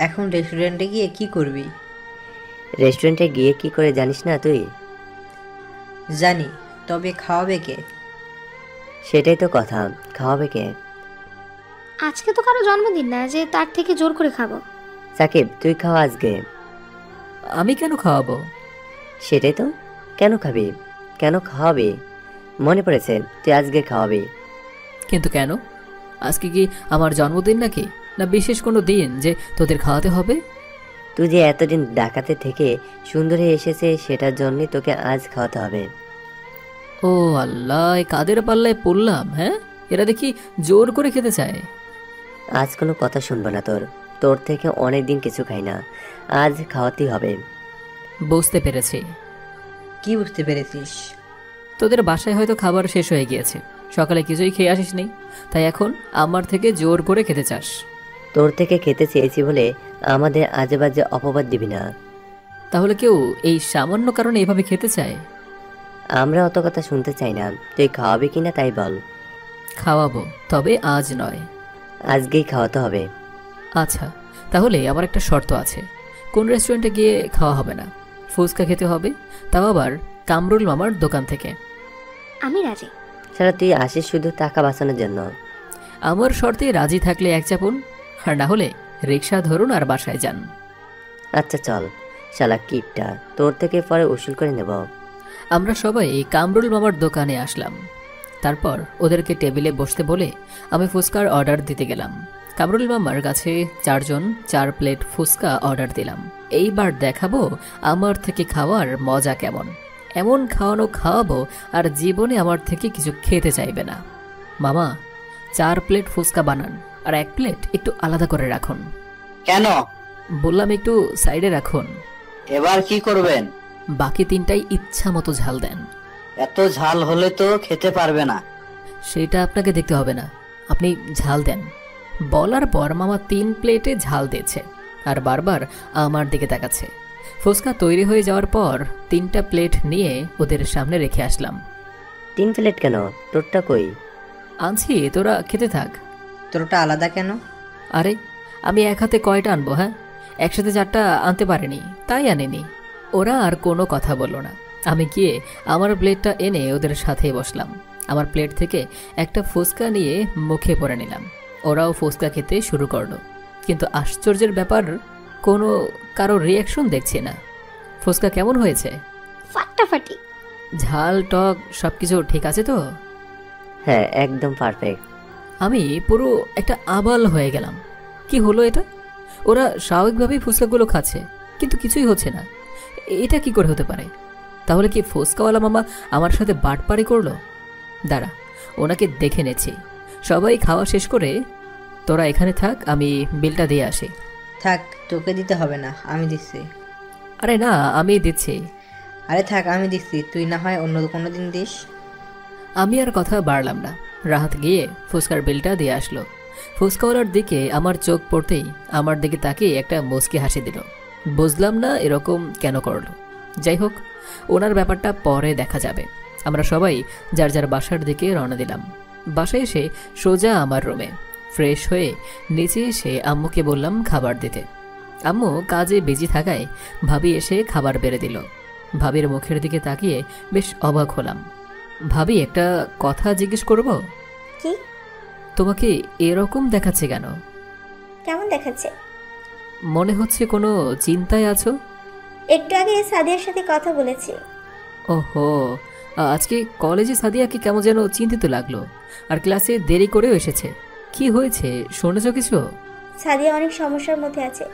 এখন রেস্টুরেন্টে গিয়ে কি করবি? রেস্টুরেন্টে গিয়ে কি করে জানিস না তুই? জানি, তবে খাওয়াবে কে? সেটাই তো কথা, খাওয়াবে কে? আজকে তো কারো জন্মদিন না যে তার থেকে জোর করে খাবো। সাকিব, তুই খাওয়া আজকে। আমি কেন খাওয়াবো? সেটাই তো, কেন খাবি, কেন খাওয়াবি? মনে পড়েছে তুই আজকে খাওয়াবি। কিন্তু কেন? আজকে কি আমার জন্মদিন নাকি, না বিশেষ কোনো দিন যে তোদের খাওয়াতে হবে? তুই যে এতদিন ডাকাতে থেকে সুন্দর হয়ে এসেছে, সেটার জন্যই তোকে আজ খাওয়াতে হবে। ও আল্লাহ, কাদের পাল্লায় পড়লাম? হ্যাঁ, এরা দেখি জোর করে খেতে চায়। আজ কোনো কথা শুনবো না তোর, তোর থেকে অনেক দিন কিছু খাই না, আজ খাওয়াতেই হবে। বুঝতে পেরেছি। কি বুঝতে পেরেছিস? তোদের বাসায় হয়তো খাবার শেষ হয়ে গিয়েছে, সকালে কিছুই খেয়ে আসিস নি, তাই এখন আমার থেকে জোর করে খেতে চাস। তোর থেকে খেতে চেয়েছি বলে আমাদের আজে বাজে অপবাদ দিবি না। তাহলে কেউ এই সামান্য কারণে এভাবে খেতে চায়? আমরা অত কথা শুনতে চাই না, তুই খাওয়াবি কিনা তাই বল। খাওয়াবো, তবে আজ নয়। আজকেই খাওয়াতে হবে। আচ্ছা, তাহলে আমার একটা শর্ত আছে। কোন রেস্টুরেন্টে গিয়ে খাওয়া হবে না, ফুচকা খেতে হবে, তাও আবার কামরুল মামার দোকান থেকে। আমি রাজি। সারা তুই আসিস শুধু টাকা বাঁচানোর জন্য। আমার শর্তে রাজি থাকলে এক চাপুন, আর না হলে রিক্সা ধরুন আর বাসায় যান। আচ্ছা চল, শালা কিপটা, তোর থেকে পরে উসুল করে নেব। আমরা সবাই কামরুল মামার দোকানে আসলাম। তারপর ওদেরকে টেবিলে বসতে বলে আমি ফুচকার অর্ডার দিতে গেলাম। কামরুল মামার কাছে 4 জন 4 প্লেট ফুচকা অর্ডার দিলাম। এইবার দেখাবো আমার থেকে খাওয়ার মজা কেমন। এমন খাওয়াবো আর জীবনে আমার থেকে কিছু খেতে চাইবে না। মামা, 4 প্লেট ফুচকা বানান, আর 1 প্লেট একটু আলাদা করে রাখুন। কেন? বললাম একটু সাইডে রাখুন। এবার কি করবেন? বাকি 3টাই ইচ্ছা মতো ঝাল দেন। এত ঝাল হলে তো খেতে পারবে না। সেটা আপনাকে দেখতে হবে না, আপনি ঝাল দেন। বলার পর মামা 3 প্লেটে ঝাল দিয়েছে আর বারবার আমার দিকে তাকাচ্ছে। ফুচকা তৈরি হয়ে যাওয়ার পর 3টা প্লেট নিয়ে ওদের সামনে রেখে আসলাম। 3 প্লেট কেন, তোরটা কই? আনছি, তোরা খেতে থাক। তোরটা আলাদা কেন? আরে, আমি এক হাতে কয়টা আনবো? হ্যাঁ, একসাথে 4টা আনতে পারিনি, তাই আনিনি। ওরা আর কোনো কথা বলল না। আমি গিয়ে আমার প্লেটটা এনে ওদের সাথেই বসলাম। আমার প্লেট থেকে একটা ফুচকা নিয়ে মুখে পরে নিলাম। ওরাও ফুচকা খেতে শুরু করলো, কিন্তু আশ্চর্যের ব্যাপার, কারো রিয়াকশন দেখছি না। ফুচকা কেমন হয়েছে? ফাটাফাটি। ঝাল টক সবকিছু ঠিক আছে তো? হ্যাঁ, একদম পারফেক্ট। আমি পুরো একটা আবাল হয়ে গেলাম। কি হলো এটা? ওরা স্বাভাবিকভাবেই ফুচকাগুলো খাচ্ছে, কিন্তু কিছুই হচ্ছে না। এটা কি করে হতে পারে? তাহলে কি ফুচকাওয়ালা মামা আমার সাথে বাটপারি করলো? দাঁড়া, ওনাকে দেখে নেছি। সবাই খাওয়া শেষ করে তোরা এখানে থাক, আমি বিলটা দিয়ে আসি। থাক, তোকে দিতে হবে না, আমি দিচ্ছি। আরে না, আমি দিচ্ছি। আরে থাক, আমি দিচ্ছি, তুই না হয় অন্য কোনো দিন দিস। আমি আর কথা বাড়লাম না। রাহাত গিয়ে ফুচকার বিলটা দিয়ে আসলো। ফুচকাওয়ালার দিকে আমার চোখ পড়তেই আমার দিকে তাকিয়ে একটা মুচকি হাসি দিল। বুঝলাম না এরকম কেন করলো। যাই হোক, ওনার ব্যাপারটা পরে দেখা যাবে। আমরা সবাই যার যার বাসার দিকে রওনা দিলাম। বাসায় এসে সোজা আমার রুমে ফ্রেশ হয়ে নিচে এসে আম্মুকে বললাম খাবার দিতে। আম্মু কাজে বিজি থাকায় ভাবি এসে খাবার বেড়ে দিল। ভাবির মুখের দিকে তাকিয়ে বেশ অবাক হলাম। ভাবি, একটা কথা জিজ্ঞেস করব? কি? তোমাকে এরকম দেখাচ্ছে কেন? কেমন দেখাচ্ছে? মনে হচ্ছে কোনো চিন্তায় আছো। একটু আগে সাদিয়ার সাথে কথা বলেছি। ওহো, আজকে কলেজে সাদিয়াকে কেমন যেন চিন্তিত লাগলো, আর ক্লাসে দেরি করেও এসেছে। কি হয়েছে, শুনেছ কিছু? সাদিয়া অনেক সমস্যার মধ্যে আছে।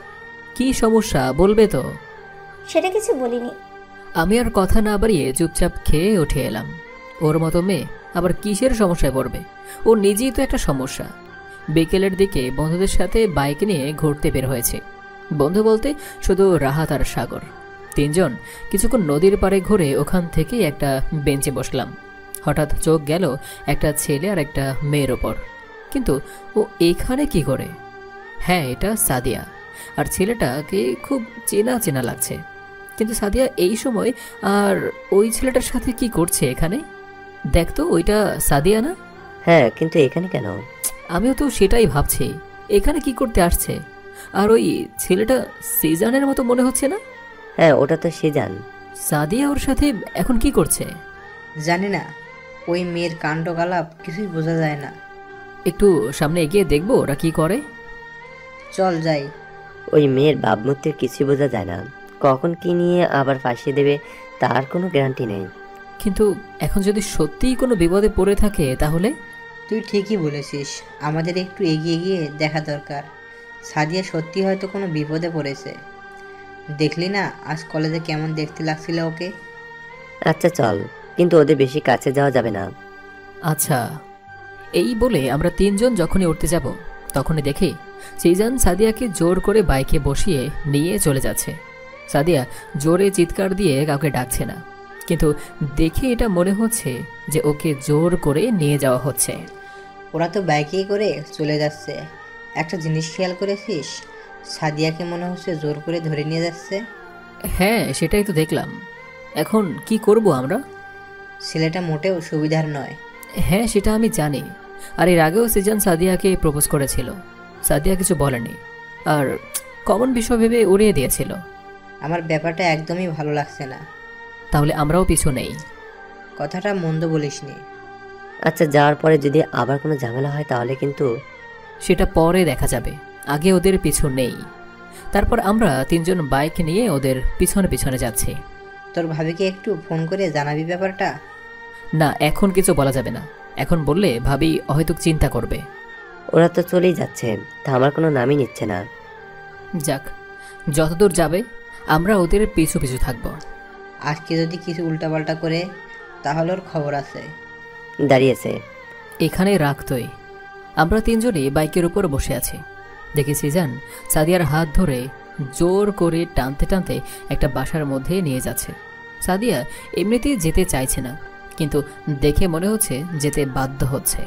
কি সমস্যা বলবে তো? সেটা কিছু বলিনি। আমি আর কথা না বাড়িয়ে চুপচাপ খেয়ে উঠে এলাম। ওর মতো মেয়ে আবার কিসের সমস্যায় পড়বে? ও নিজেই তো একটা সমস্যা। বিকেলের দিকে বন্ধুদের সাথে বাইক নিয়ে ঘুরতে বের হয়েছে। বন্ধু বলতে শুধু রাহাত আর সাগর। 3 জন কিছুক্ষণ নদীর পাড়ে ঘুরে ওখান থেকে একটা বেঞ্চে বসলাম। হঠাৎ চোখ গেল একটা ছেলে আর একটা মেয়ের ওপর। কিন্তু ও এখানে কি করে? হ্যাঁ, এটা সাদিয়া, আর ছেলেটাকে খুব চেনা চেনা লাগছে। কিন্তু সাদিয়া এই সময় আর ওই ছেলেটার সাথে কি করছে এখানে? দেখতো, ওইটা সাদিয়া না? হ্যাঁ, কিন্তু এখানে কেন? আমিও তো সেটাই ভাবছি, এখানে কি করতে আসছে? আর ওই ছেলেটা সিজানের মতো মনে হচ্ছে না? হ্যাঁ, ওটা তো সিজান। সাদিয়া ওর সাথে এখন কি করছে? জানি না, ওই মেয়ের কাণ্ডকালাপ কিছুই বোঝা যায় না। একটু সামনে এগিয়ে দেখবো ওরা কি করে। চল যাই। ওই মেয়ের ভাবমূর্তির কিছু বোঝা যায় না, কখন কি নিয়ে আবার ফাঁসিয়ে দেবে তার কোনো গ্যারান্টি নেই। কিন্তু এখন যদি সত্যিই কোনো বিপদে পড়ে থাকে তাহলে? তুই ঠিকই বলেছিস, আমাদের একটু এগিয়ে গিয়ে দেখা দরকার। সাদিয়া সত্যি হয়তো কোনো বিপদে পড়েছে। দেখলি না আজ কলেজে কেমন দেখতে লাগছিল ওকে? আচ্ছা চল, কিন্তু ওদের বেশি কাছে যাওয়া যাবে না। আচ্ছা। এই বলে আমরা তিনজন যখনই উঠতে যাব তখনই দেখি সিজান সাদিয়াকে জোর করে বাইকে বসিয়ে নিয়ে চলে যাচ্ছে। সাদিয়া জোরে চিৎকার দিয়ে কাউকে ডাকছে না, কিন্তু দেখে এটা মনে হচ্ছে যে ওকে জোর করে নিয়ে যাওয়া হচ্ছে। ওরা তো বাইকেই করে চলে যাচ্ছে। একটা জিনিস খেয়াল করেছিস, সাদিয়াকে মনে হচ্ছে জোর করে ধরে নিয়ে যাচ্ছে। হ্যাঁ, সেটাই তো দেখলাম। এখন কি করব আমরা? ছেলেটা মোটেও সুবিধার নয়। হ্যাঁ, সেটা আমি জানি। আর এর আগেও সিজান সাদিয়াকে প্রপোজ করেছিল, সাদিয়া কিছু বলেনি, আর কমন বিষয় ভেবে উড়িয়ে দিয়েছিল। আমার ব্যাপারটা একদমই ভালো লাগছে না। তাহলে আমরাও পিছু নেই। কথাটা মন্দ বলিসনি। আচ্ছা, যাওয়ার পরে যদি আবার কোনো ঝামেলা হয় তাহলে কিন্তু। সেটা পরে দেখা যাবে, আগে ওদের পিছু নেই। তারপর আমরা তিনজন বাইক নিয়ে ওদের পিছনে পিছনে যাচ্ছি। তোর ভাবিকে একটু ফোন করে জানাবি ব্যাপারটা? না, এখন কিছু বলা যাবে না। এখন বললে ভাবি হয়তো চিন্তা করবে। ওরা তো চলেই যাচ্ছে, তা আমার কোনো নামই নিচ্ছে না। যাক, যতদূর যাবে আমরা ওদের পিছু পিছু থাকবো। আজকে যদি কিছু উল্টাপাল্টা করে তাহলে ওর খবর আছে। দাঁড়িয়েছে। এখানে রাখতই। আমরা তিনজনই বাইকের উপর বসে আছি। দেখি সিজান সাদিয়ার হাত ধরে জোর করে টানতে টানতে একটা বাসার মধ্যে নিয়ে যাচ্ছে। সাদিয়া এমনিতেই যেতে চাইছে না, কিন্তু দেখে মনে হচ্ছে যেতে বাধ্য হচ্ছে।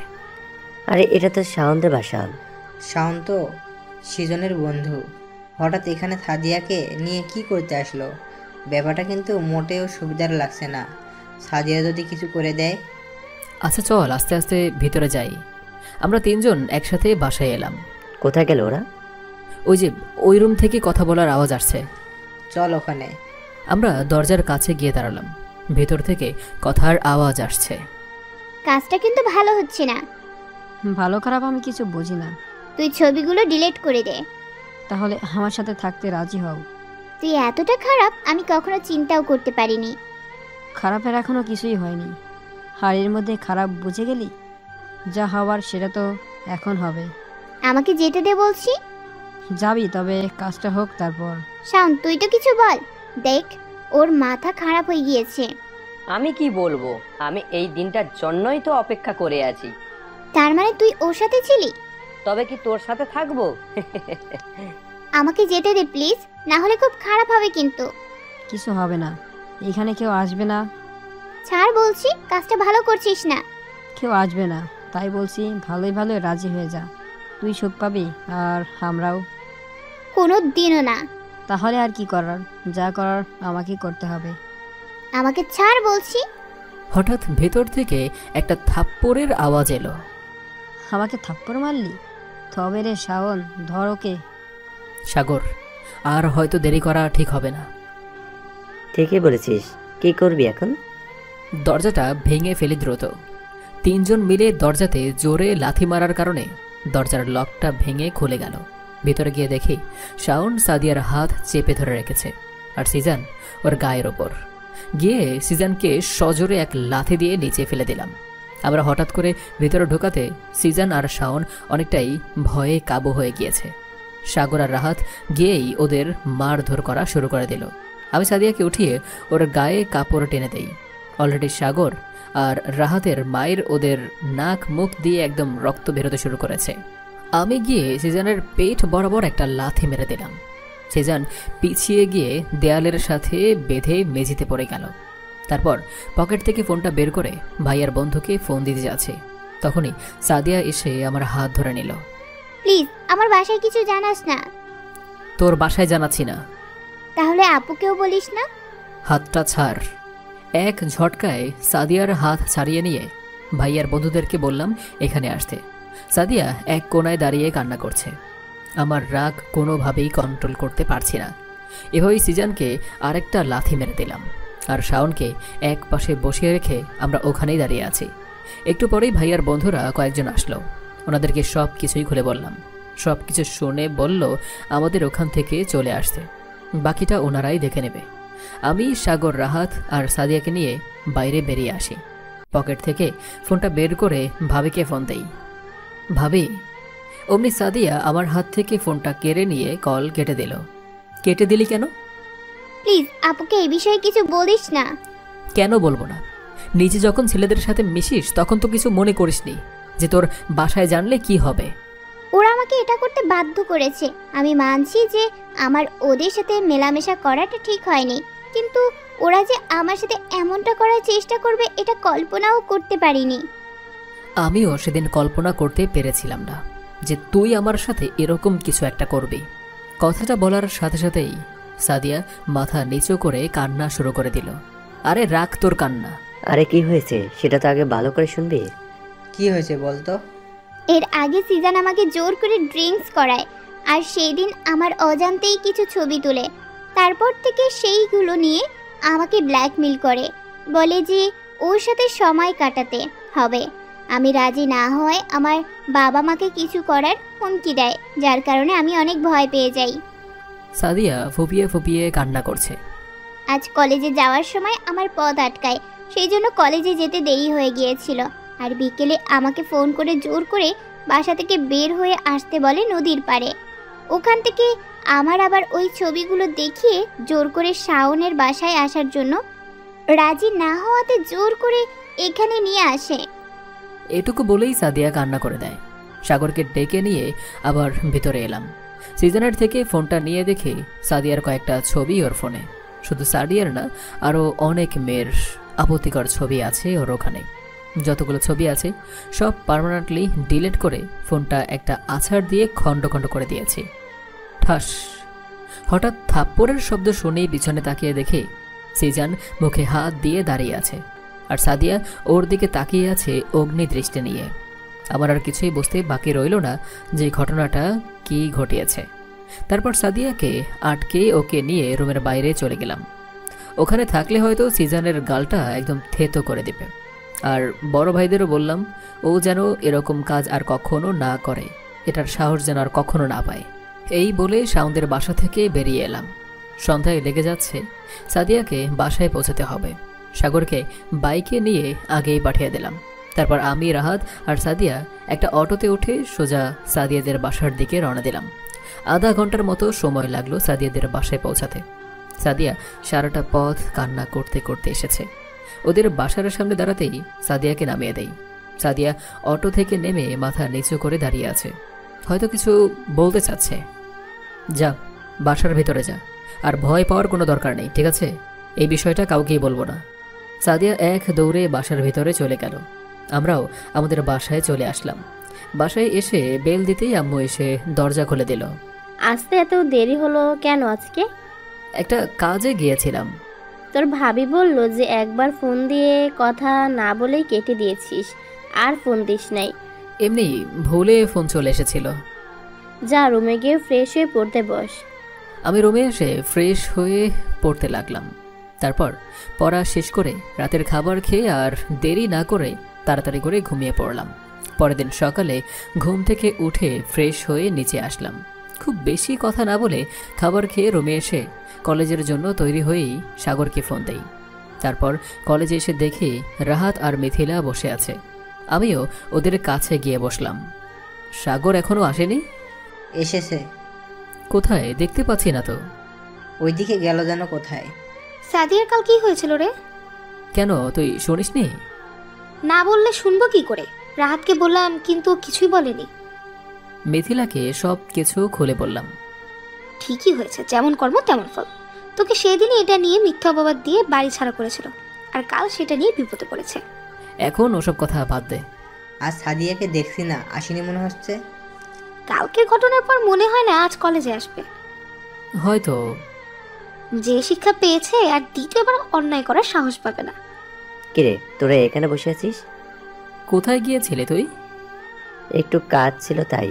আরে এটা তো শাওনদের বাসা। শাওন তো সৃজনের বন্ধু, হঠাৎ এখানে সাদিয়াকে নিয়ে কি করতে আসলো? ব্যাপারটা কিন্তু মোটেও সুবিধার লাগছে না। সাদিয়া যদি কিছু করে দেয়। আচ্ছা চল আস্তে আস্তে ভিতরে যাই। আমরা তিনজন একসাথে বাসায় এলাম। কোথায় গেল ওরা? ওই যে ওই রুম থেকে কথা বলার আওয়াজ আসছে। চল ওখানে। আমরা দরজার কাছে গিয়ে দাঁড়ালাম। ভেতর থেকে কথার আওয়াজ আসছে। কাজটা কিন্তু ভালো হচ্ছে না। ভালো খারাপ আমি কিছু বুঝি না। তুই ছবিগুলো ডিলিট করে দে। তাহলে আমার সাথে থাকতে রাজি হও। তুই এতটা খারাপ আমি কখনো চিন্তাও করতে পারিনি। খারাপের এখনো কিছুই হয়নি, হাড়ির মধ্যে খারাপ বুঝে গেলি? যা হওয়ার সেটা তো এখন হবে। আমাকে যেতে দে বলছি। যাবি, তবে কাজটা হোক তারপর। শাওন তুই তো কিছু বল। দেখ ওর মাথা খারাপ হয়ে গিয়েছে। আমি কি বলবো, আমি এই দিনটার জন্যই তো অপেক্ষা করে আছি। তার মানে তুই ওর সাথে ছিলি? তবে কি তোর সাথে থাকবো? আমাকে যেতে দে প্লিজ, না হলে খুব খারাপ হবে কিন্তু। কিছু হবে না, এখানে কেউ আসবে না। ছাড় বলছি, কাজটা ভালো করছিস না। কেউ আসবে না, তাই বলছি ভালোই ভালোই রাজি হয়ে যা। তুই সুখ পাবি আর আমরাও। কোনো দিনও না। তাহলে আর কি করার, যা করার আমাকেই করতে হবে। আমাকে ছাড় বলছি। হঠাৎ ভেতর থেকে একটা থাপ্পড়ের আওয়াজ এলো। আমাকে থাপ্পড় মারলি? তবে রে শাওন, ধর ওকে। সাগর, আর হয়তো দেরি করা ঠিক হবে না। ঠিকই বলেছিস, কি করবি এখন? দরজাটা ভেঙে ফেলি দ্রুত। তিনজন মিলে দরজাতে জোরে লাথি মারার কারণে দরজার লকটা ভেঙে খুলে গেল। ভিতরে গিয়ে দেখি শাওন সাদিয়ার হাত চেপে ধরে রেখেছে, আর সিজান ওর গায়ের ওপর। গিয়ে সিজানকে সজোরে এক লাথি দিয়ে নিচে ফেলে দিলাম। আমরা হঠাৎ করে ভিতরে ঢোকাতে সিজান আর শাওন অনেকটাই ভয়ে কাবু হয়ে গিয়েছে। সাগর আর রাহাত গিয়েই ওদের মারধর করা শুরু করে দিল। আমি সাদিয়াকে উঠিয়ে ওর গায়ে কাপড় টেনে দেই। অলরেডি সাগর আর রাহাতের মায়ের ওদের নাক মুখ দিয়ে একদম রক্ত বেরোতে শুরু করেছে। আমি গিয়ে সিজানের পেট বরাবর একটা লাথি মেরে দিলাম। সিজান পিছিয়ে গিয়ে দেয়ালের সাথে বেঁধে মেঝেতে পড়ে গেল। তারপর পকেট থেকে ফোনটা বের করে ভাইয়ার বন্ধুকে ফোন দিতে যাচ্ছে, তখনই সাদিয়া এসে আমার হাত ধরে নিল। প্লিজ আমার বাসায় কিছু জানাস না। তোর বাসায় জানাচ্ছি না। তাহলে আপুকেও বলিস না। হাতটা ছাড়। এক ঝটকায় সাদিয়ার হাত ছাড়িয়ে নিয়ে ভাইয়ার বন্ধুদেরকে বললাম এখানে আসতে। সাদিয়া এক কোনায় দাঁড়িয়ে কান্না করছে। আমার রাগ কোনোভাবেই কন্ট্রোল করতে পারছি না। এভাবেই সিজানকে আরেকটা লাথি মেরে দিলাম, আর শাওনকে এক পাশে বসিয়ে রেখে আমরা ওখানেই দাঁড়িয়ে আছি। একটু পরেই ভাইয়ার বন্ধুরা কয়েকজন আসলো। ওনাদেরকে সব কিছুই খুলে বললাম। সব কিছু শুনে বলল আমাদের ওখান থেকে চলে আসতে, বাকিটা ওনারাই দেখে নেবে। আমি, সাগর, রাহাত আর সাদিয়াকে নিয়ে বাইরে বেরিয়ে আসি। পকেট থেকে ফোনটা বের করে ভাবিকে ফোন দেই। ভাবি। অমনি সাদিয়া আমার হাত থেকে ফোনটা কেড়ে নিয়ে কল কেটে দিল। কেটে দিলি কেন? প্লিজ আপুকে এই বিষয়ে কিছু বলিস না। কেন বলবো না? নিজে যখন ছেলেদের সাথে মিশিস তখন তো কিছু মনে করিসনি যে তোর বাসায় জানলে কি হবে। ওরা আমাকে এটা করতে বাধ্য করেছে। আমি মানছি যে আমার ওদের সাথে মেলামেশা করাটা ঠিক হয়নি, কিন্তু ওরা যে আমার সাথে এমনটা করার চেষ্টা করবে এটা কল্পনাও করতে পারিনি। আমিও সেদিন কল্পনা করতে পেরেছিলাম না যে তুই আমার সাথে এরকম কিছু একটা করবি। কথাটা বলার সাথে সাথেই সাদিয়া মাথা নিচু করে কান্না শুরু করে দিল। আরে রাখ তোর কান্না। আরে কি হয়েছে সেটা তো আগে ভালো করে শুনবি। কি হয়েছে বলতো? এর আগে সিজান আমাকে জোর করে ড্রিঙ্কস করায়, আর সেই দিন আমার অজান্তেই কিছু ছবি তোলে। তারপর থেকে সেইগুলো নিয়ে আমাকে ব্ল্যাকমেল করে, বলে যে ওর সাথে সময় কাটাতে হবে। আমি রাজি না হওয়ায় আমার বাবা মাকে কিছু করার হুমকি দেয়, যার কারণে আমি অনেক ভয় পেয়ে যাই। সাদিয়া ফুপিয়ে ফুপিয়ে কান্না করছে। আজ কলেজে যাওয়ার সময় আমার পথ আটকায়, সেই জন্য কলেজে যেতে দেরি হয়ে গিয়েছিল। আর বিকেলে আমাকে ফোন করে জোর করে বাসা থেকে বের হয়ে আসতে বলে নদীর পাড়ে। ওখান থেকে আমার আবার ওই ছবিগুলো দেখিয়ে জোর করে শাওনের বাসায় আসার জন্য রাজি না হওয়াতে জোর করে এখানে নিয়ে আসে। এটুকু বলেই সাদিয়া কান্না করে দেয়। সাগরকে ডেকে নিয়ে আবার ভিতরে এলাম। সিজনের থেকে ফোনটা নিয়ে দেখি সাদিয়ার কয়েকটা ছবি ওর ফোনে। শুধু সাদিয়ার না, আরও অনেক মেয়ের আপত্তিকর ছবি আছে ওর ওখানে। যতগুলো ছবি আছে সব পার্মানেন্টলি ডিলিট করে ফোনটা একটা আছাড় দিয়ে খণ্ড খণ্ড করে দিয়েছি। ঠাস! হঠাৎ থাপ্পড়ের শব্দ শুনেই পিছনে তাকিয়ে দেখি সিজান মুখে হাত দিয়ে দাঁড়িয়ে আছে, আর সাদিয়া ওর দিকে তাকিয়ে আছে অগ্নি দৃষ্টি নিয়ে। আমার আর কিছুই বুঝতে বাকি রইল না যে ঘটনাটা কি ঘটিয়েছে। তারপর সাদিয়াকে আটকে ওকে নিয়ে রুমের বাইরে চলে গেলাম। ওখানে থাকলে হয়তো সিজানের গালটা একদম থেতো করে দেবে। আর বড় ভাইদেরও বললাম ও যেন এরকম কাজ আর কখনো না করে, এটার সাহস যেন আর কখনো না পায়। এই বলে শাওনদের বাসা থেকে বেরিয়ে এলাম। সন্ধ্যায় লেগে যাচ্ছে, সাদিয়াকে বাসায় পৌঁছাতে হবে। সাগরকে বাইকে নিয়ে আগেই পাঠিয়ে দিলাম। তারপর আমি, রাহাত আর সাদিয়া একটা অটোতে উঠে সোজা সাদিয়াদের বাসার দিকে রওনা দিলাম। আধা ঘন্টার মতো সময় লাগলো সাদিয়াদের বাসায় পৌঁছাতে। সাদিয়া সারাটা পথ কান্না করতে করতে এসেছে। ওদের বাসার সামনে দাঁড়াতেই সাদিয়াকে নামিয়ে দেই। সাদিয়া অটো থেকে নেমে মাথা নিচু করে দাঁড়িয়ে আছে, হয়তো কিছু বলতে চাচ্ছে। যা, বাসার ভেতরে যা, আর ভয় পাওয়ার কোনো দরকার নেই, ঠিক আছে? এই বিষয়টা কাউকেই বলবো না। সাদিয়া এক দৌড়ে বাসার ভেতরে চলে গেল। আমরাও আমাদের বাসায় চলে আসলাম। বাসায় এসে বেল দিতেই আম্মু এসে দরজা খুলে দিল। আসতে এত দেরি হলো কেন আজকে? একটা কাজে গিয়েছিলাম। তোর ভাবি বলল যে একবার ফোন দিয়ে কথা না বলেই কেটে দিয়েছিস, আর ফোন দিস নাই। এমনি ভুলে ফোন চলে এসেছিল। যা, রুমে গিয়ে ফ্রেশ হয়ে পড়তে বস। আমি রুমে এসে ফ্রেশ হয়ে পড়তে লাগলাম। তারপর পড়া শেষ করে রাতের খাবার খেয়ে আর দেরি না করে তাড়াতাড়ি করে ঘুমিয়ে পড়লাম। পরের দিন সকালে ঘুম থেকে উঠে ফ্রেশ হয়ে নিচে আসলাম। খুব বেশি কথা না বলে খাবার খেয়ে রুমে এসে কলেজের জন্য তৈরি হয়েই সাগরকে ফোন দেই। তারপর কলেজে এসে দেখি রাহাত আর মিথিলা বসে আছে। আমিও ওদের কাছে গিয়ে বসলাম। সাগর এখনো আসেনি? এসেছে। কোথায়? দেখতে পাচ্ছি না তো। ওইদিকে গেল যেন কোথায়। সাদিয়ার কাল কি হয়েছিল রে? কেন, তুই শুনিসনি? না বললে শুনবো কি করে? রাহাতকে বললাম কিন্তু কিছুই বলেনি। মিথিলাকে সব কিছু খুলে বললাম। ঠিকই হয়েছে, যেমন কর্ম তেমন ফল। তোকে সেদিনই এটা নিয়ে মিথ্যা অপবাদ দিয়ে বাড়ি ছাড়া করেছিল, আর কাল সেটা নিয়ে বিপদে পড়েছে। এখন ওসব কথা বাদ দে। আজ সাদিয়াকে দেখছি না, আসেনি মনে হচ্ছে। কালকের ঘটনার পর মনে হয় না আজ কলেজে আসবে। হয়তো। যে শিক্ষা পেয়েছে আর দ্বিতীয়বার অন্যায় করার সাহস পাবে না। কিরে, তোরা এখানে বসে আছিস? কোথায় গিয়েছিলে তুই? একটু কাজ ছিল তাই।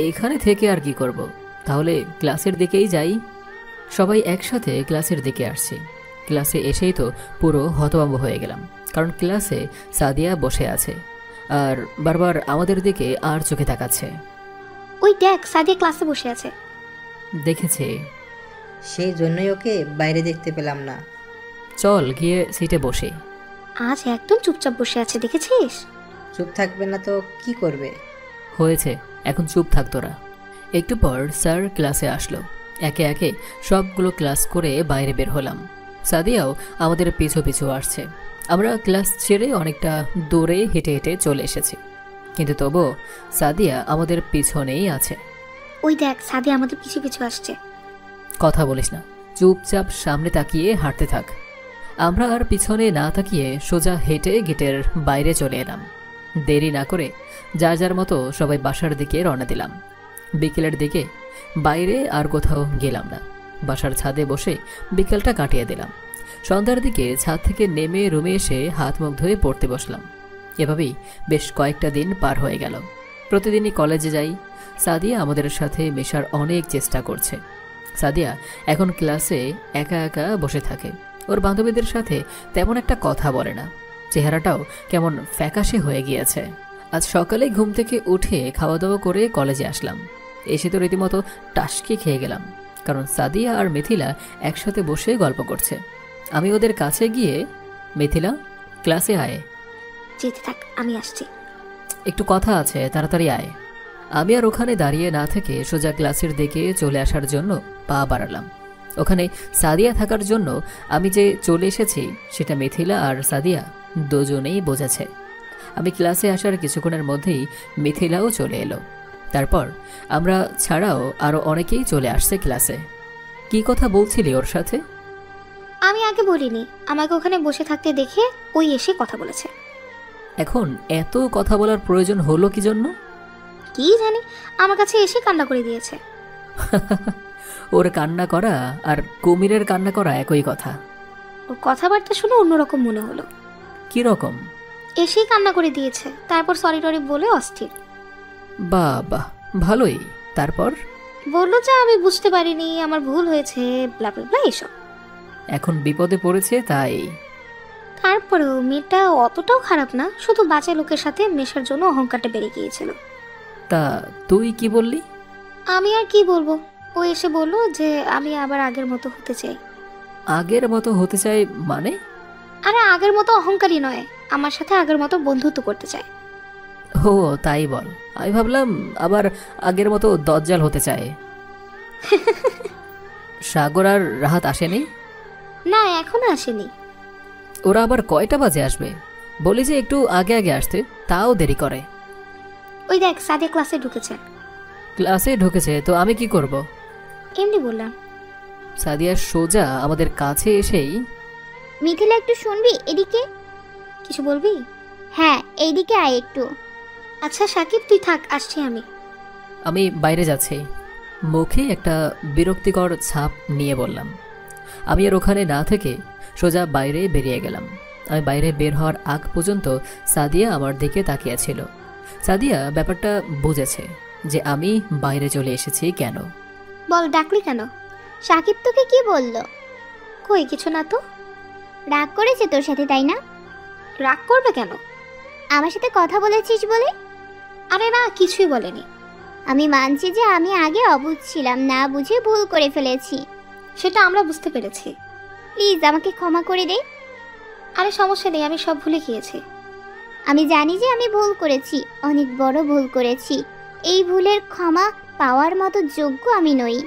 এখানে থেকে আর কি করব, তাহলে ক্লাসের দিকেই যাই। সবাই একসাথে ক্লাসের দিকে আসছি। ক্লাসে এসেই তো পুরো হতভম্ব হয়ে গেলাম, কারণ ক্লাসে সাদিয়া বসে আছে আর বারবার আমাদের দিকে আর চোখে তাকাচ্ছে। ওই দেখ, সাদিয়া ক্লাসে বসে আছে। দেখেছে, সেই জন্যই ওকে বাইরে দেখতে পেলাম না। চল গিয়ে সিটে বসে। আজ একদম চুপচাপ বসে আছে, দেখেছিস? চুপ থাকবে না তো কি করবে? হয়েছে, এখন চুপ থাক তোরা। একটু পর স্যার ক্লাসে আসলো। একে একে সবগুলো ক্লাস করে বাইরে বের হলাম। সাদিয়াও আমাদের পিছু পিছু আসছে। আমরা ক্লাস ছেড়ে অনেকটা দূরে হেঁটে হেঁটে চলে এসেছি, কিন্তু তবুও সাদিয়া আমাদের পিছনেই আছে। ওই দেখ, সাদিয়া আমাদের পিছু পিছু আসছে। কথা বলিস না, চুপচাপ সামনে তাকিয়ে হাঁটতে থাক। আমরা আর পিছনে না তাকিয়ে সোজা হেঁটে গেটের বাইরে চলে এলাম। দেরি না করে যার যার মতো সবাই বাসার দিকে রওনা দিলাম। বিকেলের দিকে বাইরে আর কোথাও গেলাম না, বাসার ছাদে বসে বিকেলটা কাটিয়ে দিলাম। সন্ধ্যার দিকে ছাদ থেকে নেমে রুমে এসে হাত মুখ ধুয়ে পড়তে বসলাম। এভাবেই বেশ কয়েকটা দিন পার হয়ে গেল। প্রতিদিনই কলেজে যাই। সাদিয়া আমাদের সাথে মেশার অনেক চেষ্টা করছে। সাদিয়া এখন ক্লাসে একা একা বসে থাকে। ওর বান্ধবীদের সাথে তেমন একটা কথা বলে না। চেহারাটাও কেমন ফ্যাকাশে হয়ে গিয়েছে। আজ সকালে ঘুম থেকে উঠে খাওয়া দাওয়া করে কলেজে আসলাম। এসে তো রীতিমতো টাসকি খেয়ে গেলাম, কারণ সাদিয়া আর মিথিলা একসাথে বসে গল্প করছে। আমি ওদের কাছে গিয়ে, মিথিলা ক্লাসে আয়। যেতে থাক, আমি আসছি। একটু কথা আছে, তাড়াতাড়ি আয়। আমি আর ওখানে দাঁড়িয়ে না থেকে সোজা ক্লাসের দিকে চলে আসার জন্য পা বাড়ালাম। ওখানে সাদিয়া থাকার জন্য আমি যে চলে এসেছি সেটা মিথিলা আর সাদিয়া দুজনেই বোঝাছে। আমি ক্লাসে আসার কিছুক্ষণের মধ্যেই মিথিলাও চলে এলো। তারপর আমরা ছাড়াও আরও অনেকেই চলে আসছে ক্লাসে। কি কথা বলছিলি ওর সাথে? আমি আগে বলিনি, আমাকে ওখানে বসে থাকতে দেখে ওই এসে কথা বলেছে। এখন এত কথা বলার প্রয়োজন হলো কি জন্য? কি জানি, আমার কাছে এসে কান্না করে দিয়েছে। ওর কান্না করা আর কুমিরের কান্না করা একই কথা। ওর কথাবার্তা শুনে অন্যরকম মনে হলো। কি রকম? এসেই কান্না করে দিয়েছে, তারপর সরি টরি বলে অস্থির। বাহ, ভালোই। তারপর বললো যে আমি বুঝতে পারিনি, আমার ভুল হয়েছে, ব্লা ব্লা ব্লা এসব। এখন বিপদে পড়েছে তাই। তারপরেও মেয়েটা অতটাও খারাপ না, শুধু বাচ্চা লোকের সাথে মেশার জন্য অহংকারটা বেড়ে গিয়েছিল। তা তুই কি বললি? আমি আর কি বলবো, ও এসে বললো যে আমি আবার আগের মতো হতে চাই। আগের মতো হতে চাই মানে? আরে আগের মতো অহংকারী নয়, আমার সাথে আগের মতো বন্ধুত্ব করতে চায়। ও তাই বল। আমি ভাবলাম আবার আগের মতো দজ্জাল হতে চায়। সাগর আর রাহাত আসেনি? না, এখনো আসেনি। ওরা আবার কয়টা বাজে আসবে? বলি যে একটু আগে আগে আসতে, তাও দেরি করে। ওই দেখ, সাদিয়া ক্লাসে ঢুকেছে। ক্লাসে ঢুকেছে তো আমি কি করব? এমনি বললাম। সাদিয়া সোজা আমাদের কাছে এসেই, মিথিলা একটু শুনবি এদিকে? কিছু বলবি? হ্যাঁ, এইদিকে আয় একটু। আচ্ছা সাকিব, তুই থাক, আসছি আমি। আমি বাইরে যাচ্ছি। মুখে একটা বিরক্তিকর ছাপ নিয়ে বললাম। আমি আর ওখানে না থেকে সোজা বাইরে বেরিয়ে গেলাম। আমি বাইরে বের হওয়ার আগ পর্যন্ত সাদিয়া আমার দিকে তাকিয়েছিল। সাদিয়া ব্যাপারটা বুঝেছে যে আমি বাইরে চলে এসেছি কেন। বল, ডাকলি কেন? সাকিব তোকে কি বললো? কই কিছু না তো। রাগ করেছে তোর সাথে, তাই না? রাগ করবে কেন? আমার সাথে কথা বলেছিস বলে? আরে না, কিছুই বলেনি। আমি মানছি যে আমি আগে অবুঝ ছিলাম, না বুঝে ভুল করে ফেলেছি। সেটা আমরা বুঝতে পেরেছি। প্লিজ আমাকে ক্ষমা করে দে। আরে সমস্যা নেই, আমি সব ভুলে গিয়েছি। আমি জানি যে আমি ভুল করেছি, অনেক বড় ভুল করেছি। এই ভুলের ক্ষমা পাওয়ার মতো যোগ্য আমি নই।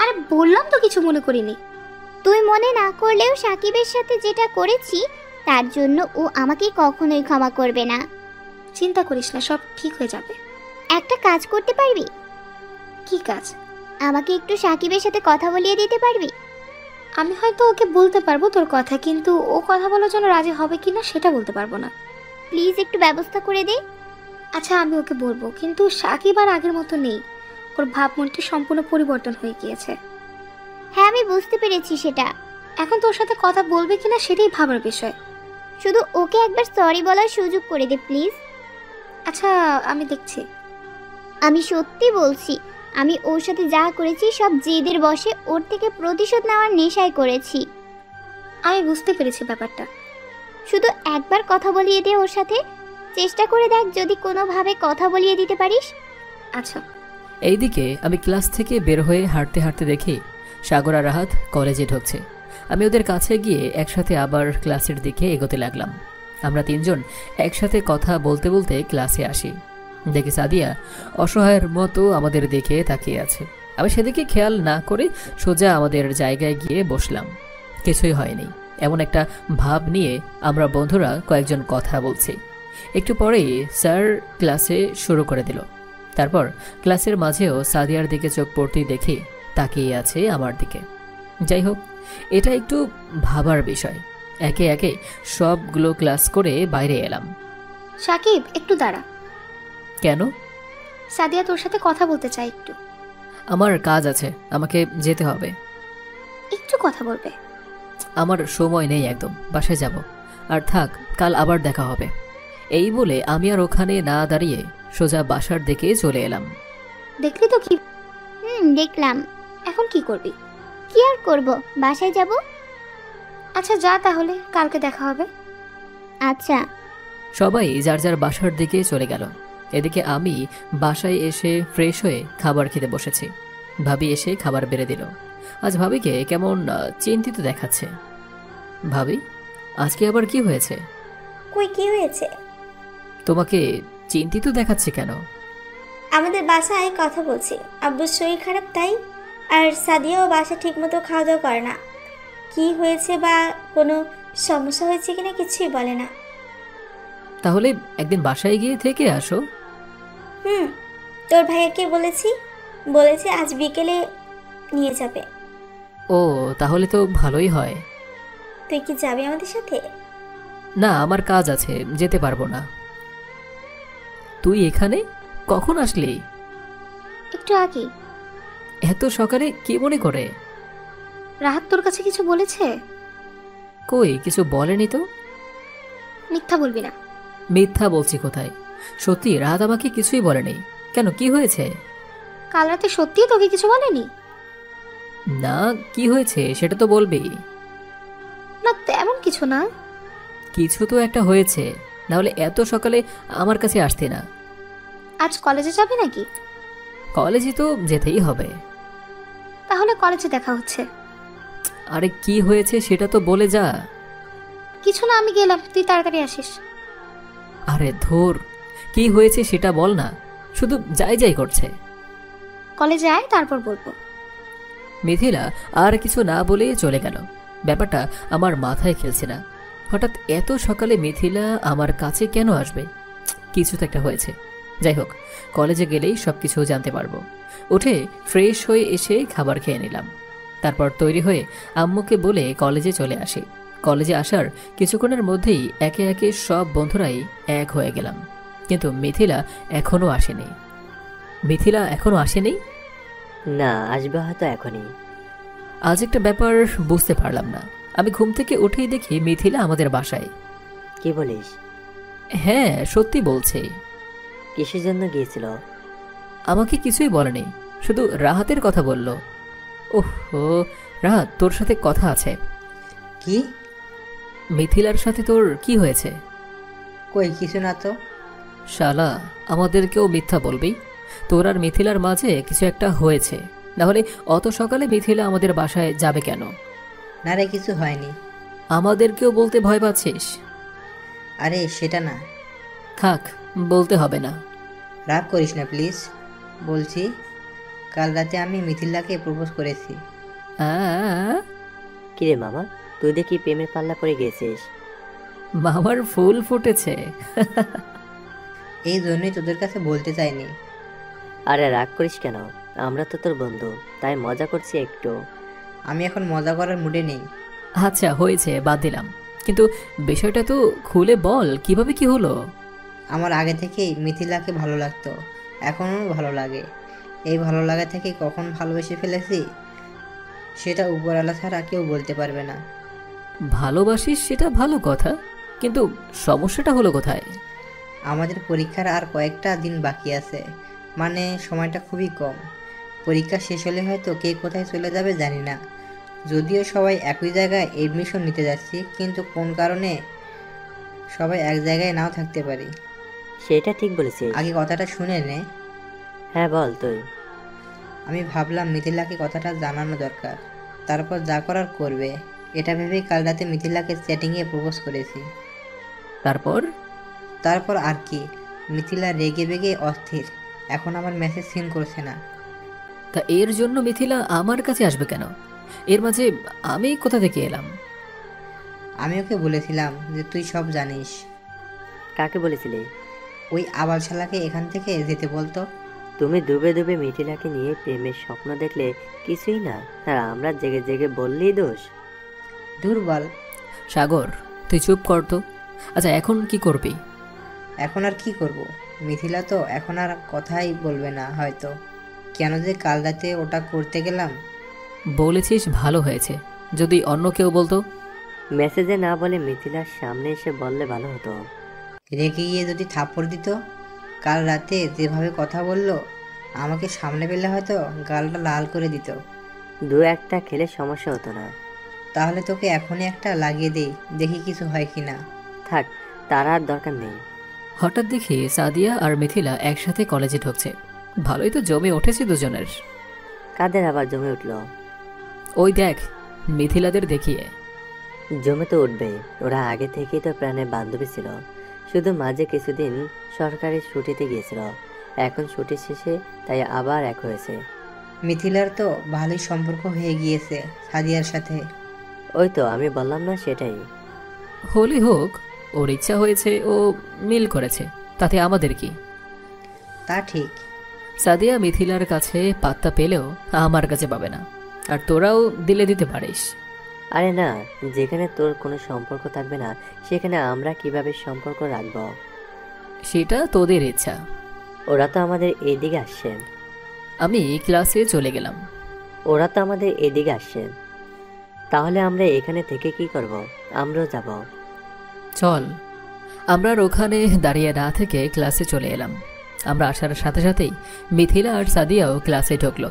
আরে বললাম তো কিছু মনে করিনি। তুই মনে না করলেও সাকিবের সাথে যেটা করেছি তার জন্য ও আমাকে কখনোই ক্ষমা করবে না। চিন্তা করিস না, সব ঠিক হয়ে যাবে। একটা কাজ করতে পারবি? কি কাজ? আমাকে একটু সাকিবের সাথে কথা বলিয়ে দিতে পারবি? আমি হয়তো ওকে বলতে পারবো তোর কথা, কিন্তু ও কথা বলার জন্য রাজি হবে কিনা সেটা বলতে পারবো না। প্লিজ একটু ব্যবস্থা করে দে। আচ্ছা আমি ওকে বলবো, কিন্তু সাকিব আর আগের মতো নেই। ওর ভাবমূর্তি সম্পূর্ণ পরিবর্তন হয়ে গিয়েছে। হ্যাঁ আমি বুঝতে পেরেছি সেটা। এখন তোর সাথে কথা বলবে কিনা সেটাই ভাবার বিষয়। শুধু ওকে একবার সরি বলার সুযোগ করে দে প্লিজ। আচ্ছা আমি দেখছি। আমি সত্যি বলছি, আমি ওর সাথে যা করেছি সব জেদের বশে ওর থেকে প্রতিশোধ নেওয়ার নেশায় করেছি। আমি বুঝতে পেরেছি ব্যাপারটা। শুধু একবার কথা বলিয়ে দে ওর সাথে, চেষ্টা করে দেখ যদি কোনোভাবে কথা বলিয়ে দিতে পারিস। আচ্ছা। এইদিকে আমি ক্লাস থেকে বের হয়ে হাঁটতে হাঁটতে দেখি সাগর আর রাহাত কলেজে ঢুকছে। আমি ওদের কাছে গিয়ে একসাথে আবার ক্লাসের দিকে এগোতে লাগলাম। আমরা তিনজন একসাথে কথা বলতে বলতে ক্লাসে আসি। দেখি সাদিয়া অসহায়ের মতো আমাদের দিকে তাকিয়ে আছে। আমি সেদিকে খেয়াল না করে সোজা আমাদের জায়গায় গিয়ে বসলাম। কিছুই হয়নি এমন একটা ভাব নিয়ে আমরা বন্ধুরা কয়েকজন কথা বলছি। একটু পরেই স্যার ক্লাসে শুরু করে দিল। তারপর ক্লাসের মাঝেও সাদিয়ার দিকে চোখ পড়তেই দেখি তাকিয়ে আছে আমার দিকে। যাই হোক, এটা একটু ভাবার বিষয়। একে একে সবগুলো ক্লাস করে বাইরে এলাম। সাকিব, একটু দাঁড়া। কেন? সাদিয়া তোর সাথে কথা বলতে চাই একটু। আমার কাজ আছে, আমাকে যেতে হবে। একটু কথা বলবে? আমার সময় নেই একদম, বাসায় যাব। আর থাক, কাল আবার দেখা হবে। এই বলে আমি আর ওখানে না দাঁড়িয়ে সোজা বাসার দিকে চলে এলাম। দেখলি তো কি? দেখলাম। এখন কি করবি? কি আর করব, বাসায় যাব। আচ্ছা যা তাহলে, কালকে দেখা হবে। আচ্ছা। সবাই যার যার বাসার দিকে চলে গেল। এদিকে আমি বাসায় এসে ফ্রেশ হয়ে খাবার খেতে বসেছি। ভাবি এসে খাবার বেড়ে দিল। আজ ভাবিকে কেমন চিন্তিত দেখাচ্ছে। ভাবি, আজকে আবার কি হয়েছে? কই কি হয়েছে? তোমাকে চিন্তিত দেখাচ্ছে কেন? আমাদের বাসায় কথা বলছি, আব্বুর শরীর খারাপ তাই। আর সাদিয়াও বাসা ঠিকমতো খাওয়া দাওয়া করে না। কি হয়েছে বা কোনো সমস্যা হয়েছে কিনা কিছুই বলে না। তাহলে একদিন বাসায় গিয়ে থেকে আসো। তোর ভাইয়াকে বলেছি আজ বিকেলে নিয়ে যাবে। ও, তাহলে তো ভালোই হয়। তুই কি যাবি আমাদের সাথে? না, আমার কাজ আছে, যেতে পারবো না। তুই এখানে কখন আসলি? একটু আগে। এত সকালে কি মনে করে? রাহাত তোর কাছে কিছু বলেছে? কই, কিছু বলেনি তো। মিথ্যা বলবি না। মিথ্যা বলছি কোথায়? সত্যি রাহাত আমাকে কিছুই বলেনি। কেন, কি হয়েছে? কাল রাতে সত্যি তোকে কিছু বলেনি? না, কি হয়েছে সেটা তো বলবি। না তেমন কিছু না। কিছু তো একটা হয়েছে, না হলে এত সকালে আমার কাছে আসতে না। আজ কলেজে যাবি নাকি? কলেজে তো যেতেই হবে। তাহলে কলেজে দেখা হচ্ছে। আরে কি হয়েছে সেটা তো বলে যা। কিছু না, আমি গেলাম, তুই তাড়াতাড়ি আসিস। আরে ধুর, কি হয়েছে সেটা বল না, শুধু যাই যাই করছে। কলেজে আয়, তারপর বলবো। মিথিলা আর কিছু না বলে চলে গেল। ব্যাপারটা আমার মাথায় খেলছে না। হঠাৎ এত সকালে মিথিলা আমার কাছে কেন আসবে? কিছু তো একটা হয়েছে। যাই হোক, কলেজে গেলেই সবকিছু জানতে পারবো। উঠে ফ্রেশ হয়ে এসে খাবার খেয়ে নিলাম। তারপর তৈরি হয়ে আম্মুকে বলে কলেজে চলে আসি। কলেজে আসার কিছুক্ষণের মধ্যেই একে একে সব বন্ধুরাই এক হয়ে গেলাম। কিন্তু মিথিলা এখনো আসেনি। মিথিলা এখনো আসেনি? না, আসবে হয়তো এখনই। আজ একটা ব্যাপার বুঝতে পারলাম না। আমি ঘুম থেকে উঠেই দেখি মিথিলা আমাদের বাসায়। কি বলিস? হ্যাঁ, সত্যি বলছি। কিসের জন্য গিয়েছিল? আমাকে কিছুই বলেনি, শুধু রাহাতের কথা বলল। ওহো, রাহাত, তোর সাথে কথা আছে। কি? মিথিলার সাথে তোর কি হয়েছে? কই কিছু না তো। শালা, আমাদেরকেও মিথ্যা বলবি? তোর আর মিথিলার মাঝে কিছু একটা হয়েছে, না হলে অত সকালে মিথিলা আমাদের বাসায় যাবে কেন? না রে, কিছু হয়নি। আমাদেরকেও বলতে ভয় পাচ্ছিস? আরে সেটা না। থাক, বলতে হবে না। রাগ করিস না প্লিজ। বলছি, কাল রাতে আমি মিথিলাকে প্রপোজ করেছি। কিরে মামা, তুই দেখি প্রেমের পাল্লা পড়ে গেছিস। মামার ফুল ফুটেছে। এই জন্যই তোদের কাছে বলতে চাইনি। আরে রাগ করিস কেন, আমরা তো তোর বন্ধু, তাই মজা করছি একটু। আমি এখন মজা করার মুডে নেই। আচ্ছা হয়েছে, বাদ দিলাম, কিন্তু বিষয়টা তো খুলে বল, কিভাবে কি হলো? আমার আগে থেকেই মিথিলাকে ভালো লাগতো, এখনও ভালো লাগে। এই ভালো লাগা থেকে কখন ভালোবেসে ফেলেছি সেটা উপরওয়ালা ছাড়া কেউ বলতে পারবে না। ভালোবাসিস সেটা ভালো কথা, কিন্তু সমস্যাটা হলো কোথায়? আমাদের পরীক্ষার আর কয়েকটা দিন বাকি আছে, মানে সময়টা খুবই কম। পরীক্ষা শেষ হলে হয়তো কে কোথায় চলে যাবে জানি না। যদিও সবাই একই জায়গায় এডমিশন নিতে যাচ্ছি, কিন্তু কোন কারণে সবাই এক জায়গায় নাও থাকতে পারি। সেটা ঠিক বলেছিস। আগে কথাটা শুনে নে। হ্যাঁ বল তুই। আমি ভাবলাম মিথিলাকে কথাটা জানানো দরকার, তারপর যা করার করবে। এটা ভেবেই কাল রাতে মিথিলাকে চ্যাটিংয়ে প্রপোজ করেছি। তারপর আর কি, মিথিলা রেগে বেগে অস্থির, এখন আমার মেসেজ সিন করছে না। তা এর জন্য মিথিলা আমার কাছে আসবে কেন? এর মাঝে আমি কোথা থেকে এলাম? আমি ওকে বলেছিলাম যে তুই সব জানিস। কাকে বলেছিলি? ওই আবাল শালাকে এখান থেকে যেতে বলতো। তুমি ডুবে ডুবে মিথিলাকে নিয়ে প্রেমের স্বপ্ন দেখলে কিছুই না, আর আমরা জেগে জেগে বললেই দোষ। দুর্বল। সাগর, তুই চুপ কর তো। আচ্ছা, এখন কি করবি? এখন আর কি করব? মিথিলা তো এখন আর কথাই বলবে না হয়তো। কেন যে কাল রাতে ওটা করতে গেলাম। বলেছিস ভালো হয়েছে, যদি অন্য কেউ বলতো। মেসেজে না বলে মিথিলার সামনে এসে বললে ভালো হতো। রেগে গিয়ে যদি থাপ্পড় দিত। কাল রাতে যেভাবে কথা বললো, আমাকে সামনে পেলে হয়তো গালটা লাল করে দিত। দু একটা খেলে সমস্যা হতো না। তাহলে তোকে এখনই একটা লাগিয়ে দেই, দেখি কিছু হয় কি না। থাক, তার আর দরকার নেই। হঠাৎ দেখি সাদিয়া আর মিথিলা একসাথে কলেজে ঢুকছে। ভালোই তো জমে উঠেছে দুজনের। কাদের আবার জমে উঠল? ওই দেখ, মিথিলাদের দেখিয়ে। জমে তো উঠবে, ওরা আগে থেকেই তো প্রাণের বান্ধবী ছিল, শুধু মাঝে কিছুদিন সরকারি ছুটিতে গিয়েছিল। এখন ছুটি শেষে তাই আবার এক হয়েছে। মিথিলার তো ভালোই সম্পর্ক হয়ে গিয়েছে সাদিয়ার সাথে। ওই তো আমি বললাম না, সেটাই। হলি হোক, ওর ইচ্ছা হয়েছে, ও মিল করেছে, তাতে আমাদের কি? তা ঠিক। সাদিয়া মিথিলার কাছে পাত্তা পেলেও আমার কাছে পাবে না, আর তোরাও দিলে দিতে পারিস। আরে না, যেখানে তোর কোনো সম্পর্ক থাকবে না সেখানে আমরা কিভাবে সম্পর্ক রাখবো? সেটা তোদের ইচ্ছা। ওরা তো আমাদের এদিকে আসছে। আমি ক্লাসে চলে গেলাম। ওরা তো আমাদের এদিকে আসছে, তাহলে আমরা এখানে থেকে কি করব? আমরাও যাব। চল। আমরা আর ওখানে দাঁড়িয়ে না থেকে ক্লাসে চলে এলাম। আমরা আসার সাথে সাথেই মিথিলা আর সাদিয়াও ক্লাসে ঢুকলো।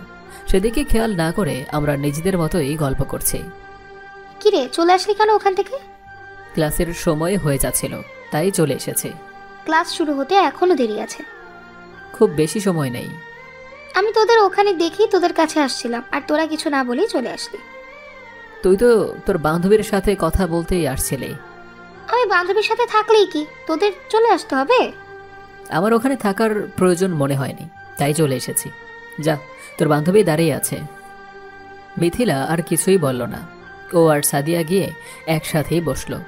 সেদিকে খেয়াল না করে আমরা নিজেদের মতোই গল্প করছি। কিরে, চলে আসলি কেন ওখান থেকে? ক্লাসের সময় হয়ে যাচ্ছিল, তাই চলে এসেছে। ক্লাস শুরু হতে এখনো দেরি আছে। খুব বেশি সময় নেই। আমি তোদের ওখানে দেখি তোদের কাছে আসছিলাম, আর তোরা কিছু না বলেই চলে আসলি। তুই তো তোর বান্ধবীর সাথে কথা বলতেই আসছিলে। আমি বান্ধবীর সাথে থাকলেই কি তোদের চলে আসতে হবে? আমার ওখানে থাকার প্রয়োজন মনে হয়নি, তাই চলে এসেছি। যা, তোর বান্ধবী দাঁড়িয়ে আছে। মিথিলা আর কিছুই বলল না। ও আর সাদিয়া গিয়ে একসাথেই বসলো।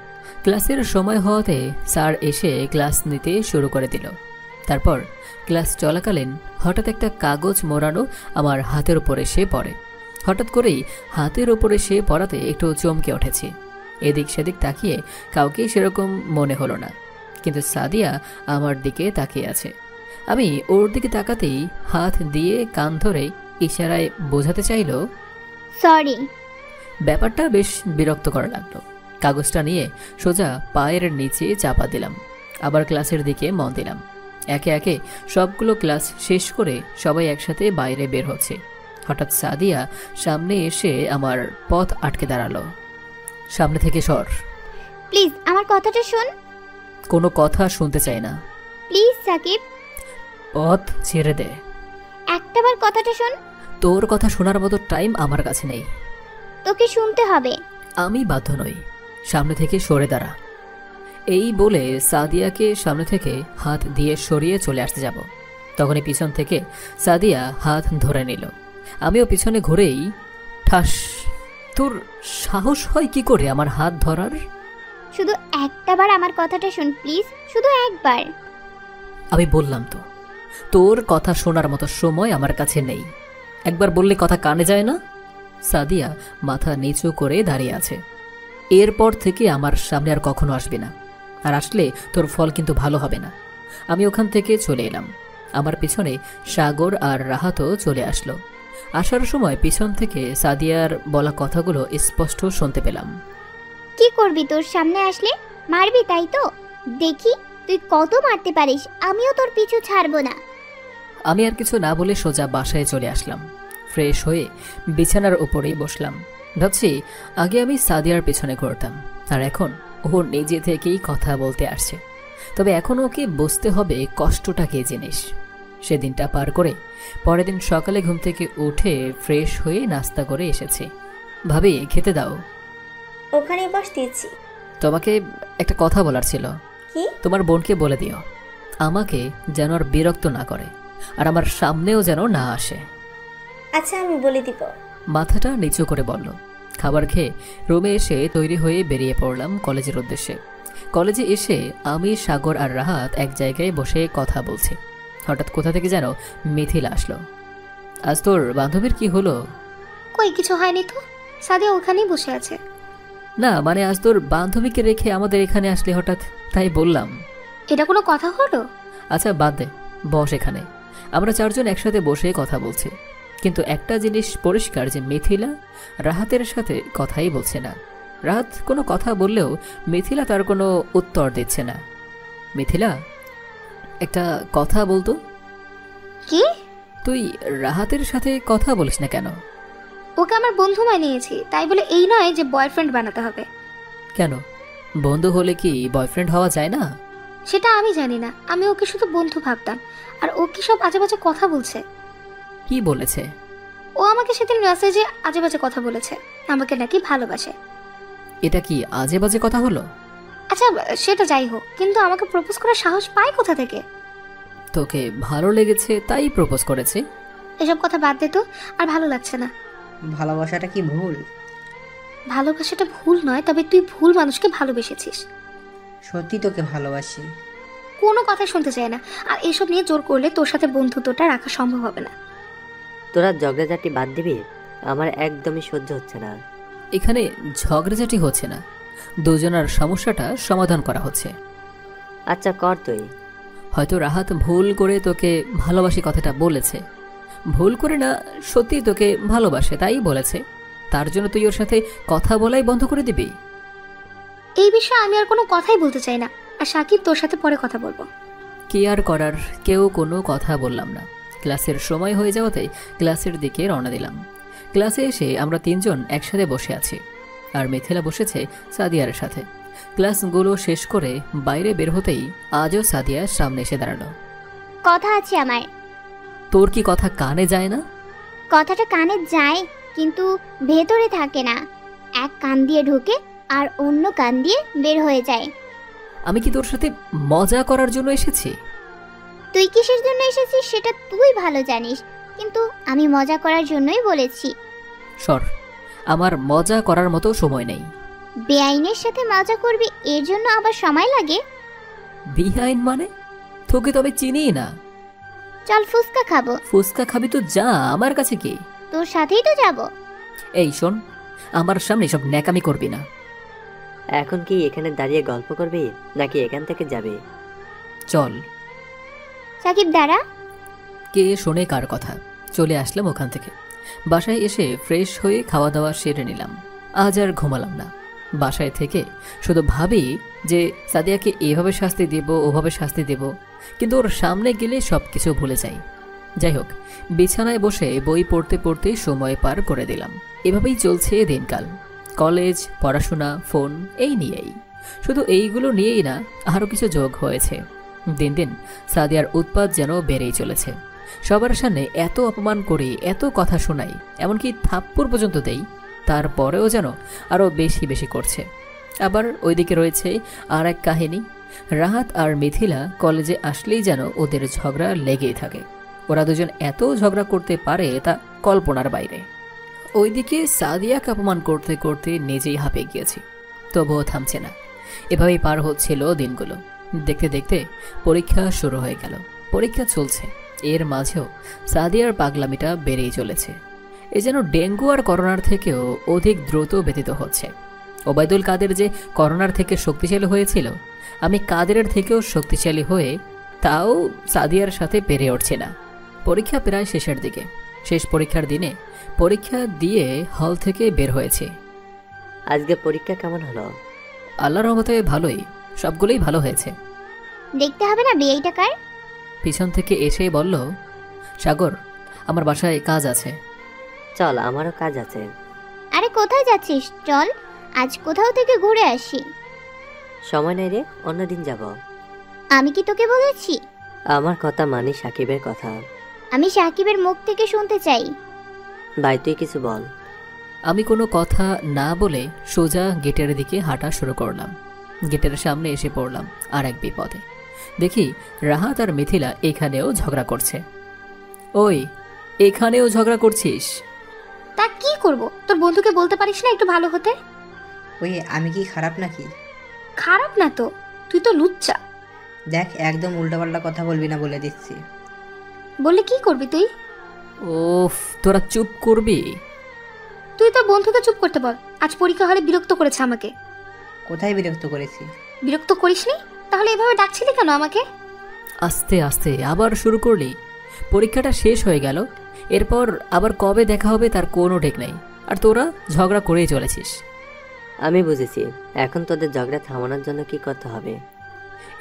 ক্লাসের সময় হওয়াতে স্যার এসে ক্লাস নিতে শুরু করে দিল। তারপর ক্লাস চলাকালীন হঠাৎ একটা কাগজ মোড়ানো আমার হাতের উপর এসে পড়ে। হঠাৎ করেই হাতের ওপর এসে পড়াতে একটু চমকে উঠেছি। এদিক সেদিক তাকিয়ে কাউকে সেরকম মনে হলো না, কিন্তু সাদিয়া আমার দিকে তাকিয়ে আছে। আমি ওর দিকে তাকাতেই হাত দিয়ে কান ধরে ইশারায় বোঝাতে চাইল সরি। ব্যাপারটা বেশ বিরক্তকর লাগলো। কাগজটা নিয়ে সোজা পায়ের নিচে চাপা দিলাম, আবার ক্লাসের দিকে মন দিলাম। একে একে সবগুলো ক্লাস শেষ করে সবাই একসাথে বাইরে বের হচ্ছে। হঠাৎ সাদিয়া সামনে এসে আমার পথ আটকে দাঁড়ালো। সামনে থেকে সর। প্লিজ আমার কথাটা শোন। কোনো কথা শুনতে চাই না। প্লিজ সাকিব, পথ ছেড়ে দে। একটাবার কথাটা শোন। তোর কথা শোনার মতো টাইম আমার কাছে নেই। তোকে শুনতে হবে। আমি বাধ্য নই। সামনে থেকে সরে দাঁড়া। এই বলে সাদিয়াকে সামনে থেকে হাত দিয়ে সরিয়ে চলে আসতে যাব, তখনই পিছন থেকে সাদিয়া হাত ধরে নিল। আমিও পিছনে ঘুরেই ঠাস। তোর সাহস হয় কি করে আমার হাত ধরার? শুধু একটাবার আমার কথাটা শোন প্লিজ, শুধু একবার। আমি বললাম তো, তোর কথা শোনার মতো সময় আমার কাছে নেই। একবার বললে কথা কানে যায় না? সাদিয়া মাথা নিচু করে দাঁড়িয়ে আছে। এরপর থেকে আমার সামনে আর কখনো আসবে না, আর আসলে তোর ফল কিন্তু ভালো হবে না। আমি ওখান থেকে চলে এলাম। আমার পিছনে সাগর আর রাহাতও চলে আসলো। আসার সময় পিছন থেকে সাদিয়ার বলা কথাগুলো স্পষ্ট শুনতে পেলাম। কি করবি? তোর সামনে আসলে মারবি, তাই তো? দেখি তুই কত মারতে পারিস, আমিও তোর পিছু ছাড়বো না। আমি আর কিছু না বলে সোজা বাসায় চলে আসলাম। ফ্রেশ হয়ে বিছানার উপরেই বসলাম। ভাবছি আগে আমি সাদিয়ার পেছনে ঘুরতাম, আর এখন ও নিজে থেকেই কথা বলতে আসছে। তবে এখন ওকে বুঝতে হবে কষ্টটা কি জিনিস। সেদিনটা পার করে পরের দিন সকালে ঘুম থেকে উঠে ফ্রেশ হয়ে নাস্তা করে এসেছি। ভাবি, খেতে দাও। ওখানে বস দিয়েছি। তোমাকে একটা কথা বলার ছিল। কি? তোমার বোনকে বলে দিও আমাকে যেন আর বিরক্ত না করে, আর আমার সামনেও যেন না আসে। আচ্ছা, আমি বলে দিব। মাথাটা নিচু করে বলল। খাবার খেয়ে রুমে এসে তৈরি হয়ে বেরিয়ে পড়লাম কলেজের উদ্দেশ্যে। কলেজে এসে আমি, সাগর আর রাহাত এক জায়গায় বসে কথা বলছি। হঠাৎ কোথা থেকে যেন মিথিলা আসলো। আজ তোর বান্ধবীর কি হলো? কই কিছু হয়নি তো, সাদিয়া ওখানেই বসে আছে। না মানে আজ তোর বান্ধবীকে রেখে আমাদের এখানে আসলে হঠাৎ, তাই বললাম। এটা কোনো কথা হলো? আচ্ছা বাদ দে, বস এখানে। আমরা চারজন একসাথে বসে কথা বলছি, কিন্তু একটা জিনিস পরিষ্কার যে মিথিলা রাহাতের সাথে কথাই বলছে না। রাহাত কোনো কথা বললেও মিথিলা তার কোনো উত্তর দিচ্ছে না। মিথিলা, একটা কথা বলতো। কি? তুই রাহাতের সাথে কথা বলিস না কেন? ওকে আমার বন্ধু বানিয়েছি, তাই বলে এই নয় যে বয়ফ্রেন্ড বানাতে হবে। কেন, বন্ধু হলে কি বয়ফ্রেন্ড হওয়া যায় না? সেটা আমি জানি না, আমি ওকে শুধু বন্ধু ভাবতাম। আর ও কি সব আজে বাজে কথা বলছে। কি বলেছে? ও আমাকে সেদিন মেসেজে আজে বাজে কথা বলেছে, আমাকে নাকি ভালোবাসে। এটা কি আজে বাজে কথা হলো? আচ্ছা সেটা যাই হোক, কিন্তু আমাকে প্রপোজ করার সাহস পায় কোথা থেকে? তোকে ভালো লেগেছে তাই প্রপোজ করেছে। এসব কথা বাদ দে তো, আর ভালো লাগছে না। ভালোবাসাটা কি ভুল? ভালোবাসাটা ভুল নয়, তবে তুই ভুল মানুষকে ভালোবেসেছিস। সত্যি তোকে ভালোবাসি। কোনো কথা শুনতে চাই না, আর এসব নিয়ে জোর করলে তোর সাথে বন্ধুত্বটা রাখা সম্ভব হবে না। তোরা ঝগড়াঝাটি বাদ দিবি? আমার একদমই সহ্য হচ্ছে না। এখানে ঝগড়াঝাটি হচ্ছে না, দুজনের সমস্যাটা সমাধান করা হচ্ছে। আচ্ছা কর তুই। হয়তো রাহাত ভুল করে তোকে ভালোবাসি কথাটা বলেছে। ভুল করে না, সত্যি তোকে ভালোবাসে তাই বলেছে। তার জন্য তুই ওর সাথে কথা বলাই বন্ধ করে দিবি? এই বিষয়ে আমি আর কোনো কথাই বলতে চাই না। আর সাকিব, তোর সাথে পরে কথা বলবো। কি আর করার, কেউ কোনো কথা বললাম না। ক্লাসের সময় হয়ে যাওয়াতে ক্লাসের দিকে রওনা দিলাম। ক্লাসে এসে আমরা তিনজন একসাথে বসে আছি, আর মিথিলা বসেছে সাদিয়ার সাথে। ক্লাসগুলো শেষ করে বাইরে বের হতেই আজও সাদিয়া সামনে এসে দাঁড়ালো। কথা আছে আমার। তোর কি কথা কানে যায় না? কথাটা কানে যায়, কিন্তু ভেতরে থাকে না। এক কান দিয়ে ঢুকে আর অন্য কান দিয়ে বের হয়ে যায়। আমি কি তোর সাথে মজা করার জন্য এসেছি? তুই কিসের জন্য এসেছিস সেটা তুই ভালো জানিস, কিন্তু আমি মজা করার জন্যই বলেছি। সর, আমার মজা করার মতো সময় নেই। বেআইনের সাথে মজা করবি, এর জন্য আবার সময় লাগে? বেআইন মানে? তোকে তো আমি চিনিই না। চল ফুচকা খাবো। ফুচকা খাবি তো যা, আমার কাছে কি? তোর সাথেই তো যাব। এই শোন, আমার সামনে সব ন্যাকামি করবি না। এখন কি এখানে দাঁড়িয়ে গল্প করবি নাকি এখান থেকে যাবে? চল। সাকিব দাঁড়া। কে শোনে কার কথা? চলে আসলাম ওখান থেকে। বাসায় এসে ফ্রেশ হয়ে খাওয়া দাওয়া সেরে নিলাম। আজ আর ঘুমালাম না। বাসায় থেকে শুধু ভাবি যে সাদিয়াকে এভাবে শাস্তি দেব, ওভাবে শাস্তি দেব, কিন্তু ওর সামনে গেলে সব কিছু ভুলে যাই। যাই হোক, বিছানায় বসে বই পড়তে পড়তে সময় পার করে দিলাম। এভাবেই চলছে দিনকাল। কলেজ, পড়াশোনা, ফোন, এই নিয়েই। শুধু এইগুলো নিয়েই না, আরও কিছু যোগ হয়েছে। দিন দিন সাদিয়ার উৎপাত যেন বেড়েই চলেছে। সবার সামনে এত অপমান করি, এত কথা শোনাই, এমনকি থাপ্পড় পর্যন্ত দেই, তারপরেও যেন আরও বেশি বেশি করছে। আবার ওইদিকে রয়েছে আর এক কাহিনী। রাহাত আর মিথিলা কলেজে আসলেই যেন ওদের ঝগড়া লেগেই থাকে। ওরা দুজন এত ঝগড়া করতে পারে তা কল্পনার বাইরে। ওইদিকে সাদিয়াকে অপমান করতে করতে নিজেই হাঁপিয়ে গিয়েছি, তবুও থামছে না। এভাবেই পার হচ্ছিল দিনগুলো। দেখতে দেখতে পরীক্ষা শুরু হয়ে গেল। পরীক্ষা চলছে, এর মাঝেও সাদিয়ার পাগলামিটা বেড়েই চলেছে। এ যেন ডেঙ্গু আর করোনার থেকেও অধিক দ্রুত ব্যতীত হচ্ছে। ওবায়দুল কাদের যে করোনার থেকে শক্তিশালী হয়েছিল, আমি কাদেরের থেকেও শক্তিশালী হয়ে তাও সাদিয়ার সাথে পেরে উঠছে না। পরীক্ষা প্রায় শেষের দিকে। শেষ পরীক্ষার দিনে পরীক্ষা দিয়ে হল থেকে বের হয়েছে। আজকে পরীক্ষা কেমন হলো? আল্লাহর রহমতে ভালোই, সবগুলোই ভালো হয়েছে। দেখতে হবে না বিয়েটা কার? পিছন থেকে এসে বলল, সাগর, আমার বাসায় কাজ আছে। চল, আমারও কাজ আছে। আরে কোথায় যাচ্ছিস? চল আজ কোথাও থেকে ঘুরে আসি। সময় নেই রে, অন্যদিন যাব। আমি কি তোকে বলেছি? আমার কথা মানি সাকিবের কথা। আমি সাকিবের মুখ থেকে শুনতে চাই। ভাই তুই কিছু বল। আমি কোনো কথা না বলে সোজা গেটের দিকে হাঁটা শুরু করলাম। গেটের সামনে এসে পড়লাম আর এক বিপদে। দেখি রাহাত আর মিথিলা এখানেও ঝগড়া করছে। ওই, এখানেও ঝগড়া করছিস? তা কি করব? তোর বন্ধুকে বলতে পারিস না একটু ভালো হতে? ওই, আমি কি খারাপ নাকি? খারাপ না তো, তুই তো লুচ্চা। দেখ, একদম উল্টাপাল্টা কথা বলবি না বলে দিচ্ছি। বললে কি করবি তুই? ওফ, তোরা চুপ করবি? তুই তোর বন্ধুকে চুপ করতে বল। আজ পরীক্ষা হলে বিরক্ত করেছে আমাকে। কোথায় বিরক্ত করেছি? বিরক্ত করিসনি? তাহলে এভাবে ডাকছিলি কেন আমাকে? আস্তে আস্তে আবার শুরু করলি। পরীক্ষাটা শেষ হয়ে গেল, এরপর আবার কবে দেখা হবে তার কোনো ঠিক নেই, আর তোরা ঝগড়া করেই চলেছিস। আমি বুঝেছি, এখন তোদের ঝগড়া থামানোর জন্য কি করতে হবে।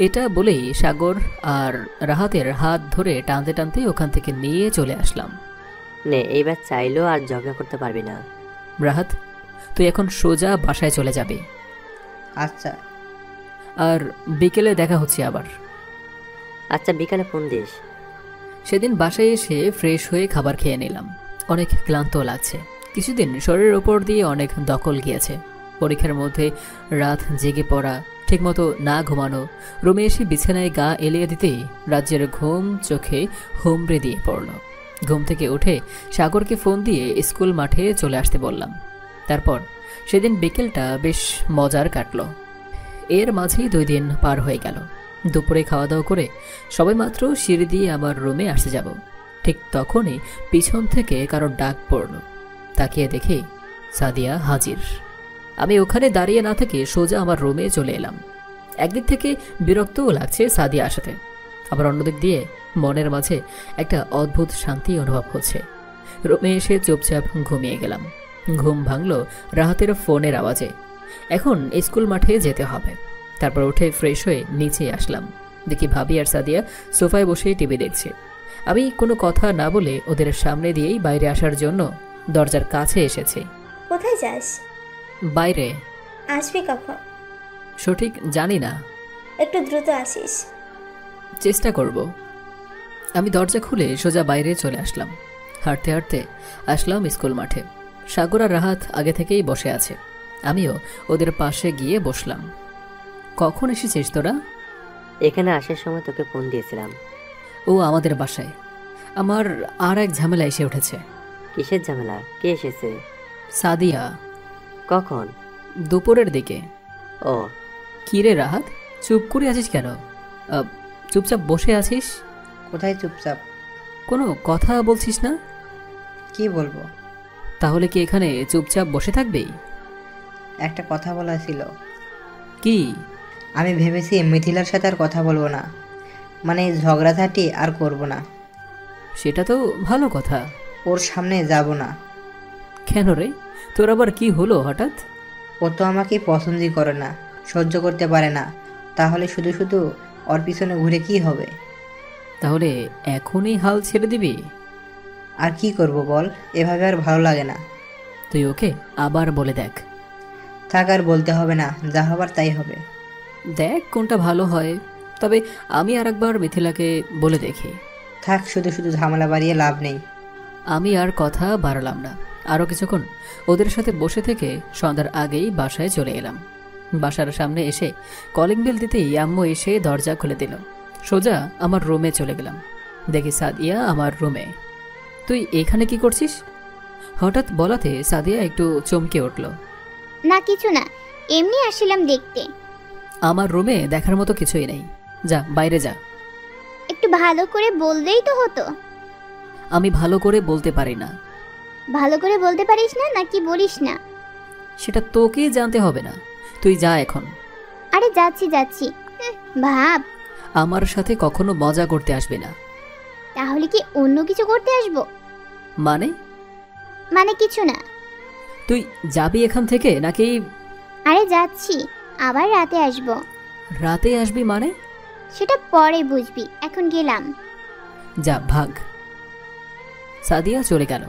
এটা বলেই সাগর আর রাহাতের হাত ধরে টানতে টানতে ওখান থেকে নিয়ে চলে আসলাম। নে, এইবার চাইলেও আর ঝগড়া করতে পারবি না। রাহাত, তুই এখন সোজা বাসায় চলে যাবি। আচ্ছা। আর বিকেলে দেখা হচ্ছে আবার। আচ্ছা, বিকালে ফোন দিস। সেদিন বাসায় এসে ফ্রেশ হয়ে খাবার খেয়ে নিলাম। অনেক ক্লান্ত লাগছে। কিছুদিন শরীরের ওপর দিয়ে অনেক দখল গিয়েছে। পরীক্ষার মধ্যে রাত জেগে পড়া, ঠিকমতো না ঘুমানো, রুমে এসে বিছানায় গা এলিয়ে দিতেই রাজ্যের ঘুম চোখে হুমড়ে দিয়ে পড়ল। ঘুম থেকে উঠে সাগরকে ফোন দিয়ে স্কুল মাঠে চলে আসতে বললাম। তারপর সেদিন বিকেলটা বেশ মজার কাটল। এর মাঝেই 2 দিন পার হয়ে গেল। দুপুরে খাওয়া দাওয়া করে সবাই মাত্র সিঁড়ি দিয়ে আমার রুমে আসতে যাব, ঠিক তখনই পিছন থেকে কারো ডাক পড়ল। তাকিয়ে দেখি সাদিয়া হাজির। আমি ওখানে দাঁড়িয়ে না থেকে সোজা আমার রুমে চলে এলাম। একদিক থেকে বিরক্তও লাগছে সাদিয়া আসাতে, আবার অন্যদিক দিয়ে মনের মাঝে একটা অদ্ভুত শান্তি অনুভব হচ্ছে। রুমে এসে চুপচাপ ঘুমিয়ে গেলাম। ঘুম ভাঙল রাহাতের ফোনের আওয়াজে। এখন স্কুল মাঠে যেতে হবে। তারপর উঠে ফ্রেশ হয়ে নিচে আসলাম। দেখি ভাবি আর সাদিয়া সোফায় বসে টিভি দেখছে। আমি কোনো কথা না বলে ওদের সামনে দিয়েই বাইরে আসার জন্য দরজার কাছে এসেছি। কোথায় যাস? বাইরে। আসবি কখন? সঠিক জানি না। একটু দ্রুত আসিস। চেষ্টা করব। আমি দরজা খুলে সোজা বাইরে চলে আসলাম। হাঁটতে হাঁটতে আসলাম স্কুল মাঠে। সাগর আর রাহাত আগে থেকেই বসে আছে। আমিও ওদের পাশে গিয়ে বসলাম। কখন এসেছিস তোরা? এখানে আসার সময় তোকে ফোন দিয়েছিলাম। ও আমাদের বাসায় আমার আর এক ঝামেলা এসে উঠেছে। কিসের ঝামেলা? কে এসেছে? সাদিয়া। কখন? দুপুরের দিকে। ও। কিরে রাহাত, চুপ করে আছিস কেন? চুপচাপ বসে আছিস? কোথায় চুপচাপ? কোনো কথা বলছিস না? কি বলবো? তাহলে কি এখানে চুপচাপ বসে থাকবি? একটা কথা বলা ছিল। কি? আমি ভেবেছি মিথিলার সাথে আর কথা বলবো না, মানে ঝগড়াঝাটি আর করব না। সেটা তো ভালো কথা। ওর সামনে যাব না। কেন রে, তোর আবার কি হলো হঠাৎ? ও তো আমাকে পছন্দই করে না, সহ্য করতে পারে না। তাহলে শুধু শুধু ওর পিছনে ঘুরে কি হবে? তাহলে এখনই হাল ছেড়ে দিবি? আর কি করব বল, এভাবে আর ভালো লাগে না। তুই ওকে আবার বলে দেখ। থাক, আর বলতে হবে না, যা হবার তাই হবে। দেখ কোনটা ভালো হয়। তবে আমি আর একবার মিথিলাকে বলে দেখি। থাক, শুধু শুধু ঝামেলা বাড়িয়ে লাভ নেই। আমি আর কথা বাড়ালাম না। আরও কিছুক্ষণ ওদের সাথে বসে থেকে সন্ধ্যার আগেই বাসায় চলে এলাম। বাসার সামনে এসে কলিং বেল দিতেই আম্মু এসে দরজা খুলে দিল। সোজা আমার রুমে চলে গেলাম। দেখি সাদিয়া আমার রুমে। তুই এখানে কি করছিস? হঠাৎ বলাতে সাদিয়া একটু চমকে উঠল। না কিছু না, এমনি আসছিলাম দেখতে। আমার রুমে দেখার মতো কিছুই নেই, যা বাইরে যা। একটু ভালো করে বললেই তো হতো। আমি ভালো করে বলতে পারি না। ভালো করে বলতে পারিস না নাকি বলিস না? সেটা তোকে জানতে হবে না, তুই যা এখন। আরে যাচ্ছি যাচ্ছি। ভাব, আমার সাথে কখনো মজা করতে আসবে না। তাহলে কি অন্য কিছু করতে আসবো? মানে? মানে কিছু না। তুই যাবি এখান থেকে নাকি? আরে যাচ্ছি, আবার রাতে আসবো। রাতে আসবি মানে? সেটা পরে বুঝবি, এখন গেলাম। যা ভাগ। সাদিয়া চলে গেল।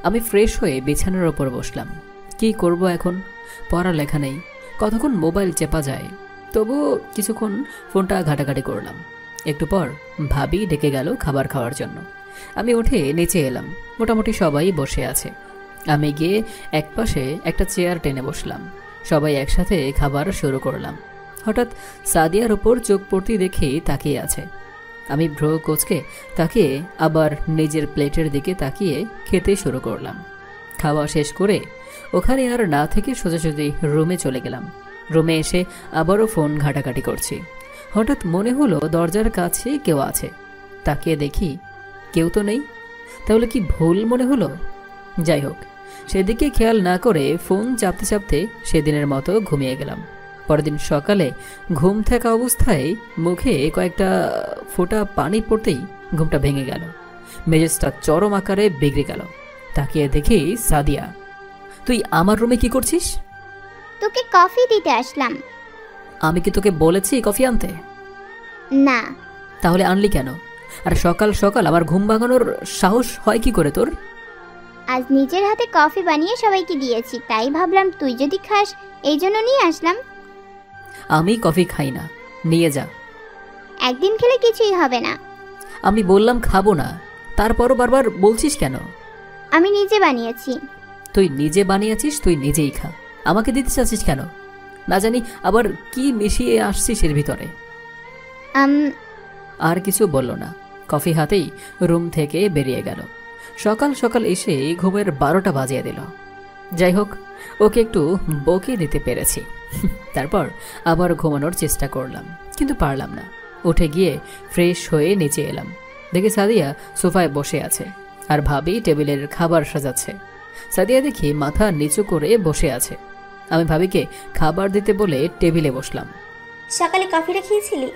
আমি ফ্রেশ হয়ে বিছানার ওপর বসলাম। কি করব এখন? পড়ালেখা নেই, কতক্ষণ মোবাইল চেপা যায়। তবু কিছুক্ষণ ফোনটা ঘাটাঘাটি করলাম। একটু পর ভাবি ডেকে গেল খাবার খাওয়ার জন্য। আমি উঠে নিচে এলাম। মোটামুটি সবাই বসে আছে। আমি গিয়ে একপাশে একটা চেয়ার টেনে বসলাম। সবাই একসাথে খাবার শুরু করলাম। হঠাৎ সাদিয়ার ওপর চোখ পড়তেই দেখি তাকিয়ে আছে। আমি ভ্রু কোচকে তাকিয়ে আবার নিজের প্লেটের দিকে তাকিয়ে খেতে শুরু করলাম। খাওয়া শেষ করে ওখানে আর না থেকে সোজাসুজি রুমে চলে গেলাম। রুমে এসে আবারও ফোন ঘাটাঘাটি করছি। হঠাৎ মনে হলো দরজার কাছে কেউ আছে। তাকিয়ে দেখি কেউ তো নেই। তাহলে কি ভুল মনে হলো? যাই হোক, সেদিকে খেয়াল না করে ফোন চাপতে চাপতে সেদিনের মতো ঘুমিয়ে গেলাম। পরের দিন সকালে ঘুম থাকা অবস্থায় মুখে কয়েকটা ফোঁটা পানি পড়তেই ঘুমটা ভেঙে গেল। মেজাজটা চরম আকারে বিগড়ে গেল। তাকিয়ে দেখি সাদিয়া। তুই আমার রুমে কি করছিস? তোকে কফি দিতে আসলাম। আমি কি তোকে বলেছি কফি আনতে? না। তাহলে আনলি কেন? আর সকাল সকাল আমার ঘুম ভাঙানোর সাহস হয় কি করে তোর? আজ নিজের হাতে কফি বানিয়ে সবাইকে দিয়েছি, তাই ভাবলাম তুই যদি খাস, এই জন্য নিয়ে আসলাম। আমি কফি খাই না, নিয়ে যা। একদিন খেলে কিছুই হবে না। আমি বললাম খাবো না, তারপরও বারবার বলছিস কেন? আমি নিজে বানিয়েছি। তুই নিজে বানিয়েছিস, তুই নিজেই খা। আমাকে দিতে চাচ্ছিস কেন? না জানি আবার কি মিশিয়ে আসছিস এর ভিতরে। আর কিছু বলল না। কফি হাতেই রুম থেকে বেরিয়ে গেল। সকাল সকাল এসে ঘুমের 12টা বাজিয়ে দিল। যাই হোক, ওকে একটু বকে দিতে পেরেছি। তারপর আবার ঘুমানোর চেষ্টা করলাম, কিন্তু পারলাম না। উঠে গিয়ে ফ্রেশ হয়ে নিচে এলাম। দেখি সাদিয়া সোফায় বসে আছে আর ভাবি টেবিলের খাবার সাজাচ্ছে। সাদিয়া দেখি মাথা নিচু করে বসে আছে। আমি ভাবিকে খাবার দিতে বলে টেবিলে বসলাম। সকালে কফিটা খেয়েছিলি?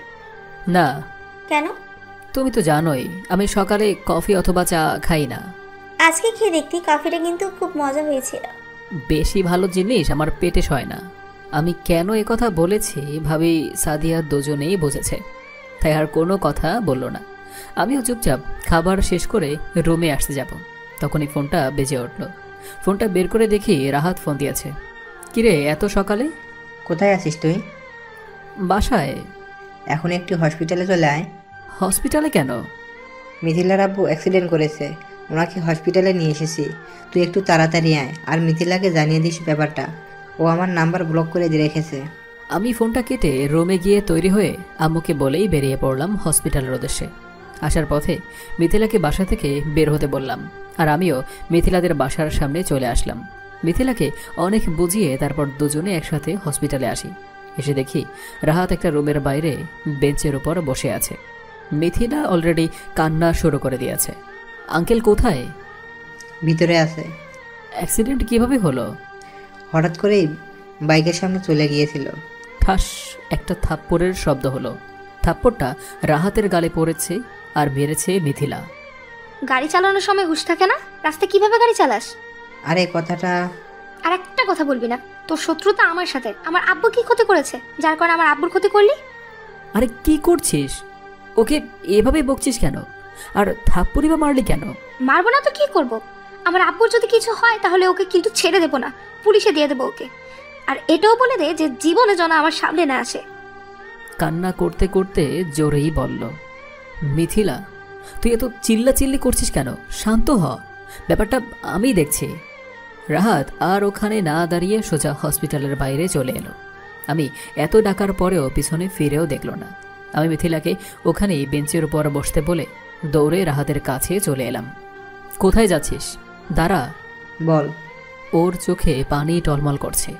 না। কেন? তুমি তো জানোই আমি সকালে কফি অথবা চা খাই না। আজকে খেয়ে দেখতি, কফিটা কিন্তু খুব মজা হয়েছিল। বেশি ভালো জিনিস আমার পেটে সয় না। আমি কেন কথা বলেছি ভাবি সাদিয়া দুজনেই বুঝেছে, তাই আর কোনো কথা বলল না। আমিও চুপচাপ খাবার শেষ করে রুমে আসতে যাব। তখনই ফোনটা বেজে উঠল। ফোনটা বের করে দেখি রাহাত ফোন দিয়েছে। কিরে এত সকালে? কোথায় আছিস তুই? বাসায়। এখন একটু হসপিটালে চলে আয়। হসপিটালে কেন? মিথিলার আব্বু অ্যাক্সিডেন্ট করেছে, ওনাকে হসপিটালে নিয়ে এসেছি। তুই একটু তাড়াতাড়ি আয়, আর মিথিলাকে জানিয়ে দিস ব্যাপারটা। ও আমার নাম্বার ব্লক করে রেখেছে। আমি ফোনটা কেটে রুমে গিয়ে তৈরি হয়ে আম্মুকে বলেই বেরিয়ে পড়লাম হসপিটালের উদ্দেশ্যে। আসার পথে মিথিলাকে বাসা থেকে বের হতে বললাম, আর আমিও মিথিলাদের বাসার সামনে চলে আসলাম। মিথিলাকে অনেক বুঝিয়ে তারপর দুজনে একসাথে হসপিটালে আসি। এসে দেখি রাহাত একটা রুমের বাইরে বেঞ্চের উপর বসে আছে। মিথিলা অলরেডি কান্না শুরু করে দিয়েছে। আঙ্কেল কোথায়? ভিতরে আছে। অ্যাক্সিডেন্ট কিভাবে হলো? হঠাৎ করেই বাইকের সামনে চলে গিয়েছিল। ঠাস একটা থাপ্পড়ের শব্দ হলো। থাপ্পড়টা রাহাতের গালে পড়েছে আর মেরেছে মিথিলা। গাড়ি চালানোর সময় হুঁশ থাকে না? রাস্তায় কিভাবে গাড়ি চালাস? আরে কথাটা। আর একটা কথা বলবি না। তোর শত্রুতা আমার সাথে। আমার আব্বু কি ক্ষতি করেছে যার কারণে আমার আব্বুর ক্ষতি করলি? আরে কি করছিস? ওকে এভাবে বকছিস কেন? আর থাপ্পড়ি বা মারলি কেন? মারবো না তো কি করব? আমার আব্বুর যদি কিছু হয় তাহলে ওকে কিন্তু ছেড়ে দেবো না, পুলিশে দিয়ে দেবো ওকে। আর এটাও বলে দে যে জীবনে যেন আমার সামনে না আসে। কান্না করতে করতে জোরেই বলল। মিথিলা, তুই এত চিল্লাচিল্লি করছিস কেন? শান্ত হ, ব্যাপারটা আমি দেখছি। রাহাত আর ওখানে না দাঁড়িয়ে সোজা হসপিটালের বাইরে চলে এলো। আমি এত ডাকার পরেও পিছনে ফিরেও দেখল না। আমি মিথিলাকে ওখানেই বেঞ্চের উপর বসতে বলে দৌড়ে রাহাতের কাছে চলে এলাম। কোথায় যাচ্ছিস? দাঁড়া। বল। ওর চোখে পানি টলমল করছে।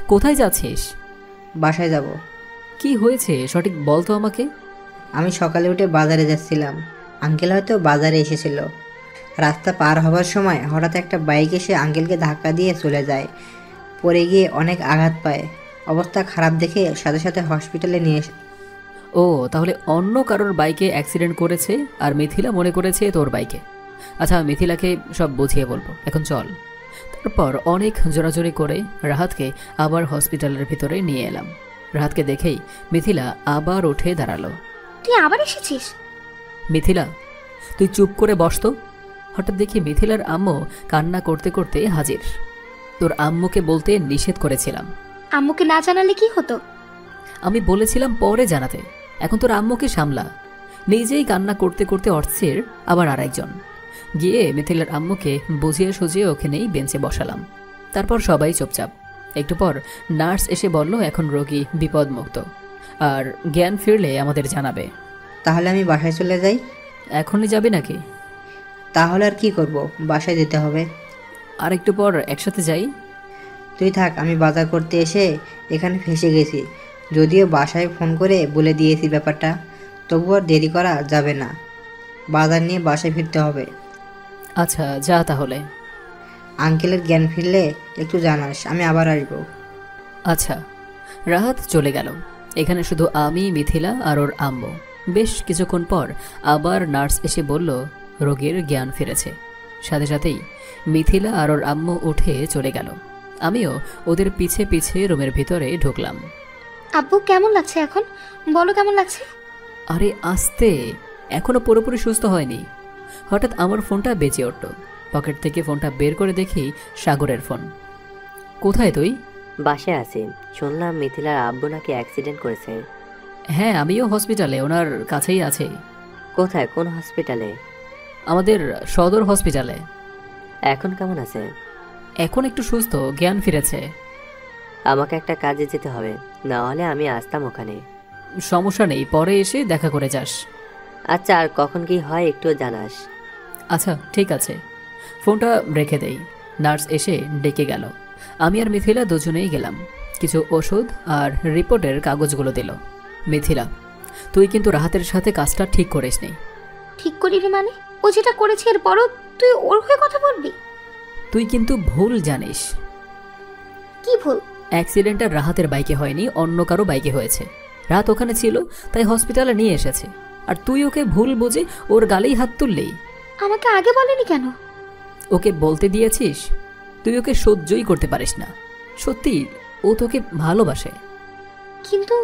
কোথায় যাচ্ছিস? বাসায় যাব। কি হয়েছে সঠিক বল তো আমাকে। আমি সকালে উঠে বাজারে যাচ্ছিলাম, আঙ্কেল হয়তো বাজারে এসেছিল। রাস্তা পার হবার সময় হঠাৎ একটা বাইক এসে আঙ্কেলকে ধাক্কা দিয়ে চলে যায়। পড়ে গিয়ে অনেক আঘাত পায়, অবস্থা খারাপ দেখে সাথে সাথে হসপিটালে নিয়ে এসে। ও, তাহলে অন্য কারোর বাইকে অ্যাক্সিডেন্ট করেছে আর মিথিলা মনে করেছে তোর বাইকে। আচ্ছা, মিথিলাকে সব বুঝিয়ে বলবো, এখন চল। তারপর অনেক জোরাজোরি করে রাহাতকে আবার হসপিটালের ভিতরে নিয়ে এলাম। রাহাতকে দেখেই মিথিলা আবার উঠে দাঁড়ালো। তুই আবার এসেছিস? মিথিলা, তুই চুপ করে বস তো। হঠাৎ দেখি মিথিলার আম্মু কান্না করতে করতে হাজির। তোর আম্মুকে বলতে নিষেধ করেছিলাম। আম্মুকে না জানালে কি হতো? আমি বলেছিলাম পরে জানাতে। এখন তোর আম্মুকে সামলা। নিজেই কান্না করতে করতে অস্থির, আবার আরেকজন। গিয়ে মিথিলার আম্মুকে বুঝিয়ে সুঝিয়ে ওখানেই বেঞ্চে বসালাম। তারপর সবাই চুপচাপ। একটু পর নার্স এসে বলল এখন রোগী বিপদমুক্ত, আর জ্ঞান ফিরলে আমাদের জানাবে। তাহলে আমি বাসায় চলে যাই? এখনই যাবে নাকি? তাহলে আর কি করব, বাসায় যেতে হবে। আর একটু পর একসাথে যাই। তুই থাক, আমি বাজার করতে এসে এখানে ফেঁসে গেছি। যদিও বাসায় ফোন করে বলে দিয়েছি ব্যাপারটা, তবু আর দেরি করা যাবে না। বাজার নিয়ে বাসায় ফিরতে হবে। আচ্ছা যা তাহলে। আঙ্কেলের জ্ঞান ফিরলে একটু জানাস, আমি আবার আসবো। আচ্ছা। রাহাত চলে গেল। এখানে শুধু আমি, মিথিলা আর ওর আম্মু। বেশ কিছুক্ষণ পর আবার নার্স এসে বলল রোগীর জ্ঞান ফিরেছে। সাথে সাথেই মিথিলা আর ওর আম্মু উঠে চলে গেল। আমিও ওদের পিছে পিছে রুমের ভিতরে ঢুকলাম। আব্বু কেমন লাগছে এখন? বলো কেমন লাগছে? আরে আস্তে, এখনো পুরোপুরি সুস্থ হয়নি। হঠাৎ আমার ফোনটা বেজে উঠল। পকেট থেকে ফোনটা বের করে দেখি সাগরের ফোন। কোথায় তুই? বাসায় আছি। শুনলাম মিথিলার আব্বু নাকি অ্যাক্সিডেন্ট করেছে। হ্যাঁ, আমিও হসপিটালে, ওনার কাছেই আছে। কোথায়, কোন হসপিটালে? আমাদের সদর হসপিটালে। এখন কেমন আছে? এখন একটু সুস্থ, জ্ঞান ফিরেছে। আমাকে একটা কাজে যেতে হবে, না হলে আমি আসতাম ওখানে। সমস্যা নেই, পরে এসে দেখা করে যাস। আচ্ছা, আর কখন কি হয় একটু জানাস। আচ্ছা ঠিক আছে। ফোনটা রেখে দেই। নার্স এসে ডেকে গেল। আমি আর মিথিলা দুজনেই গেলাম। কিছু ওষুধ আর রিপোর্টের কাগজগুলো দিল। মিথিলা, তুই কিন্তু রাহাতের সাথে কাজটা ঠিক করিসনি। ঠিক করিনি মানে? ও যেটা করেছে এরপরও তুই ওর হয়ে কথা বলবি? তুই কিন্তু ভুল জানিস। কি ভুল? অ্যাক্সিডেন্টটা রাহাতের বাইকে হয়নি, অন্য কারো বাইকে হয়েছে। রাত ওখানে ছিল, তাই হসপিটালে নিয়ে এসেছে। আর তুই ওকে ভুল বুঝে ওর গালেই হাত তুললি। আমাকে আগে বলেনি কেন? ওকে বলতে দিয়েছিস? তুই ওকে সহ্যই করতে পারিস না। সত্যি ও তোকে ভালোবাসে। কিন্তু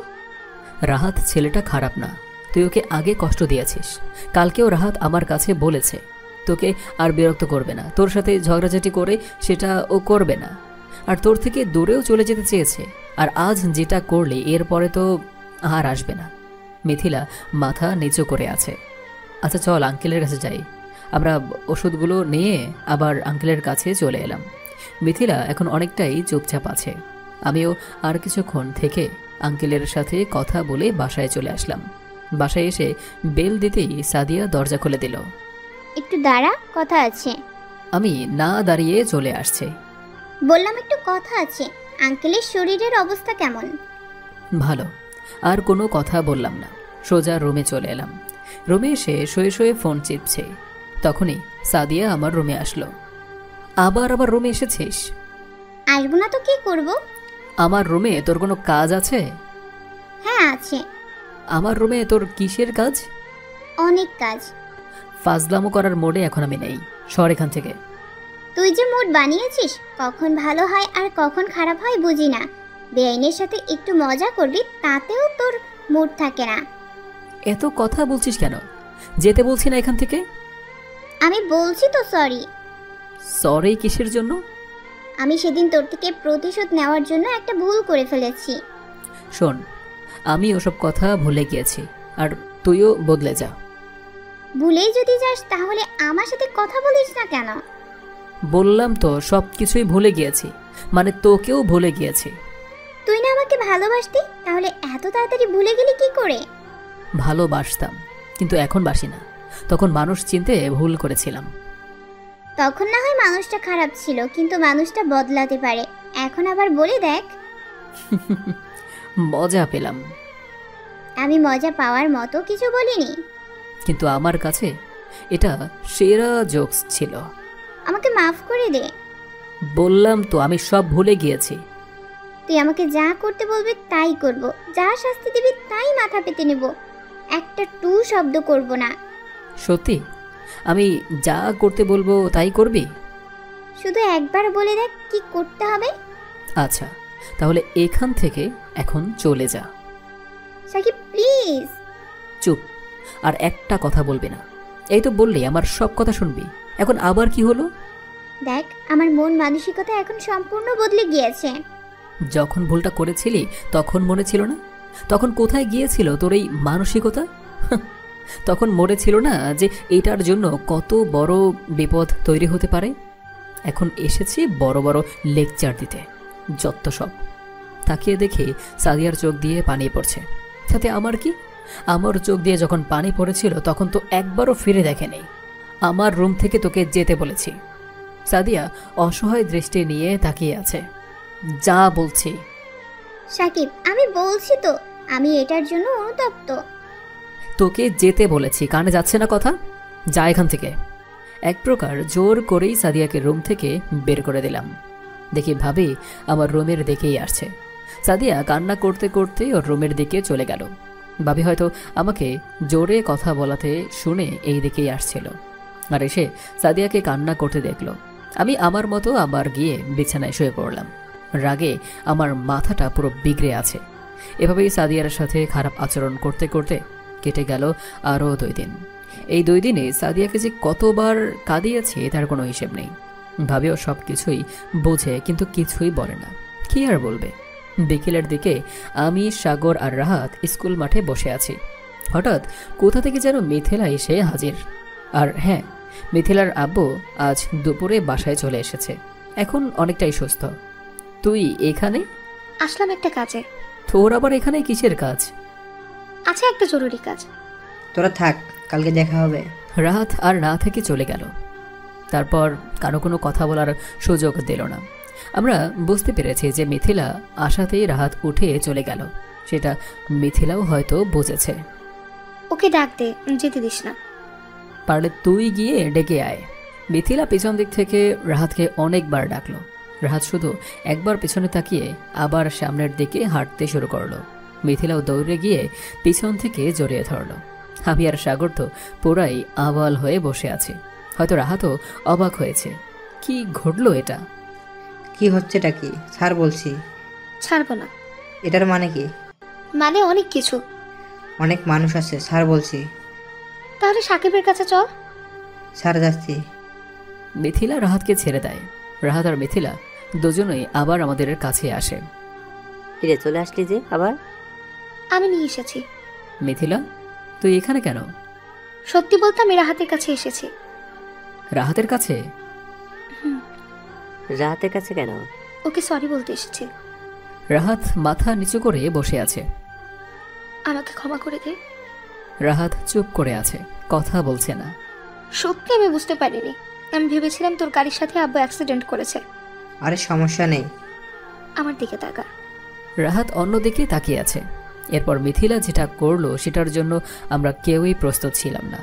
রাহাত ছেলেটা খারাপ না, তুই ওকে আগে কষ্ট দিয়েছিস। কালকেও রাহাত আমার কাছে বলেছে তোকে আর বিরক্ত করবে না, তোর সাথে ঝগড়াঝাটি করে সেটা ও করবে না, আর তোর থেকে দূরেও চলে যেতে চেয়েছে। আর আজ যেটা করলি এরপরে তো আর আসবে না। মিথিলা মাথা নিচু করে আছে। আচ্ছা চল আঙ্কেলের কাছে যাই। আমরা ওষুধগুলো নিয়ে আবার আঙ্কেলের কাছে চলে এলাম। মিথিলা এখন অনেকটাই চুপচাপ আছে। আমিও আর কিছুক্ষণ থেকে আঙ্কেলের সাথে কথা বলে বাসায় চলে আসলাম। বাসায় এসে বেল দিতেই সাদিয়া দরজা খুলে দিল। একটু দাঁড়া, কথা আছে। আমি না দাঁড়িয়ে চলে আসছে। বললাম একটু কথা আছে। আঙ্কেলের শরীরের অবস্থা কেমন? ভালো। আর কোনো কথা বললাম না, সোজা রুমে চলে এলাম। রুমে এসে শুয়ে শুয়ে ফোন চিপছে। তখনই সাদিয়া আমার রুমে আসলো। আবার রুমে এসেছিস? আসবো না তো কি করব? আমার রুমে তোর কোনো কাজ আছে? হ্যাঁ আছে। আমার রুমে তোর কিসের কাজ? অনেক কাজ। ফাজলামো করার মোডে এখন আমি নেই, সর এখান থেকে। তুই যে মুড বানিয়েছিস, কখন ভালো হয় আর কখন খারাপ হয় বুঝি না। বেআইনের সাথে একটু মজা করবি, তাতেও তোর মুড থাকে না। এত কথা বলছিস কেন? যেতে বলছি না এখান থেকে। আমি বলছি তো সরি। সরি কিসের জন্য? আমি সেদিন তোর থেকে প্রতিশোধ নেওয়ার জন্য একটা ভুল করে ফেলেছি। শোন, আমি ওসব কথা ভুলে গিয়েছি, আর তুইও বদলে যা। ভুলেই যদি যাস তাহলে আমার সাথে কথা বলিস না কেন? বললাম তো সব কিছুই ভুলে গিয়েছি, মানে তোকেও ভুলে গিয়েছি। তুই না আমাকে ভালোবাসতি, তাহলে এত তাড়াতাড়ি ভুলে গেলি কি করে? ভালোবাসতাম, কিন্তু এখন বাসি না। তখন মানুষ চিনতে ভুল করেছিলাম। তখন না হয় মানুষটা খারাপ ছিল, কিন্তু মানুষটা বদলাতে পারে। এখন আবার বলে দেখ। মজা পেলাম। আমি মজা পাওয়ার মতো কিছু বলিনি। কিন্তু আমার কাছে এটা সেরা জোকস ছিল। আমাকে মাফ করে দে। বললাম তো আমি সব ভুলে গিয়েছি। তুই আমাকে যা করতে বলবি তাই করব, যা শাস্তি দিবি তাই মাথা পেতে নেব, একটা টু শব্দ করব না। সত্যি? আমি যা করতে বলবো তাই করবি? শুধু একবার বলে দেখ কি করতে হবে। আচ্ছা, তাহলে এখান থেকে এখন চলে যা। সাকিব প্লিজ। চুপ, আর একটা কথা বলবি না। এই তো বললি আমার সব কথা শুনবি, এখন আবার কি হলো? দেখ, আমার মন মানসিকতা এখন সম্পূর্ণ বদলে গিয়েছে। যখন ভুলটা করেছিলি তখন মনে ছিল না? তখন কোথায় গিয়েছিল তোর এই মানসিকতা? তখন মনে ছিল না যে এটার জন্য কত বড় বিপদ তৈরি হতে পারে? এখন এসেছি বড় বড় লেকচার দিতে, যত সব। তাকিয়ে দেখে সাদিয়ার চোখ দিয়ে পানি পড়ছে। সাথে আমার কি? আমার চোখ দিয়ে যখন পানি পড়েছিল তখন তো একবারও ফিরে দেখেনি। আমার রুম থেকে তোকে যেতে বলেছি। সাদিয়া অসহায় দৃষ্টি নিয়ে তাকিয়ে আছে। যা বলছি। সাকিব, আমি বলছি তো, আমি এটার জন্য অনুতপ্ত। তোকে যেতে বলেছি, কানে যাচ্ছে না কথা? যা এখান থেকে। এক প্রকার জোর করেই সাদিয়াকে রুম থেকে বের করে দিলাম। দেখি ভাবি আমার রুমের দিকেই আসছে। সাদিয়া কান্না করতে করতে ওর রুমের দিকে চলে গেল। ভাবি হয়তো আমাকে জোরে কথা বলাতে শুনে এই দিকেই আসছিল, আর এসে সাদিয়াকে কান্না করতে দেখল। আমি আমার মতো আবার গিয়ে বিছানায় শুয়ে পড়লাম। রাগে আমার মাথাটা পুরো বিগড়ে আছে। এভাবেই সাদিয়ার সাথে খারাপ আচরণ করতে করতে কেটে গেল আরও 2 দিন। এই 2 দিনে সাদিয়াকে যে কতবার কাঁদিয়েছে তার কোনো হিসেব নেই। ভাবিও সব কিছুই বোঝে, কিন্তু কিছুই বলে না। কি আর বলবে? বিকেলের দিকে আমি, সাগর আর রাহাত স্কুল মাঠে বসে আছি। হঠাৎ কোথা থেকে যেন মিথিলা এসে হাজির। আর হ্যাঁ, মিথিলার আব্বু আজ দুপুরে বাসায় চলে এসেছে। এখন অনেকটাই সুস্থ। তুই এখানে? আসলাম একটা কাজে। তোর আবার এখানে কিসের কাজ? আছে একটা জরুরি কাজ। তোরা থাক, কালকে দেখা হবে। রাহাত আর না থেকে চলে গেল। তারপর কারো কোনো কথা বলার সুযোগ দিল না। আমরা বুঝতে পেরেছি যে মিথিলা আসাতেই রাহাত উঠে চলে গেল। সেটা মিথিলাও হয়তো বুঝেছে। ওকে ডাক দে, যেতে দিস না। পারলে তুই গিয়ে ডেকে আয়। মিথিলা পিছন দিক থেকে রাহাতকে অনেকবার ডাকলো। রাহাত শুধু একবার পিছনে তাকিয়ে আবার সামনের দিকে হাঁটতে শুরু করলো। মিথিলাও দৌড়ে গিয়ে পিছন থেকে জড়িয়ে ধরলো। আমি আর সাগর তো পুরাই আবাল হয়ে বসে আছি। হয়তো রাহাতও অবাক হয়েছে। কি ঘটলো এটা? কি হচ্ছেটা কি? স্যার বলছি। ছাড়বো না। এটার মানে কি? মানে অনেক কিছু। অনেক মানুষ আছে স্যার বলছি। তাহলে সাকিবের কাছে চল। স্যার যাচ্ছি। মিথিলা রাহাতকে ছেড়ে দেয়। রাহাত আর মিথিলা দুজনেই আবার আমাদের কাছে আসে। কিরে, চলে আসলি যে আবার? আমি নিয়ে এসেছি। মিথিলা, তুই এখানে কেন? সত্যি বলতে আমি রাহাতের কাছে এসেছি। রাহাতের কাছে? রাহাতের কাছে কেন? ওকে সরি বলতে এসেছি। রাহাত মাথা নিচু করে বসে আছে। আমাকে ক্ষমা করে দে। রাহাত চুপ করে আছে, কথা বলছে না। সত্যি আমি বুঝতে পারিনি। আমি ভেবেছিলাম তোর গাড়ির সাথে আব্বু অ্যাক্সিডেন্ট করেছে। আরে সমস্যা নেই। আমার দিকে তাকা। রাহাত অন্যদিকে তাকিয়ে আছে। এরপর মিথিলা যেটা করলো সেটার জন্য আমরা কেউই প্রস্তুত ছিলাম না।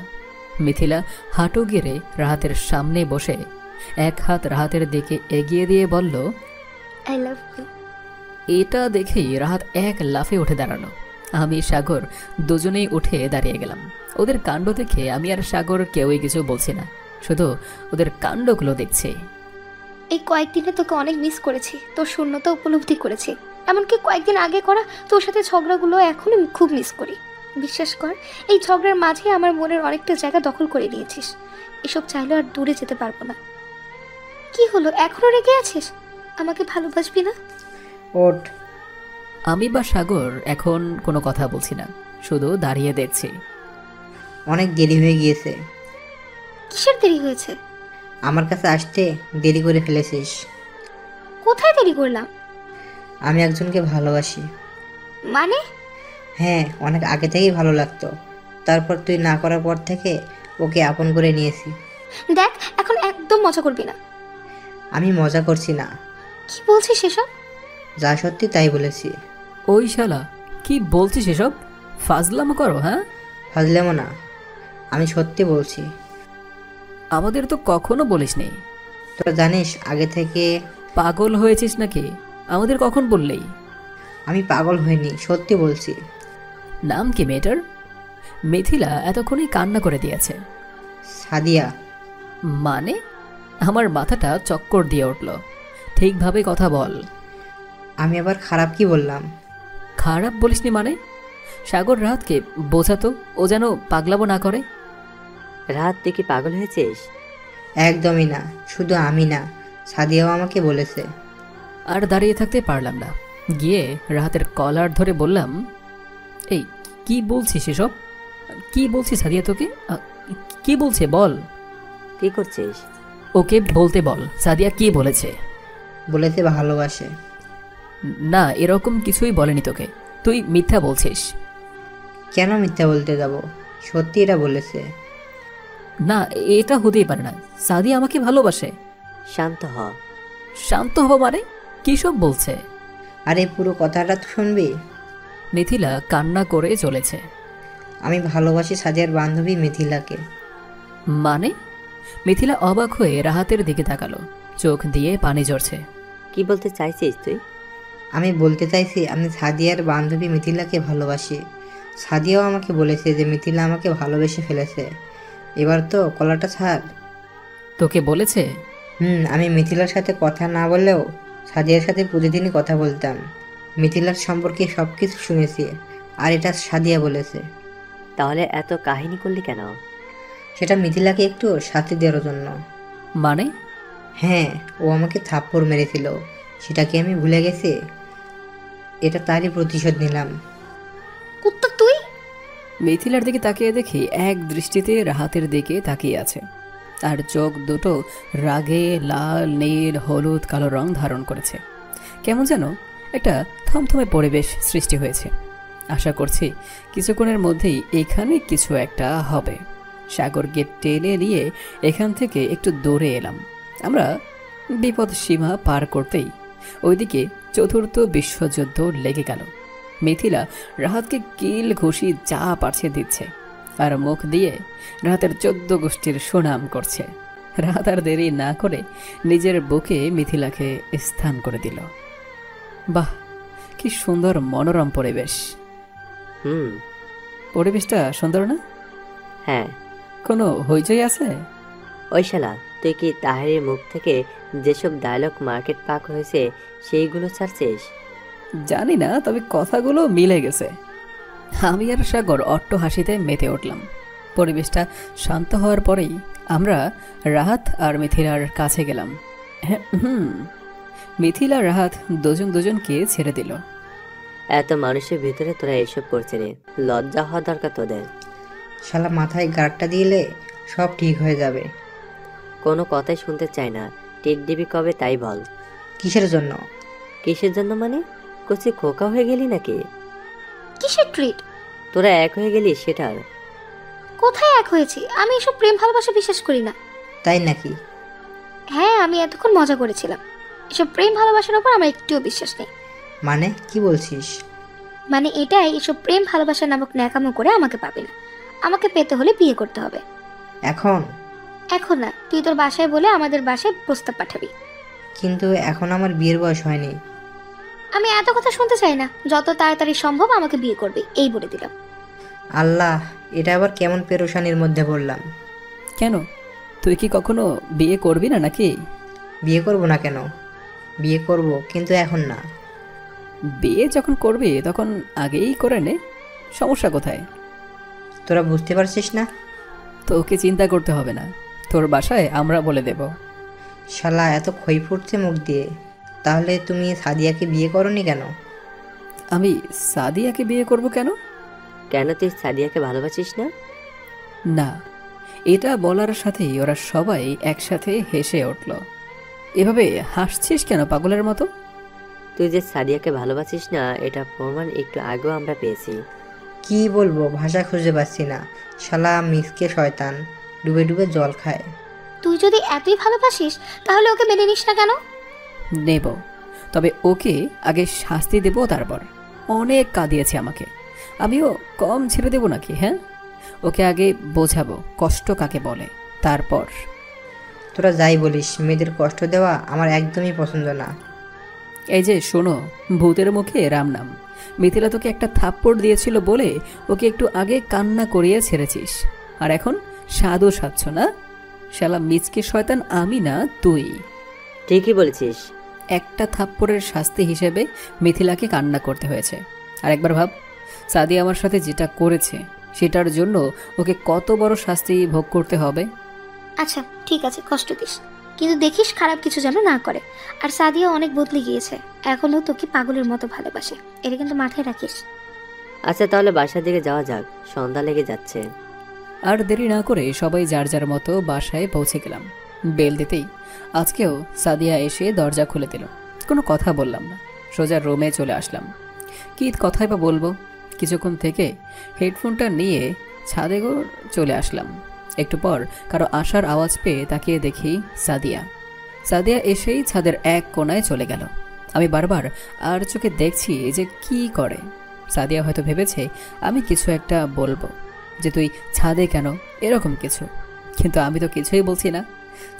মিথিলা হাঁটু গেড়ে রাহাতের সামনে বসে এক হাত রাহাতের দিকে এগিয়ে দিয়ে বলল, আই লাভ ইউ। এটা দেখেই রাহাত এক লাফে উঠে দাঁড়ালো। আমি সাগর দুজনেই উঠে দাঁড়িয়ে গেলাম। ওদের কাণ্ড দেখে আমি আর সাগর কেউই কিছু বলছি না, শুধু ওদের কাণ্ডগুলো দেখছি। এই কয়েকদিনে তোকে অনেক মিস করেছি, তোর শূন্যতা উপলব্ধি করেছি। এমনকি কয়েকদিন আগে করা তোর সাথে ঝগড়াগুলো এখনো খুব মিস করি। বিশ্বাস কর, এই ঝগড়ার মাঝে আমার মনের অনেকটা জায়গা দখল করে নিয়েছিস। এসব চাইলেও আর দূরে যেতে পারবো না। কি হলো, এখনো রেগে আছিস? আমাকে ভালোবাসবি না? ওঠ। আমি বা সাগর এখন কোনো কথা বলছি না, শুধু দাঁড়িয়ে দেখছি। অনেক দেরি হয়ে গিয়েছে। কিসের দেরি হয়েছে? আমার কাছে আসতে দেরি করে ফেলেছিস। কোথায় দেরি করলাম? আমি একজনকে ভালোবাসি। মানে? হ্যাঁ, অনেক আগে থেকেই ভালো লাগতো। তারপর তুই না করার পর থেকে ওকে আপন করে নিয়েছি। দেখ, এখন একদম মজা করবি না। আমি মজা করছি না। কি বলছিস এসব? যা সত্যি তাই বলেছি। ওই শালা, কি বলছিস এসব? ফাজলামো করো? হ্যাঁ, ফাজলামো না, আমি সত্যি বলছি। আমাদের তো কখনো বলিস নেই। তোরা জানিস আগে থেকে। পাগল হয়েছিস নাকি? আমাদের কখন বললেই? আমি পাগল হইনি, সত্যি বলছি। নাম কি মেয়েটার? মিথিলা এতক্ষণই কান্না করে দিয়েছে। সাদিয়া। মানে? আমার মাথাটা চক্কর দিয়ে উঠল। ঠিকভাবে কথা বল। আমি আবার খারাপ কি বললাম? খারাপ বলিসনি মানে? সাগর রাহাতকে বোঝাতো, ও যেন পাগলামো না করে। রাহাত, তুই কি পাগল হয়েছিস? একদমই না, শুধু আমি না, সাদিয়াও আমাকে বলেছে। আর দাঁড়িয়ে থাকতে পারলাম না, গিয়ে রাহাতের কলার ধরে বললাম, এই কি বলছিস এসব? কি বলছিস সাদিয়া তোকে? কি বলছে বল। কি করছিস? ওকে বলতে বল, সাদিয়া কি বলেছে? বলেছে ভালোবাসে। না, এরকম কিছুই বলেনি তোকে, তুই মিথ্যা বলছিস। কেন মিথ্যা বলতে যাব? সত্যি এটা বলেছে। না, এটা হতেই পারে না, সাদিয়া আমাকে ভালোবাসে। শান্ত হ। শান্ত হব মানে? কি সব বলছে? আরে পুরো কথাটা তো শুনবি। মিথিলা কান্না করে চলেছে। আমি ভালোবাসি সাদিয়ার বান্ধবী মিথিলাকে। মানে? মিথিলা অবাক হয়ে রাহাতের দিকে তাকালো, চোখ দিয়ে পানি ঝরছে। কি বলতে চাইছিস তুই? আমি বলতে চাইছি আমি সাদিয়ার বান্ধবী মিথিলাকে ভালোবাসি। সাদিয়াও আমাকে বলেছে যে মিথিলা আমাকে ভালোবেসে ফেলেছে। এবার তো কলাটা ছাড়। তোকে বলেছে? আমি মিথিলার সাথে কথা না বললেও সাদিয়ার সাথে প্রতিদিনই কথা বলতাম। মিথিলার সম্পর্কে সব কিছু শুনেছি, আর এটা সাদিয়া বলেছে। তাহলে এত কাহিনী করলি কেন? সেটা মিথিলাকে একটু শাস্তি দেওয়ার জন্য। মানে? হ্যাঁ, ও আমাকে থাপ্পড় মেরেছিল, সেটা কি আমি ভুলে গেছি? এটা তারই প্রতিশোধ নিলাম। কুত্তা তুই! মিথিলার দিকে তাকিয়ে দেখি এক দৃষ্টিতে রাহাতের দিকে তাকিয়ে আছে, আর চোখ দুটো রাগে লাল নীল হলুদ কালো রং ধারণ করেছে। কেমন যেন একটা থমথমে পরিবেশ সৃষ্টি হয়েছে। আশা করছি কিছুক্ষণের মধ্যেই এখানে কিছু একটা হবে। সাগরকে টেনে নিয়ে এখান থেকে একটু দূরে এলাম। আমরা বিপদ সীমা পার করতেই ওইদিকে চতুর্থ বিশ্বযুদ্ধ লেগে গেল। মিথিলা রাহাতকে কিল ঘুষি যা পারছে দিচ্ছে, আর মুখ দিয়ে রাহাতের 14 গোষ্ঠীর সুনাম করছে। রাহাত আর দেরি না করে নিজের বুকে মিথিলাকে স্থান করে দিল। বাহ, কি সুন্দর মনোরম পরিবেশ। পরিবেশটা সুন্দর না? হ্যাঁ। কোনো হইচই আছে? ওই শালা, তুই কি তাহেরের মুখ থেকে যেসব ডায়লগ মার্কেট পাক হয়েছে সেইগুলো ছাড়ছিস? জানি না, তবে কথাগুলো মিলে গেছে। আমি আর সাগর অট্ট হাসিতে মেতে উঠলাম। পরিবেশটা শান্ত হওয়ার পরেই আমরা রাহাত আর মিথিলার কাছে গেলাম। মিথিলা রাহাত দুজনকে ছেড়ে দিল। এত মানুষের ভিতরে তোরা এসব করছে রে, লজ্জা হওয়া দরকার তোদের। শালা মাথায় গাঁটটা দিলে সব ঠিক হয়ে যাবে। কোনো কথাই শুনতে চাই না। টিট দিবি কবে তাই বল। কিসের জন্য? কিসের জন্য মানে? কচি খোকা হয়ে গেলি নাকি? কিসের ট্রিট? তোরা এক হয়ে গেলি সেটার? কোথায় এক হয়েছি? আমি এসব প্রেম ভালোবাসা বিশ্বাস করি না। তাই নাকি? হ্যাঁ, আমি এতক্ষণ মজা করেছিলাম। এসব প্রেম ভালোবাসার উপর আমার একটুও বিশ্বাস নেই। মানে কি বলছিস? মানে এটাই, এসব প্রেম ভালোবাসা নামক ন্যাকামো করে আমাকে পাবে না। আমাকে পেতে হলে বিয়ে করতে হবে। এখন? এখন না, তুই তোর বাসায় বলে আমাদের বাসায় প্রস্তাব পাঠাবি। কিন্তু এখন আমার বিয়ের বয়স হয়নি। আমি এত কথা শুনতে চাই না, যত তাড়াতাড়ি সম্ভব আমাকে বিয়ে করবে, এই বলে দিলাম। আল্লাহ, এটা আবার কেমন পেরেশানির মধ্যে পড়লাম। কেন, তুই কি কখনো বিয়ে করবি না নাকি? বিয়ে করব না কেন? বিয়ে করব, কিন্তু এখন না। বিয়ে যখন করবি তখন আগেই করে নে, সমস্যা কোথায়? তোরা বুঝতে পারছিস না? তোকে চিন্তা করতে হবে না, তোর বাসায় আমরা বলে দেব। শালা এত খই ফুটছে মুখ দিয়ে। তাহলে তুমি সাদিয়াকে বিয়ে করনি কেন? আমি সাদিয়াকে বিয়ে করব কেন? কেন তুই সাদিয়াকে ভালোবাসিস না? না, এটা বলার সাথেই ওরা সবাই একসাথে হেসে উঠল। এভাবে হাসছিস কেন পাগলের মতো? তুই যে সাদিয়াকে ভালোবাসিস না এটা প্রমাণ একটু আগেও আমরা পেয়েছি। কি বলবো, ভাষা খুঁজে পাচ্ছি না। শালা মিসকে শয়তান, ডুবে ডুবে জল খায়। তুই যদি এতই ভালোবাসিস তাহলে ওকে মেনে নিস না কেন? নেব, তবে ওকে আগে শাস্তি দেব, তারপর। অনেক কাঁদিয়েছে আমাকে, আমিও কম ছেড়ে দেব নাকি? হ্যাঁ, ওকে আগে বোঝাবো কষ্ট কাকে বলে, তারপর। তোরা যাই বলিস, মেয়েদের কষ্ট দেওয়া আমার একদমই পছন্দ না। এই যে শোনো, ভূতের মুখে রাম নাম। মিথিলা তোকে একটা থাপ্পড় দিয়েছিল বলে ওকে একটু আগে কান্না করিয়ে ছেড়েছিস, আর এখন সাধু সাচ্ছ না? শালা মিচকে শয়তান আমি না তুই। ঠিকই বলেছিস। একটা থাপ্পড়ের শাস্তি হিসেবে মিথিলাকে কান্না করতে হয়েছে। আর একবার ভাব, সাদি আমার সাথে যেটা করেছে সেটার জন্য ওকে কত বড় শাস্তি ভোগ করতে হবে। আচ্ছা ঠিক আছে, কষ্ট দিস, কিন্তু দেখিস খারাপ কিছু যেন না করে। আর সাদিয়া অনেক বদলে গিয়েছে, এখনও তোকে পাগলের মতো ভালোবাসে, এটা কিন্তু মাথায় রাখিস। আচ্ছা তাহলে বাসার দিকে যাওয়া যাক, সন্ধ্যা লেগে যাচ্ছে। আর দেরি না করে সবাই যার যার মতো বাসায় পৌঁছে গেলাম। বেল দিতেই আজকেও সাদিয়া এসে দরজা খুলে দিল। কোনো কথা বললাম না, সোজা রুমে চলে আসলাম। কি কথাই বা বলবো। কিছুক্ষণ থেকে হেডফোনটা নিয়ে ছাদে চলে আসলাম। একটু পর কারো আসার আওয়াজ পেয়ে তাকিয়ে দেখি সাদিয়া এসেই ছাদের এক কোণায় চলে গেল। আমি বারবার আর চোখে দেখছি যে কি করে। সাদিয়া হয়তো ভেবেছে আমি কিছু একটা বলবো, যে তুই ছাদে কেন, এরকম কিছু, কিন্তু আমি তো কিছুই বলছি না।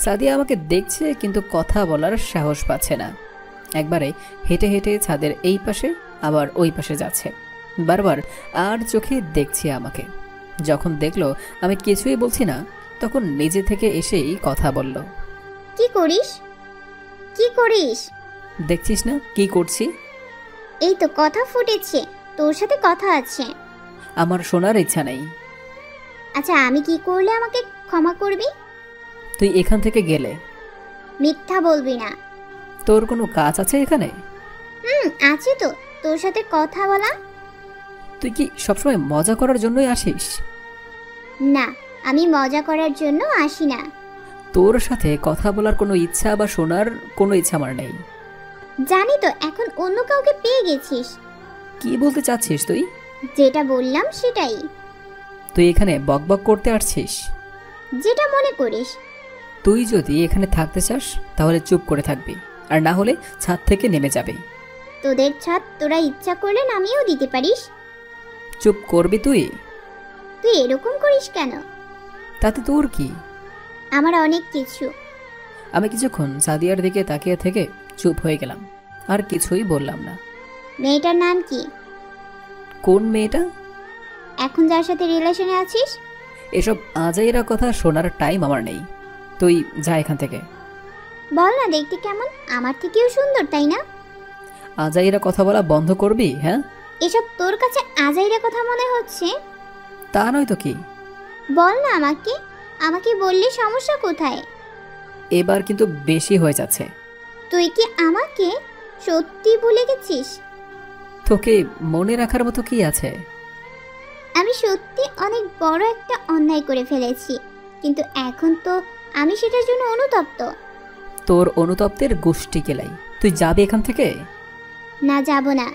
সাদিয়া আমাকে দেখছে কিন্তু কথা বলার সাহস পাচ্ছে না। একবারে হেঁটে হেঁটে ছাদের এই পাশে আবার ওই পাশে যাচ্ছে, বারবার আর চোখে দেখছি আমাকে। যখন দেখলো আমি কিছুই বলছি না, তখন নিজে থেকে এসেই কথা বলল। কি করিস? কি করিস? দেখছিস না কি করছি? এই তো কথা ফুটেছে, তোর সাথে কথা আছে। আমার শোনার ইচ্ছা নেই। আচ্ছা আমি কি করলে আমাকে ক্ষমা করবি? তুই এখান থেকে গেলে। মিথ্যা বলবি না। তোর কোনো কাজ আছে এখানে? আছে তো, তোর সাথে কথা বলা। তুই কি সবসময় মজা করার জন্যই আসিস? না, আমি মজা করার জন্য আসি না। তোর সাথে কথা বলার কোনো ইচ্ছা বা শোনার কোনো ইচ্ছা আমার নেই। জানি তো এখন অন্য কাউকে পেয়ে গেছিস। কি বলতে চাচ্ছিস তুই? যেটা বললাম সেটাই। তুই এখানে বকবক করতে আসছিস? যেটা মনে করিস। তুই যদি এখানে থাকতে চাস তাহলে চুপ করে থাকবি, আর না হলে ছাদ থেকে নেমে যাবে। তোদের ছাদ তোরা ইচ্ছা করলে নামিয়েও দিতে পারিস। চুপ করবি তুই? তুই এরকম করিস কেন? তাতে তোর কি? আমার অনেক কিছু। আমি কিছুক্ষণ সাদিয়ার দিকে তাকিয়ে থেকে চুপ হয়ে গেলাম, আর কিছুই বললাম না। মেয়েটার নাম কি? কোন মেয়েটা? এখন যার সাথে রিলেশনে আছিস? এসব আজাইরা কথা শোনার টাইম আমার নেই, তুই যা এখান থেকে। বল না দেখতে কেমন, আমার থেকেও সুন্দর তাই না? আজাইরা কথা বলা বন্ধ করবি? হ্যাঁ, এসব তোর কাছে আজাইরা কথা মনে হচ্ছে? তা নয় তো কি। বল না আমাকে, আমাকে বললে সমস্যা কোথায়? এবার কিন্তু বেশি হয়ে যাচ্ছে। তুই কি আমাকে সত্যি ভুলে গেছিস? তোকে মনে রাখার মতো কি আছে? আমি সত্যি অনেক বড় একটা অন্যায় করে ফেলেছি, কিন্তু এখন তো আমি সেটার জন্য অনুতপ্ত। তোর অনুতপ্তের গোষ্ঠী কেলাই, তুই যাবি এখান থেকে? না, যাব না।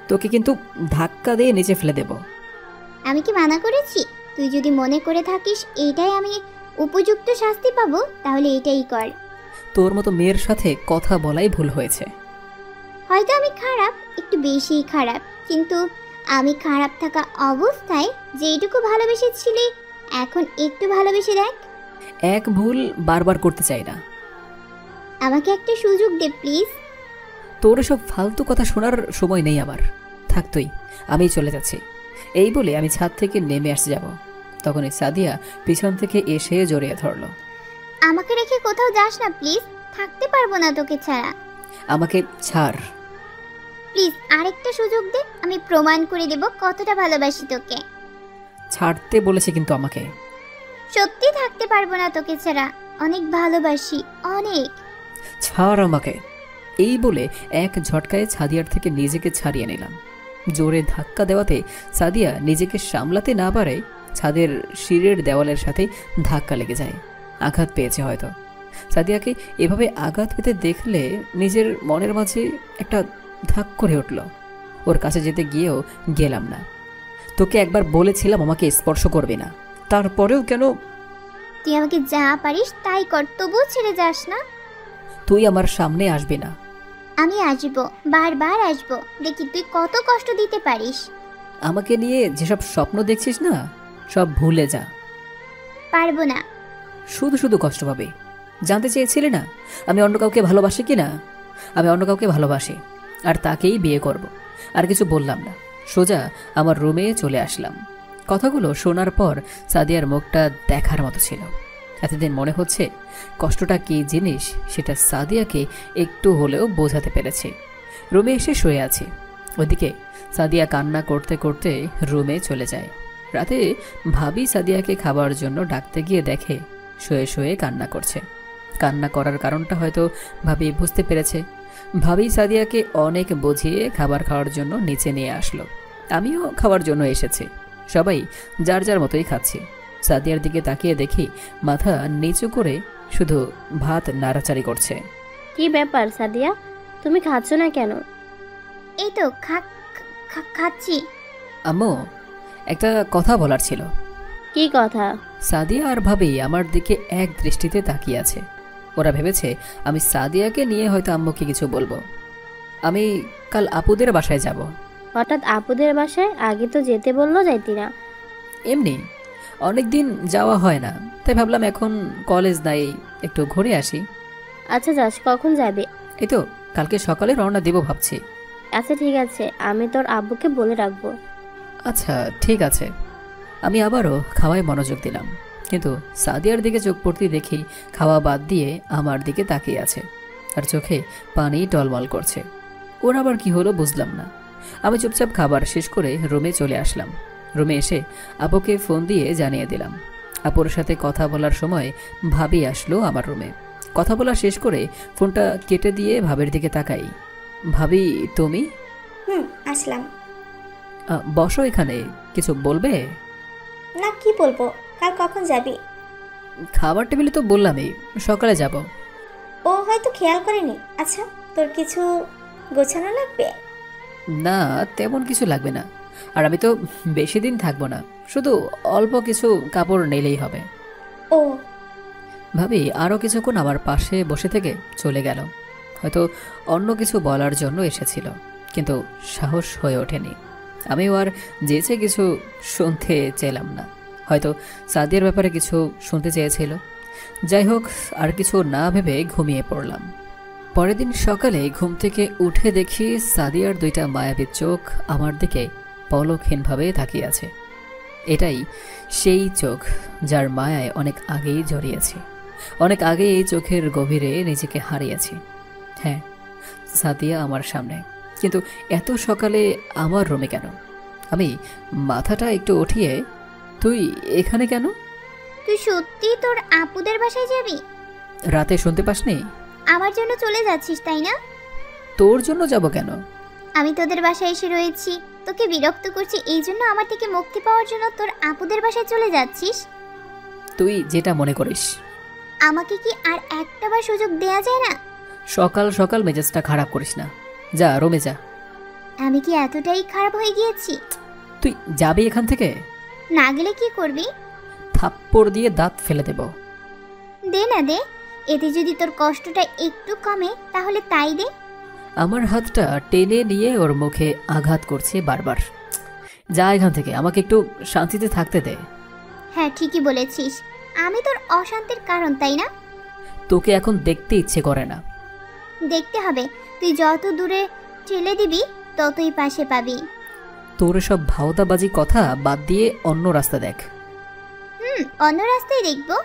তোকে কিন্তু ধাক্কা দিয়ে নিচে ফেলে দেব। আমি কি মানা করেছি? তুই যদি মনে করে থাকিস এইটাই আমি উপযুক্ত শাস্তি পাবো, তাহলে এটাই কর। তোর মতো মেয়ের সাথে কথা বলাই ভুল হয়েছে। হয়তো আমি খারাপ, একটু বেশিই খারাপ, কিন্তু আমি খারাপ থাকা অবস্থায় যেইটুকু ভালোবেসেছিলি এখন একটু ভালোবেসে দেখ। এক ভুল বারবার করতে চাই না। আমাকে একটা সুযোগ দে প্লিজ। তোর সব ফালতু কথা শোনার সময় নেই আমার, থাক তুই, আমি চলে যাচ্ছি। এই বলে আমি ছাদ থেকে নেমে আসতে যাব, তখনই সাদিয়া পিছন থেকে এসে জড়িয়ে ধরলো। আমাকে রেখে কোথাও যাস না প্লিজ, থাকতে পারবো না তোকে ছাড়া। আমাকে ছাড় প্লিজ, আরেকটা সুযোগ দে, আমি প্রমাণ করে দেব কতটা ভালোবাসি তোকে। ছাড়তে বলেছে কিন্তু আমাকে। সত্যি থাকতে পারবো না তোকে ছাড়া, অনেক ভালোবাসি, অনেক। ছাড় আমাকে। এই বলে এক ঝটকায় সাদিয়ার থেকে নিজেকে ছাড়িয়ে নিলাম। জোরে ধাক্কা দেওয়াতে সাদিয়া নিজেকে সামলাতে না পারে ছাদের সিঁড়ির দেওয়ালের সাথে ধাক্কা লেগে যায়। আঘাত পেয়েছে হয়তো। সাদিয়াকে এভাবে আঘাত পেতে দেখলে নিজের মনের মাঝে একটা ধাক করে উঠল। ওর কাছে যেতে গিয়েও গেলাম না। তোকে একবার বলেছিলাম আমাকে স্পর্শ করবে না, তারপরেও কেন? তুই আমাকে যা পারিস তাই কর, তবুও ছেড়ে যাস না। তুই আমার সামনে আসবি না। আমি আসবো, বারবার আসবো, দেখি তুই কত কষ্ট দিতে পারিস। আমাকে নিয়ে যেসব স্বপ্ন দেখছিস না, সব ভুলে যা। পারবো না। শুধু শুধু কষ্ট পাবে। জানতে চেয়েছিলে না আমি অন্য কাউকে ভালোবাসি কি না? আমি অন্য কাউকে ভালোবাসি, আর তাকেই বিয়ে করব। আর কিছু বললাম না, সোজা আমার রুমে চলে আসলাম। কথাগুলো শোনার পর সাদিয়ার মুখটা দেখার মতো ছিল। এতদিন মনে হচ্ছে কষ্টটা কী জিনিস সেটা সাদিয়াকে একটু হলেও বোঝাতে পেরেছি। রুমে এসে শুয়ে আছি, ওদিকে সাদিয়া কান্না করতে করতে রুমে চলে যায়। রাতে ভাবি সাদিয়াকে খাবার জন্য ডাকতে গিয়ে দেখে শুয়ে শুয়ে কান্না করছে। কান্না করার কারণটা হয়তো ভাবি বুঝতে পেরেছে। ভাবি সাদিয়াকে অনেক বুঝিয়ে খাবার খাওয়ার জন্য নিচে নিয়ে আসলো। আমিও খাওয়ার জন্য এসেছি। সবাই যার যার মতোই খাচ্ছি। সাদিয়ার দিকে তাকিয়ে দেখি মাথা নিচু করে শুধু ভাত নাড়াচাড়ি করছে। কি ব্যাপার সাদিয়া, তুমি খাচ্ছ না কেন? এই তো খাচ্ছি। আম্মু, একটা কথা বলার ছিল। কি কথা? সাদিয়া আর ভাবি আমার দিকে এক দৃষ্টিতে তাকিয়ে আছে। ওরা ভেবেছে আমি সাদিয়াকে নিয়ে হয়তো আম্মুকে কিছু বলবো। আমি কাল আপুদের বাসায় যাব। হঠাৎ আপুদের বাসায়? আগে তো যেতে বললো, যাইতি না? এমনি অনেকদিন যাওয়া হয় না, তাই ভাবলাম এখন কলেজ নাই, একটু ঘুরে আসি। আচ্ছা যাস, কখন যাবে? এই তো কালকে সকালে রওনা দেব ভাবছি। আচ্ছা ঠিক আছে, আমি তোর আব্বুকে বলে রাখবো। আচ্ছা ঠিক আছে। আমি আবারও খাওয়ায় মনোযোগ দিলাম, কিন্তু সাদিয়ার দিকে চোখ পড়তে দেখি খাওয়া বাদ দিয়ে আমার দিকে তাকিয়ে আছে, আর চোখে পানি টলমল করছে। ওর আবার কি হলো বুঝলাম না। আমি চুপচাপ খাবার শেষ করে রুমে চলে আসলাম। রুমে এসে আপুকে ফোন দিয়ে জানিয়ে দিলাম। আপুর সাথে কথা বলার সময় ভাবি আসলো আমার রুমে। কথা বলা শেষ করে ফোনটা কেটে দিয়ে ভাবির দিকে তাকাই। ভাবি তুমি? আসলাম। বসো এখানে, কিছু বলবে? না, কি বলবো? কাল কখন যাবি? খাবার টেবিলে তো বললামই সকালে যাব। ও হয়তো খেয়াল করেনি। আচ্ছা, তোর কিছু গোছানো লাগবে? না, তেমন কিছু লাগবে না। আর আমি তো বেশি দিন থাকবো না, শুধু অল্প কিছু কাপড় নিলেই হবে। ও। ভাবি আরও কিছুক্ষণ আমার পাশে বসে থেকে চলে গেল। হয়তো অন্য কিছু বলার জন্য এসেছিল, কিন্তু সাহস হয়ে ওঠেনি। আমিও আর যেচে কিছু শুনতে চেলাম না। হয়তো সাদিয়ার ব্যাপারে কিছু শুনতে চেয়েছিল। যাই হোক, আর কিছু না ভেবে ঘুমিয়ে পড়লাম। পরের দিন সকালে ঘুম থেকে উঠে দেখি সাদিয়ার দুইটা মায়াবী চোখ আমার দিকে পলকহীনভাবে তাকিয়ে আছে। এটাই সেই চোখ যার মায়ায় অনেক আগেই জড়িয়েছি, অনেক আগে এই চোখের গভীরে নিজেকে হারিয়েছি। হ্যাঁ, সাদিয়া আমার সামনে, কিন্তু এত সকালে আমার রুমে কেন? আমি মাথাটা একটু উঠিয়ে, তুই এখানে কেন? তুই সত্যি তোর আপুদের বাসায় যাবি? রাতে শুনতে পাসনি? আমার জন্য চলে যাচ্ছিস তাই না? তোর জন্য যাব কেন? আমি তোদের বাসায় এসে রয়েছি, তোকে বিরক্ত করছি, এই জন্য আমার থেকে মুক্তি পাওয়ার জন্য তোর আপুদের বাসায় চলে যাচ্ছিস? তুই যেটা মনে করিস। আমাকে কি আর একটাবার সুযোগ দেয়া যায় না? সকাল সকাল মেজাজটা খারাপ করিস না, যা রুমে যা। আমি কি এতটাই খারাপ হয়ে গিয়েছি? তুই যাবি এখান থেকে? না গেলে কি করবি? থাপ্পড় দিয়ে দাঁত ফেলে দেব। দে না দে, এতে যদি তোর কষ্টটা একটু কমে তাহলে তাই দে। আমার হাতটা টেনে নিয়ে ওর মুখে আঘাত করছে বারবার। যা এখান থেকে, আমাকে একটু শান্তিতে থাকতে দে। হ্যাঁ ঠিকই বলেছিস, আমি তোর অশান্তির কারণ তাই না? তোকে এখন দেখতে ইচ্ছে করে না। দেখতে হবে, তুই যত দূরে ঠেলে দিবি ততই পাশে পাবি। তোর সব ভাওতাবাজি কথা বাদ দিয়ে অন্য রাস্তা দেখ। অন্য রাস্তায় দেখবো।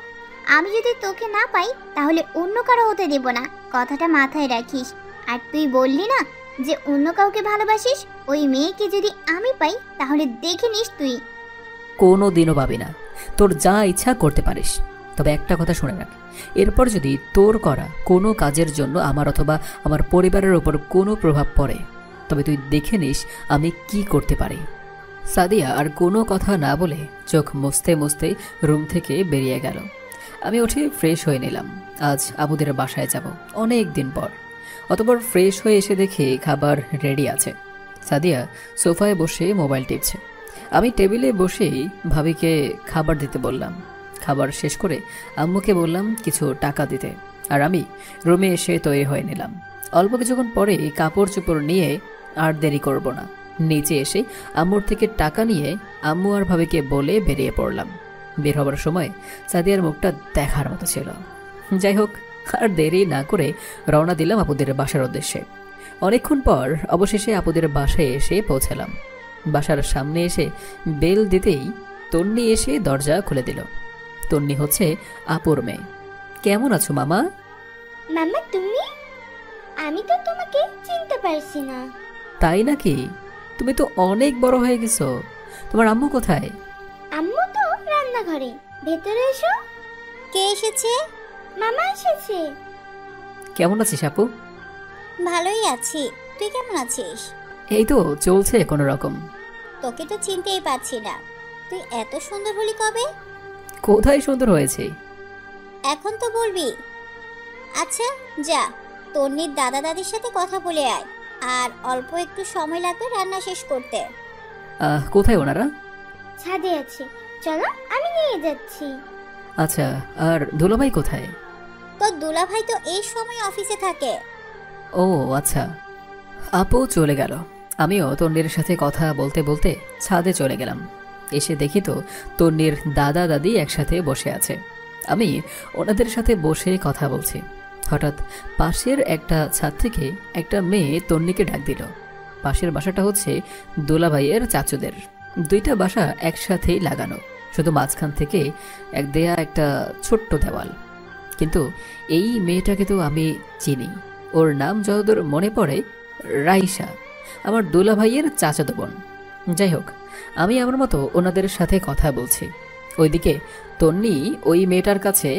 আমি যদি তোকে না পাই তাহলে অন্য কারো হতে দেব না, কথাটা মাথায় রাখিস। আর তুই বললি না যে অন্য কাউকে ভালোবাসিস, ওই মেয়েকে যদি আমি পাই তাহলে দেখে নিস তুই। কোনো দিনও পাবি না। তোর যা ইচ্ছা করতে পারিস, তবে একটা কথা শুনে রাখ, এরপর যদি তোর করা কোনো কাজের জন্য আমার অথবা আমার পরিবারের ওপর কোনো প্রভাব পড়ে, তবে তুই দেখে নিস আমি কি করতে পারি। সাদিয়া আর কোনো কথা না বলে চোখ মুছতে মুছতে রুম থেকে বেরিয়ে গেল। আমি উঠে ফ্রেশ হয়ে নিলাম। আজ আবুদের বাসায় যাব অনেক দিন পর। অতঃপর ফ্রেশ হয়ে এসে দেখি খাবার রেডি আছে। সাদিয়া সোফায় বসে মোবাইল টিপছে। আমি টেবিলে বসেই ভাবিকে খাবার দিতে বললাম। খাবার শেষ করে আম্মুকে বললাম কিছু টাকা দিতে, আর আমি রুমে এসে তৈরি হয়ে নিলাম। অল্প কিছুক্ষণ পরে কাপড় চোপড় নিয়ে আর দেরি করব না, নিচে এসে আম্মুর থেকে টাকা নিয়ে আম্মু আর ভাবিকে বলে বেরিয়ে পড়লাম। বের হবার সময় সাদিয়ার মুখটা দেখার মতো ছিল। যাই হোক, আর দেরি না করে রওনা দিলাম আপুদের বাসার উদ্দেশ্যে। অনেকক্ষণ পর অবশেষে আপুদের বাসায় এসে পৌঁছালাম। বাসার সামনে এসে বেল দিতেই তন্নি এসে দরজা খুলে দিল। তন্নি হচ্ছে আপুর মেয়ে। কেমন আছো মামা? মামা তুমি? আমি তো তোমাকে চিনতে পারছি না। তাই নাকি? তুমি তো অনেক বড় হয়ে গেছো। তোমার আম্মু কোথায়? আম্মু তো রান্নাঘরে, ভেতরে এসো। কে এসেছে? মামা এসেছে। কেমন আছিস আপু? ভালোই আছি, তুই কেমন আছিস? এই তো চলছে কোনো রকম। তোকে তো চিনতেই পারছি না, তুই এত সুন্দর হলি কবে? কোথায় সুন্দর হয়েছে? এখন তো বলবি। আচ্ছা যা, তন্নির দাদা দাদির সাথে কথা বলে আয়, আর অল্প একটু সময় লাগবে রান্না শেষ করতে। কোথায় ওনারা? ছাদে আছে, চলো আমি নিয়ে যাচ্ছি। আচ্ছা, আর দুলাভাই কোথায়? তোর দুলাভাই তো এই সময় অফিসে থাকে। ও আচ্ছা। আপু চলে গেল, আমিও তন্নির সাথে কথা বলতে বলতে ছাদে চলে গেলাম। এসে দেখি তো তন্নির দাদা দাদি একসাথে বসে আছে। আমি ওনাদের সাথে বসে কথা বলছি। হঠাৎ পাশের একটা ছাদ থেকে একটা মেয়ে তন্নিকে ডাক দিল। পাশের বাসাটা হচ্ছে দোলাভাইয়ের চাচুদের। দুইটা বাসা একসাথেই লাগানো, শুধু মাঝখান থেকে দেয়া একটা ছোট্ট দেওয়াল। কিন্তু এই মেয়েটাকে তো আমি চিনি, ওর নাম যতদূর মনে পড়ে রাইসা, আমার দোলাভাইয়ের চাচাতো বোন। যাই হোক, আমি আমার মতো ওনাদের সাথে কথা বলছি। ওইদিকে তন্নি ওই মেয়েটার কাছে,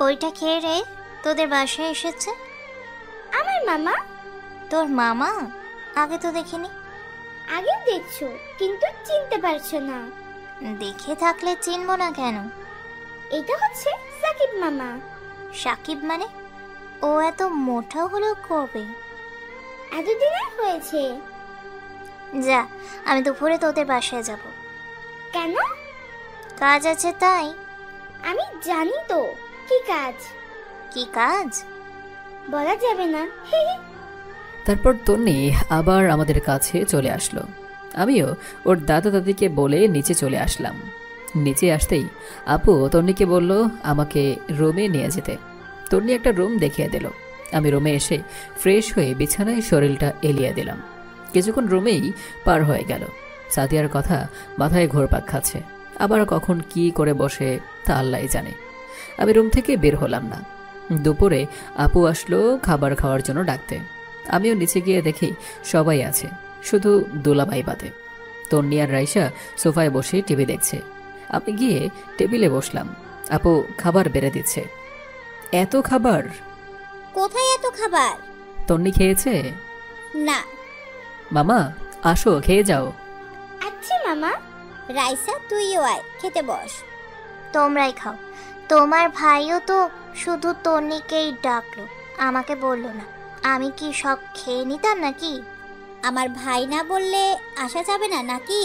ওইটা কে রে তোদের বাসায় এসেছে? আমার মামা। তোর মামা? আগে তো দেখিনি। আগে দেখছো কিন্তু চিনতে পারছো না। দেখে থাকলে চিনবো না কেন? এটা হচ্ছে সাকিব মামা। সাকিব মানে? ও এত মোটা হলো কবে? এতদিনে হয়েছে। যা, আমি দুপুরে তোদের বাসায় যাব। কেন? কাজ আছে তাই। আমি জানি তো কি কাজ। কি কাজ? বলা যাবে না। তারপর তন্নি আবার আমাদের কাছে চলে আসলো। আমিও ওর দাদা দাদিকে বলে নিচে চলে আসলাম। নিচে আসতেই আপু তন্নিকে বলল আমাকে রুমে নিয়ে যেতে। তন্নি একটা রুম দেখিয়ে দিল। আমি রুমে এসে ফ্রেশ হয়ে বিছানায় শরীরটা এলিয়ে দিলাম। কিছুক্ষণ রুমেই পার হয়ে গেল। সাদিয়ার কথা মাথায় ঘোরপাক খাচ্ছে, আবার কখন কি করে বসে তা আল্লাহই জানে। আমি রুম থেকে বের হলাম না। দুপুরে আপু আসলো খাবার খাওয়ার জন্য ডাকতে। আমিও নিচে গিয়ে দেখি সবাই আছে, শুধু দোলাভাই বাদে। তন্নি আর রাইসা সোফায় বসে টিভি দেখছে। আমি গিয়ে টেবিলে বসলাম। আপু খাবার বেড়ে দিচ্ছে। এত খাবার? কোথায় এত খাবার? তন্নি খেয়েছে? না। মামা আসো, খেয়ে যাও। আচ্ছা মামা। রাইসা তুইও আয়, খেতে বস। তোমরাই খাও। তোমার ভাইও তো শুধু তন্নিকেই ডাকলো, আমাকে বললো না। আমি কি সব খেয়ে নিতাম নাকি? আমার ভাই না বললে আসা যাবে না নাকি?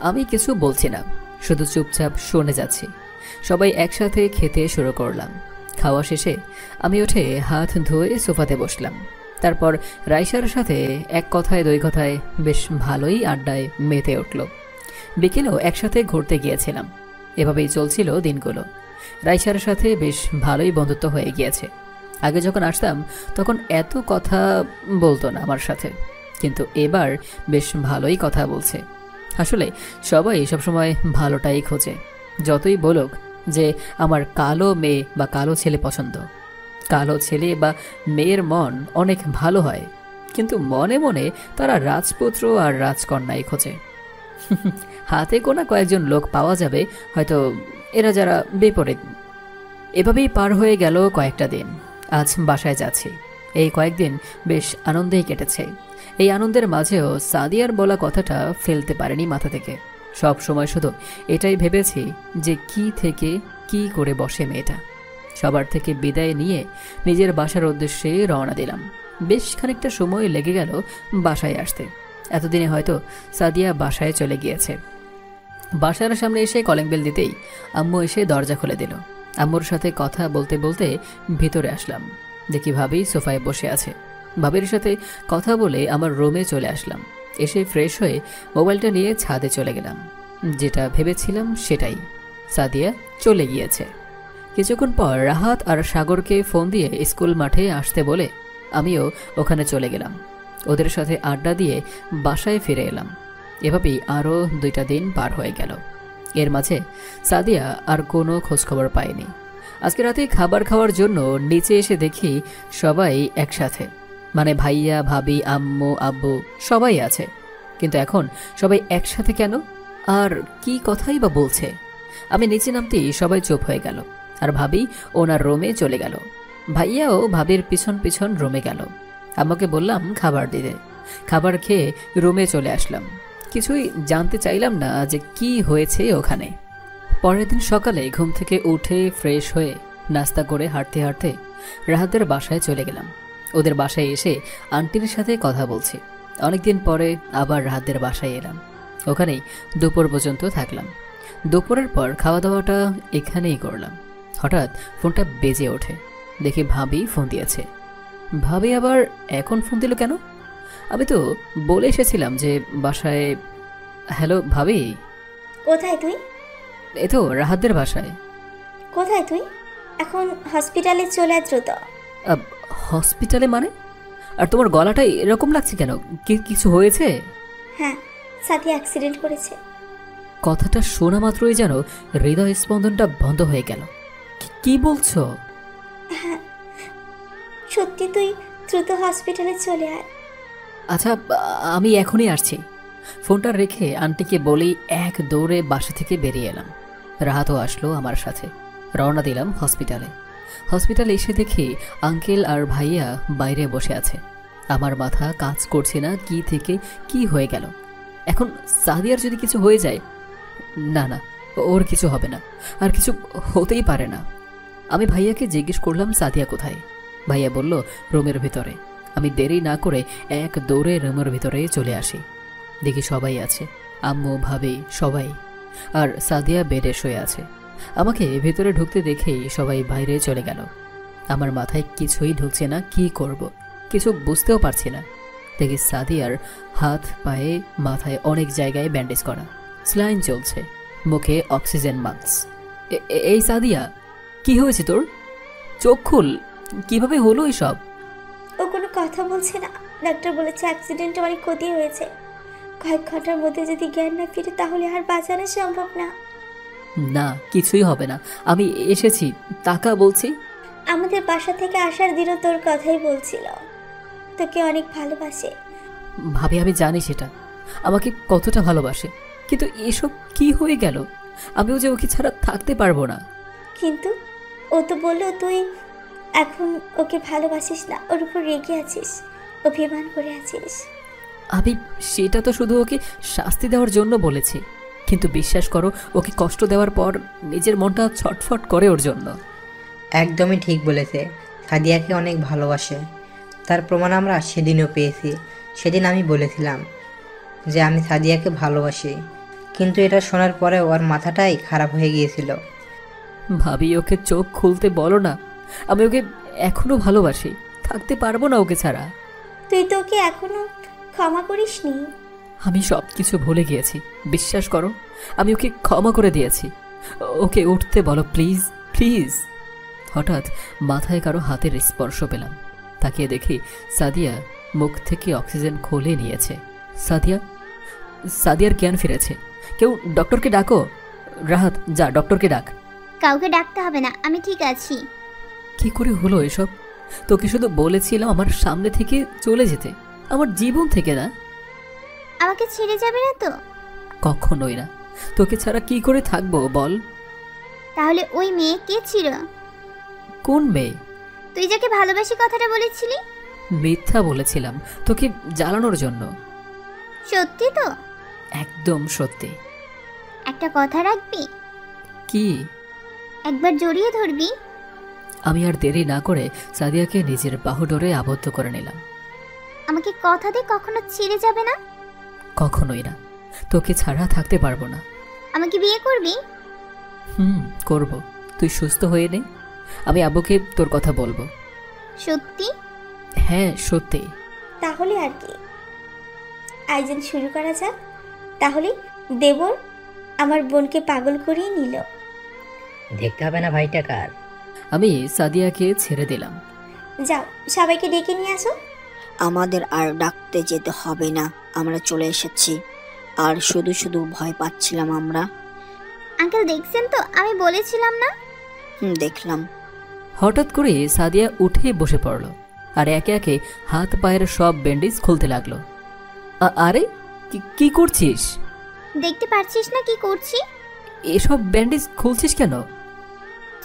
আমি কিছু বলছি না, শুধু চুপচাপ শুনে যাচ্ছি। সবাই একসাথে খেতে শুরু করলাম। খাওয়া শেষে আমি উঠে হাত ধুয়ে সোফাতে বসলাম। তারপর রাইসার সাথে এক কথায় দুই কথায় বেশ ভালোই আড্ডায় মেতে উঠল। বিকেলেও একসাথে ঘুরতে গিয়েছিলাম। এভাবেই চলছিল দিনগুলো। রাইসার সাথে বেশ ভালোই বন্ধুত্ব হয়ে গিয়েছে। আগে যখন আসতাম তখন এত কথা বলতো না আমার সাথে, কিন্তু এবার বেশ ভালোই কথা বলছে। আসলে সবাই সবসময় ভালোটাই খোঁজে। যতই বলুক যে আমার কালো মেয়ে বা কালো ছেলে পছন্দ, কালো ছেলে বা মেয়ের মন অনেক ভালো হয়, কিন্তু মনে মনে তারা রাজপুত্র আর রাজকন্যাই খোঁজে। হাতে গোনা কয়েকজন লোক পাওয়া যাবে হয়তো, এরা যারা বিপরীত। এভাবেই পার হয়ে গেল কয়েকটা দিন। আজ বাসায় যাচ্ছি। এই কয়েকদিন বেশ আনন্দেই কেটেছে। এই আনন্দের মাঝেও সাদিয়ার বলা কথাটা ফেলতে পারেনি মাথা থেকে। সব সময় শুধু এটাই ভেবেছি যে কি থেকে কি করে বসে মেয়েটা। সবার থেকে বিদায় নিয়ে নিজের বাসার উদ্দেশ্যে রওনা দিলাম। বেশ খানিকটা সময় লেগে গেল বাসায় আসতে। এতদিনে হয়তো সাদিয়া বাসায় চলে গিয়েছে। বাসার সামনে এসে কলিং বেল দিতেই আম্মু এসে দরজা খুলে দিল। আম্মুর সাথে কথা বলতে বলতে ভিতরে আসলাম। দেখি ভাবি সোফায় বসে আছে। ভাবির সাথে কথা বলে আমার রুমে চলে আসলাম। এসে ফ্রেশ হয়ে মোবাইলটা নিয়ে ছাদে চলে গেলাম। যেটা ভেবেছিলাম সেটাই, সাদিয়া চলে গিয়েছে। কিছুক্ষণ পর রাহাত আর সাগরকে ফোন দিয়ে স্কুল মাঠে আসতে বলে আমিও ওখানে চলে গেলাম। ওদের সাথে আড্ডা দিয়ে বাসায় ফিরে এলাম। এভাবেই আরও 2টা দিন পার হয়ে গেল। এর মাঝে সাদিয়া আর কোনো খোঁজখবর পায়নি। আজকে রাতে খাবার খাওয়ার জন্য নিচে এসে দেখি সবাই একসাথে, মানে ভাইয়া ভাবি আম্মু আব্বু সবাই আছে। কিন্তু এখন সবাই একসাথে কেন, আর কি কথাই বা বলছে? আমি নিচে নামতেই সবাই চুপ হয়ে গেল। আর ভাবি ওনার রুমে চলে গেল। ভাইয়াও ভাবির পিছন পিছন রুমে গেল। আমাকে বললাম খাবার দিতে। খাবার খেয়ে রুমে চলে আসলাম। কিছুই জানতে চাইলাম না যে কি হয়েছে ওখানে। পরের দিন সকালে ঘুম থেকে উঠে ফ্রেশ হয়ে নাস্তা করে হাঁটতে হাঁটতে রাহাতের বাসায় চলে গেলাম। ওদের বাসায় এসে আন্টির সাথে কথা বলছি। অনেকদিন পরে আবার রাহাতের বাসায় এলাম। ওখানেই দুপুর পর্যন্ত থাকলাম। দুপুরের পর খাওয়া দাওয়াটা এখানেই করলাম। হঠাৎ ফোনটা বেজে ওঠে। দেখি ভাবি ফোন দিয়েছে। ভাবি আবার এখন ফোন দিল কেন? আমি তো বলে এসেছিলাম যে বাসায়। হ্যালো ভাবি। কোথায় তুই? এ তো রাহাতের বাসায়। কোথায় তুই? এখন হসপিটালে চলে আয় দ্রুত। হসপিটালে মানে? আর তোমার গলাটা এরকম লাগছে কেন? কিছু হয়েছে? হ্যাঁ, সাথী অ্যাক্সিডেন্ট করেছে। কথাটা শোনা মাত্রই যেন হৃদয় স্পন্দনটা বন্ধ হয়ে গেল। কি বলছো? হ্যাঁ সত্যি, তুই দ্রুত হসপিটালে চলে আয়। আচ্ছা, আমি এখনই আসছি। ফোনটা রেখে আন্টিকে বলেই এক দৌড়ে বাসা থেকে বেরিয়ে এলাম। রাহাতও আসলো আমার সাথে। রওনা দিলাম হসপিটালে। হসপিটালে এসে দেখি আঙ্কেল আর ভাইয়া বাইরে বসে আছে। আমার মাথা কাজ করছে না কি থেকে কি হয়ে গেল। এখন সাদিয়ার যদি কিছু হয়ে যায়, না না, ওর কিছু হবে না, আর কিছু হতেই পারে না। আমি ভাইয়াকে জিজ্ঞেস করলাম সাদিয়া কোথায়। ভাইয়া বলল রুমের ভিতরে। আমি দেরি না করে এক দৌড়ে রুমের ভিতরে চলে আসি। দেখি সবাই আছে, আম্মু ভাবি সবাই, আর সাদিয়া বেডে শুয়ে আছে। আমাকে ভেতরে ঢুকতে দেখেই সবাই বাইরে চলে গেল। আমার মাথায় কিছুই ঢুকছে না, কি করব কিছু বুঝতেও পারছি না। দেখি সাদিয়ার হাত পায়ে মাথায় অনেক জায়গায় ব্যান্ডেজ করা, স্লাইন চলছে, মুখে অক্সিজেন মাস্ক। এই সাদিয়া, কি হয়েছে তোর? চোখ খুল, কিভাবে হলো এসব? ও কোনো কথা বলছে না। ডাক্তার বলেছে অ্যাক্সিডেন্টে অনেক ক্ষতি হয়েছে। কয়েক ঘন্টার মধ্যে যদি জ্ঞান না ফিরে তাহলে আর বাঁচানো সম্ভব না। না, কিছুই হবে না, আমি এসেছি। টাকা বলছি। আমাদের বাসা থেকে আসার দিনও তোর কথাই বলছিল, তোকে অনেক ভালোবাসে। ভাবি আমি জানি সেটা, আমাকে কতটা ভালোবাসে, কিন্তু এসব কি হয়ে গেল? আমিও যে ওকে ছাড়া থাকতে পারবো না। কিন্তু ও তো বললো তুই এখন ওকে ভালোবাসিস না, ওর উপর রেগে আছিস, অভিমান করে আছিস। আমি সেটা তো শুধু ওকে শাস্তি দেওয়ার জন্য বলেছি, কিন্তু বিশ্বাস করো ওকে কষ্ট দেওয়ার পর নিজের মনটা ছটফট করে ওর জন্য। একদমই ঠিক বলেছে। সাদিয়াকে অনেক ভালোবাসে, তার প্রমাণ আমরা সেদিনও পেয়েছি। সেদিন আমি বলেছিলাম যে আমি সাদিয়াকে ভালোবাসি, কিন্তু এটা শোনার পরে ওর মাথাটাই খারাপ হয়ে গিয়েছিল। ভাবি ওকে চোখ খুলতে বলো না, আমি ওকে এখনো ভালোবাসি, থাকতে পারবো না ওকে ছাড়া। তুই তো ওকে এখনো ক্ষমা করিসনি। আমি সব কিছু ভুলে গিয়েছি, বিশ্বাস করো, আমি ওকে ক্ষমা করে দিয়েছি। ওকে উঠতে বলো প্লিজ প্লিজ। হঠাৎ মাথায় কারো হাতের স্পর্শ পেলাম। তাকিয়ে দেখি সাদিয়া মুখ থেকে অক্সিজেন খুলে নিয়েছে। সাদিয়ার জ্ঞান ফিরেছে। কেউ ডক্টরকে ডাকো। রাহাত, যা ডক্টরকে ডাক। কাউকে ডাকতে হবে না, আমি ঠিক আছি। কি করে হলো এসব? তোকে শুধু বলেছিলাম আমার সামনে থেকে চলে যেতে, আমার জীবন থেকে না। আমাকে ছেড়ে যাবে না তো? কখনোই না। তোকে ছাড়া কি করে থাকবো বল? তাহলে ওই মেয়ে কে ছিল? কোন মেয়ে? তুই যাকে ভালোবাসি কথাটা বলেছিলি। মিথ্যা বলেছিলাম তোকে জ্বালানোর জন্য। সত্যি তো? একদম সত্যি। একটা কথা রাখবি? কি? একবার জড়িয়ে ধরবি? আমি আর দেরি না করে সাদিয়াকে নিজের বাহুডোরে আবদ্ধ করে নিলাম। আমাকে কথা দে কখনো ছেড়ে যাবে না। কখনোই না, তোকে ছাড়া থাকতে পারবো না। আমাকে বিয়ে করবি? করব। তুই সুস্থ হয়ে নে, আমি আব্বুকে তোর কথা বলবো। সত্যি? হ্যাঁ সত্যি। তাহলে আর কি, আয়োজন শুরু করা যাক। তাহলে দেবর আমার বোনকে পাগল করিয়ে নিল। দেখতে হবে না ভাইটা কার। আমি সাদিয়াকে ছেড়ে দিলাম। যাও সবাইকে ডেকে নিয়ে আসো। আমাদের আর ডাকতে যেতে হবে না, আমরা চলে এসেছি। আর শুধু শুধু ভয় পাচ্ছিলাম আমরা। আঙ্কেল দেখছেন তো, আমি বলেছিলাম না? দেখলাম। হঠাৎ করে সাদিয়া উঠে বসে পড়ল আর একে একে হাত পায়ের সব ব্যান্ডেজ খুলতে লাগলো। আরে কি করছিস? দেখতে পারছিস না কি করছি? এসব ব্যান্ডেজ খুলছিস কেন?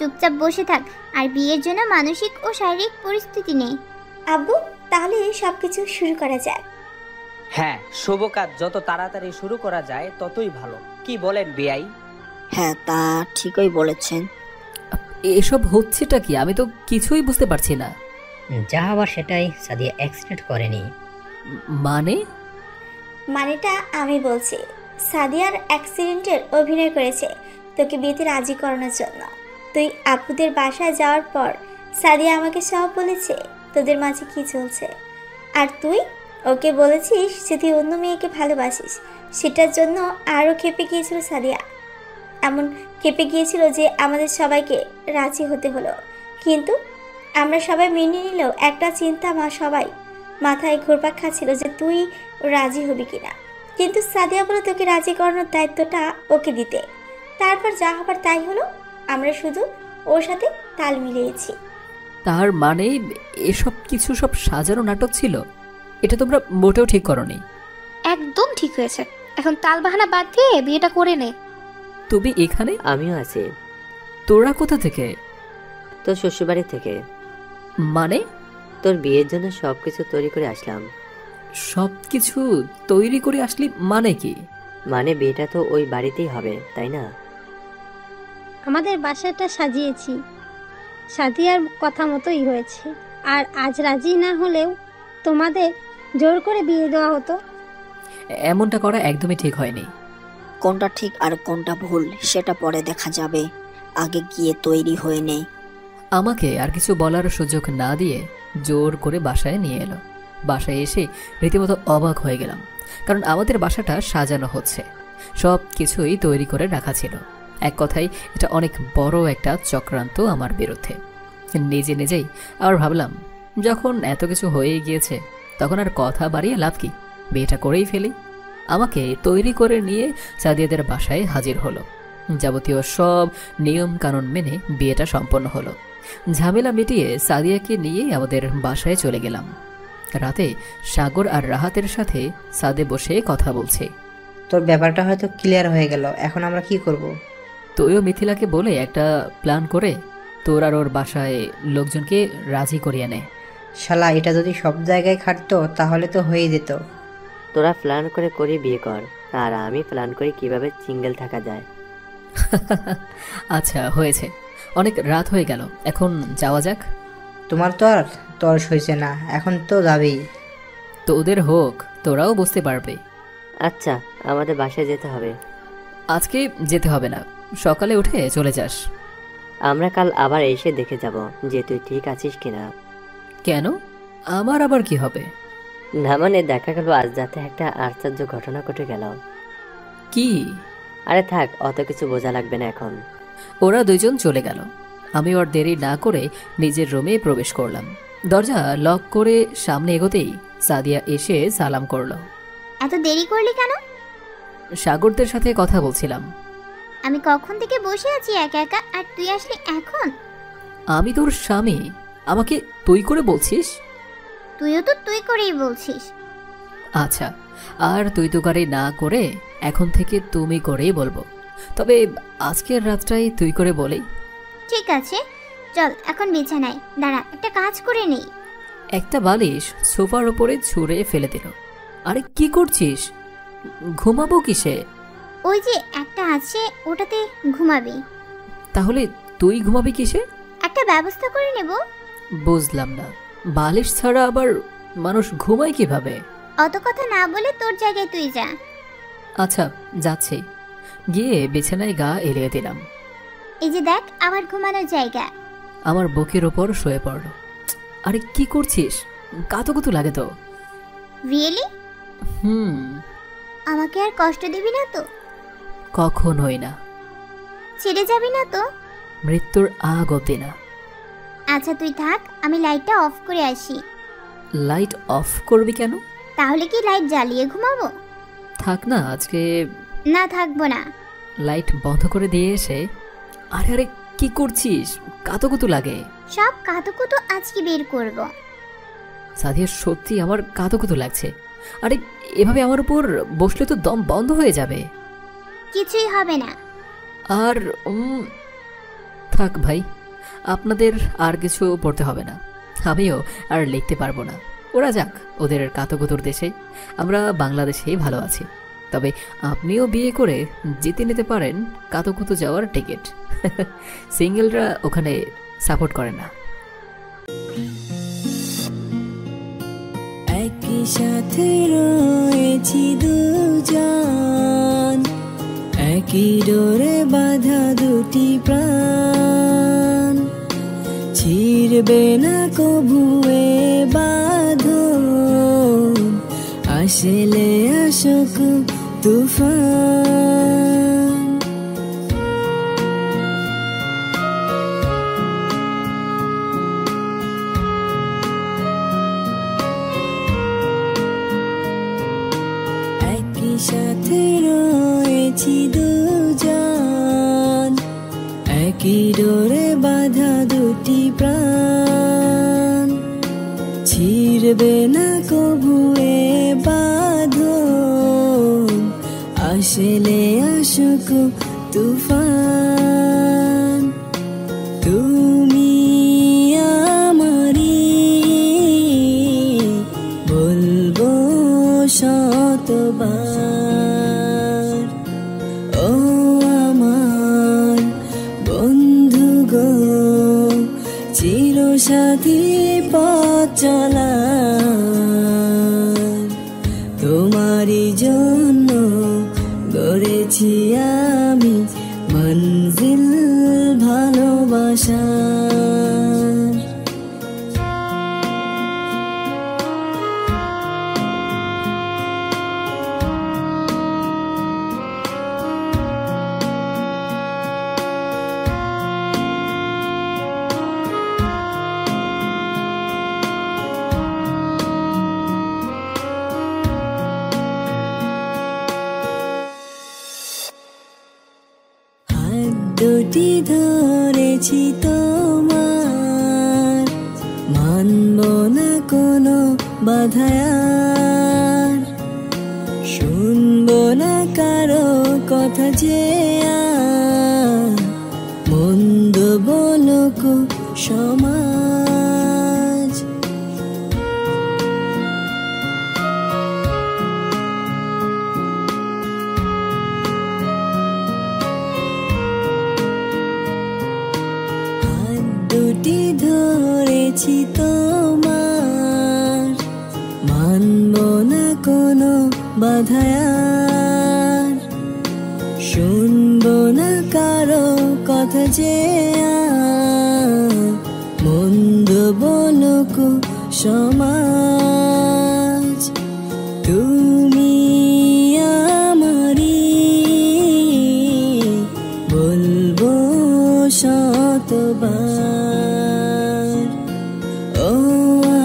চুপচাপ বসে থাক, আর বিয়ের জন্য মানসিক ও শারীরিক পরিস্থিতি নেই। আব্বু, তাহলে সব কিছু শুরু করা যায়। হ্যাঁ, শুভ কাজ যত তাড়াতাড়ি শুরু করা যায় ততই ভালো। কি বলেন বিআই? হ্যাঁ, তা ঠিকই বলেছেন। এসব হচ্ছেটা কি? আমি তো কিছুই বুঝতে পারছি না। যা আবার সেটাই, সাদিয়া অ্যাক্সিডেন্ট করেনি। মানে? মানেটা আমি বলছি, সাদিয়ার অ্যাক্সিডেন্টের অভিনয় করেছে তোকে বিয়েতে রাজি করানোর জন্য। তুই আপুদের বাসায় যাওয়ার পর সাদিয়া আমাকে সব বলেছে তোদের মাঝে কি চলছে, আর তুই ওকে বলেছিস যে তুই অন্য মেয়েকে ভালোবাসিস। সেটার জন্য আরও ক্ষেপে গিয়েছিল সাদিয়া, এমন ক্ষেপে গিয়েছিল যে আমাদের সবাইকে রাজি হতে হলো। কিন্তু আমরা সবাই মেনে নিলেও একটা চিন্তা সবাই মাথায় ঘুরপাক খাচ্ছিল যে তুই রাজি হবি কিনা। কিন্তু সাদিয়া বলে তোকে রাজি করানোর দায়িত্বটা ওকে দিতে। তারপর যা হবার তাই হলো, আমরা শুধু ওর সাথে তাল মিলিয়েছি। তার মানে এসব কিছু সব সাজানো নাটক ছিল? এটা তোমরা মোটেও ঠিক করনি। একদম ঠিক হয়েছে, এখন তাল বাহানা বাদ দিয়ে বিয়েটা করে নে। তুমি এখানে? আমিও আছি। তোরা কোথা থেকে? তোর শ্বশুরবাড়ি থেকে। মানে? তোর বিয়ের জন্য সবকিছু তৈরি করে আসলাম। সবকিছু তৈরি করে আসলি মানে কি? মানে বিয়েটা তো ওই বাড়িতেই হবে, তাই না? আমাদের বাসাটা সাজিয়েছি, সাদিয়ার কথা মতোই হয়েছে। আর আজ রাজি না হলেও তোমাদের জোর করে বিয়ে দেওয়া হতো। এমনটা করা একদমই ঠিক হয়নি। কোনটা ঠিক আর কোনটা ভুল সেটা পরে দেখা যাবে, আগে গিয়ে তৈরি হয়ে নেই। আমাকে আর কিছু বলার সুযোগ না দিয়ে জোর করে বাসায় নিয়ে এলো। বাসায় এসে রীতিমতো অবাক হয়ে গেলাম, কারণ আমাদের বাসাটা সাজানো হচ্ছে, সব কিছুই তৈরি করে রাখা ছিল। এক কথায় এটা অনেক বড় একটা চক্রান্ত আমার বিরুদ্ধে। নিজে নিজেই আবার ভাবলাম, যখন এত কিছু হয়ে গিয়েছে তখন আর কথা বাড়িয়ে লাভ কি, বিয়েটা করেই ফেলি। আমাকে তৈরি করে নিয়ে সাদিয়াদের বাসায় হাজির হলো। যাবতীয় সব নিয়ম কানুন মেনে বিয়েটা সম্পন্ন হলো। ঝামেলা মিটিয়ে সাদিয়াকে নিয়ে আমাদের বাসায় চলে গেলাম। রাতে সাগর আর রাহাতের সাথে সাদে বসে কথা বলছে। তোর ব্যাপারটা হয়তো ক্লিয়ার হয়ে গেল, এখন আমরা কি করব? তুইও মিথিলাকে বলে একটা প্ল্যান করে তোর আর ওর বাসায় লোকজনকে রাজি করিয়ে নে। শালা, এটা যদি সব জায়গায় খাটতো তাহলে তো হয়ে যেত। তোরা প্ল্যান করে করি বিয়ে কর, আর আমি প্ল্যান করি কিভাবে সিঙ্গেল থাকা যায়। আচ্ছা হয়েছে, অনেক রাত হয়ে গেল, এখন যাওয়া যাক। তোমার তো আর তর্স হয়েছে না, এখন তো যাবেই। তোদের হোক, তোরাও বুঝতে পারবে। আচ্ছা, আমাদের বাসায় যেতে হবে। আজকে যেতে হবে না, সকালে উঠে চলে যাস। আমরা কাল আবার এসে দেখে যাব যে তুই ঠিক আছিস কিনা। কেন? আমার আবার কি হবে? না মানে দেখা গেল আজ রাতে একটা আশ্চর্য ঘটনা ঘটে গেল। কি? আরে থাক, অত কিছু বোঝা লাগবে না এখন। ওরা দুজন চলে গেল। আমি ওর দেরি না করে নিজের রুমে প্রবেশ করলাম। দরজা লক করে সামনে এগোতেই সাদিয়া এসে সালাম করলো। এত দেরি করলি কেন? সাগরদের সাথে কথা বলছিলাম। আমি কখন থেকে বসে আছি একা একা, আর তুই আসলি এখন? আমি তোর স্বামী, আমাকে তুই করে বলছিস? তুইও তো তুই করেই বলছিস। আচ্ছা, আর তুই তো গাড়ি না করে এখন থেকে তুমি করেই বলবো, তবে আজকের রাতটাই তুই করে বলেই। ঠিক আছে, চল এখন বিছানায়। দাঁড়া, একটা কাজ করে নেই। একটা বালিশ সোফার উপরে ছুঁড়ে ফেলে দিল। আরে কি করছিস? ঘুমাবো কিসে? ওই যে একটা আছে, ওটাতে ঘুমাবি। তাহলে তুই ঘুমাবি কিসে? একটা ব্যবস্থা করে নেব। বুঝলাম না, বালিশ ছাড়া আবার মানুষ ঘুমায় কিভাবে? অত কথা না বলে তোর জায়গায় তুই যা। আচ্ছা যাচ্ছি। গিয়ে বিছানায় গা এলিয়ে দিলাম। এই যে দেখ, আমার ঘুমানোর জায়গা। আমার বুকের ওপর শুয়ে পড়ল। আরে কি করছিস? কাতুকুতু লাগে তো। রিয়েলি? আমাকে আর কষ্ট দিবি না তো? কখনোই না। ছেড়ে যাবি না তো? মৃত্যুর আগ অব্দি না। আচ্ছা তুই থাক, আমি লাইটটা অফ করে আসি। লাইট অফ করবি কেন? তাহলে কি লাইট জ্বালিয়ে ঘুমাবো? থাক না, আজকে না থাকবো না। লাইট বন্ধ করে দিয়ে এসে। আরে আরে কি করছিস? কাতুকুতু লাগে। সব কাতুকুতু আজকে বের করব। সাদিয়া, সত্যি আমার কাতুকুতু লাগছে। আরে এভাবে আমার উপর বসলে তো দম বন্ধ হয়ে যাবে। কিছুই হবে না। আর থাক ভাই, আপনাদের আর কিছু পড়তে হবে না, আমিও আর লিখতে পারবো না। ওরা যাক ওদের কাতকুতুর দেশে, আমরা বাংলাদেশেই ভালো আছি। তবে আপনিও বিয়ে করে জিতে নিতে পারেন কাতকুতু যাওয়ার টিকিট। সিঙ্গেলরা ওখানে সাপোর্ট করে না। একই সাথে রয়েছি দুজন, একই ডোরে বাঁধা দুটি প্রাণ, ছিড়বে না কবুয়ে বাঁধন, আসলে আসুক তুফান। একই সাথে রয়েছি দুজন, একই ডোরে বাঁধা দুটি প্রাণ, ছিড়বে না কবুয়ে বাঁধন, আসলে আসুক তুফান। তুমি আমারি বলবো শতবার, ও আমার বন্ধু গো, চিরসাথী পথ চলা, তোমারই জন্য গড়েছি আমি মঞ্জিল ভালোবাসা। দুটি ধরেছি তোমার, মানব না কোনো বাধায়ার, শুনব না কারো কথা যে আর, মন্দ বলুক সমাজ। দুটি ধরেছি তোমার, মানব না কোনো বাধায়ার, শুনব না কারো কথা যে আর, মন্দ বলুক সমাজ। তুমি আমারি বলবো শতবার, ও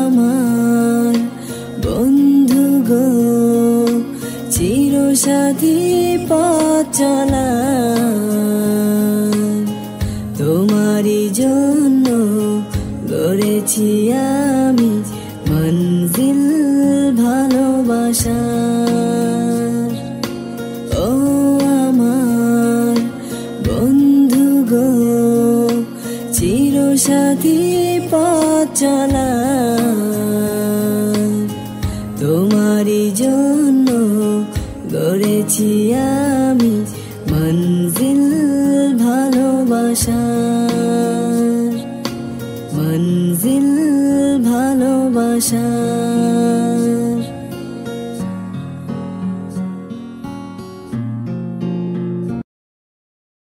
আমার বন্ধু গো, চিরসাথী পথ চলা, তোমারই জন্য গড়েছি আমি মঞ্জিল ভালোবাসা। ও আমার বন্ধু গো, চিরসাথী পথ চলা, তোমারই জন্য গড়েছি আমি মঞ্জিল ভালোবাসা, মঞ্জিল ভালোবাসা।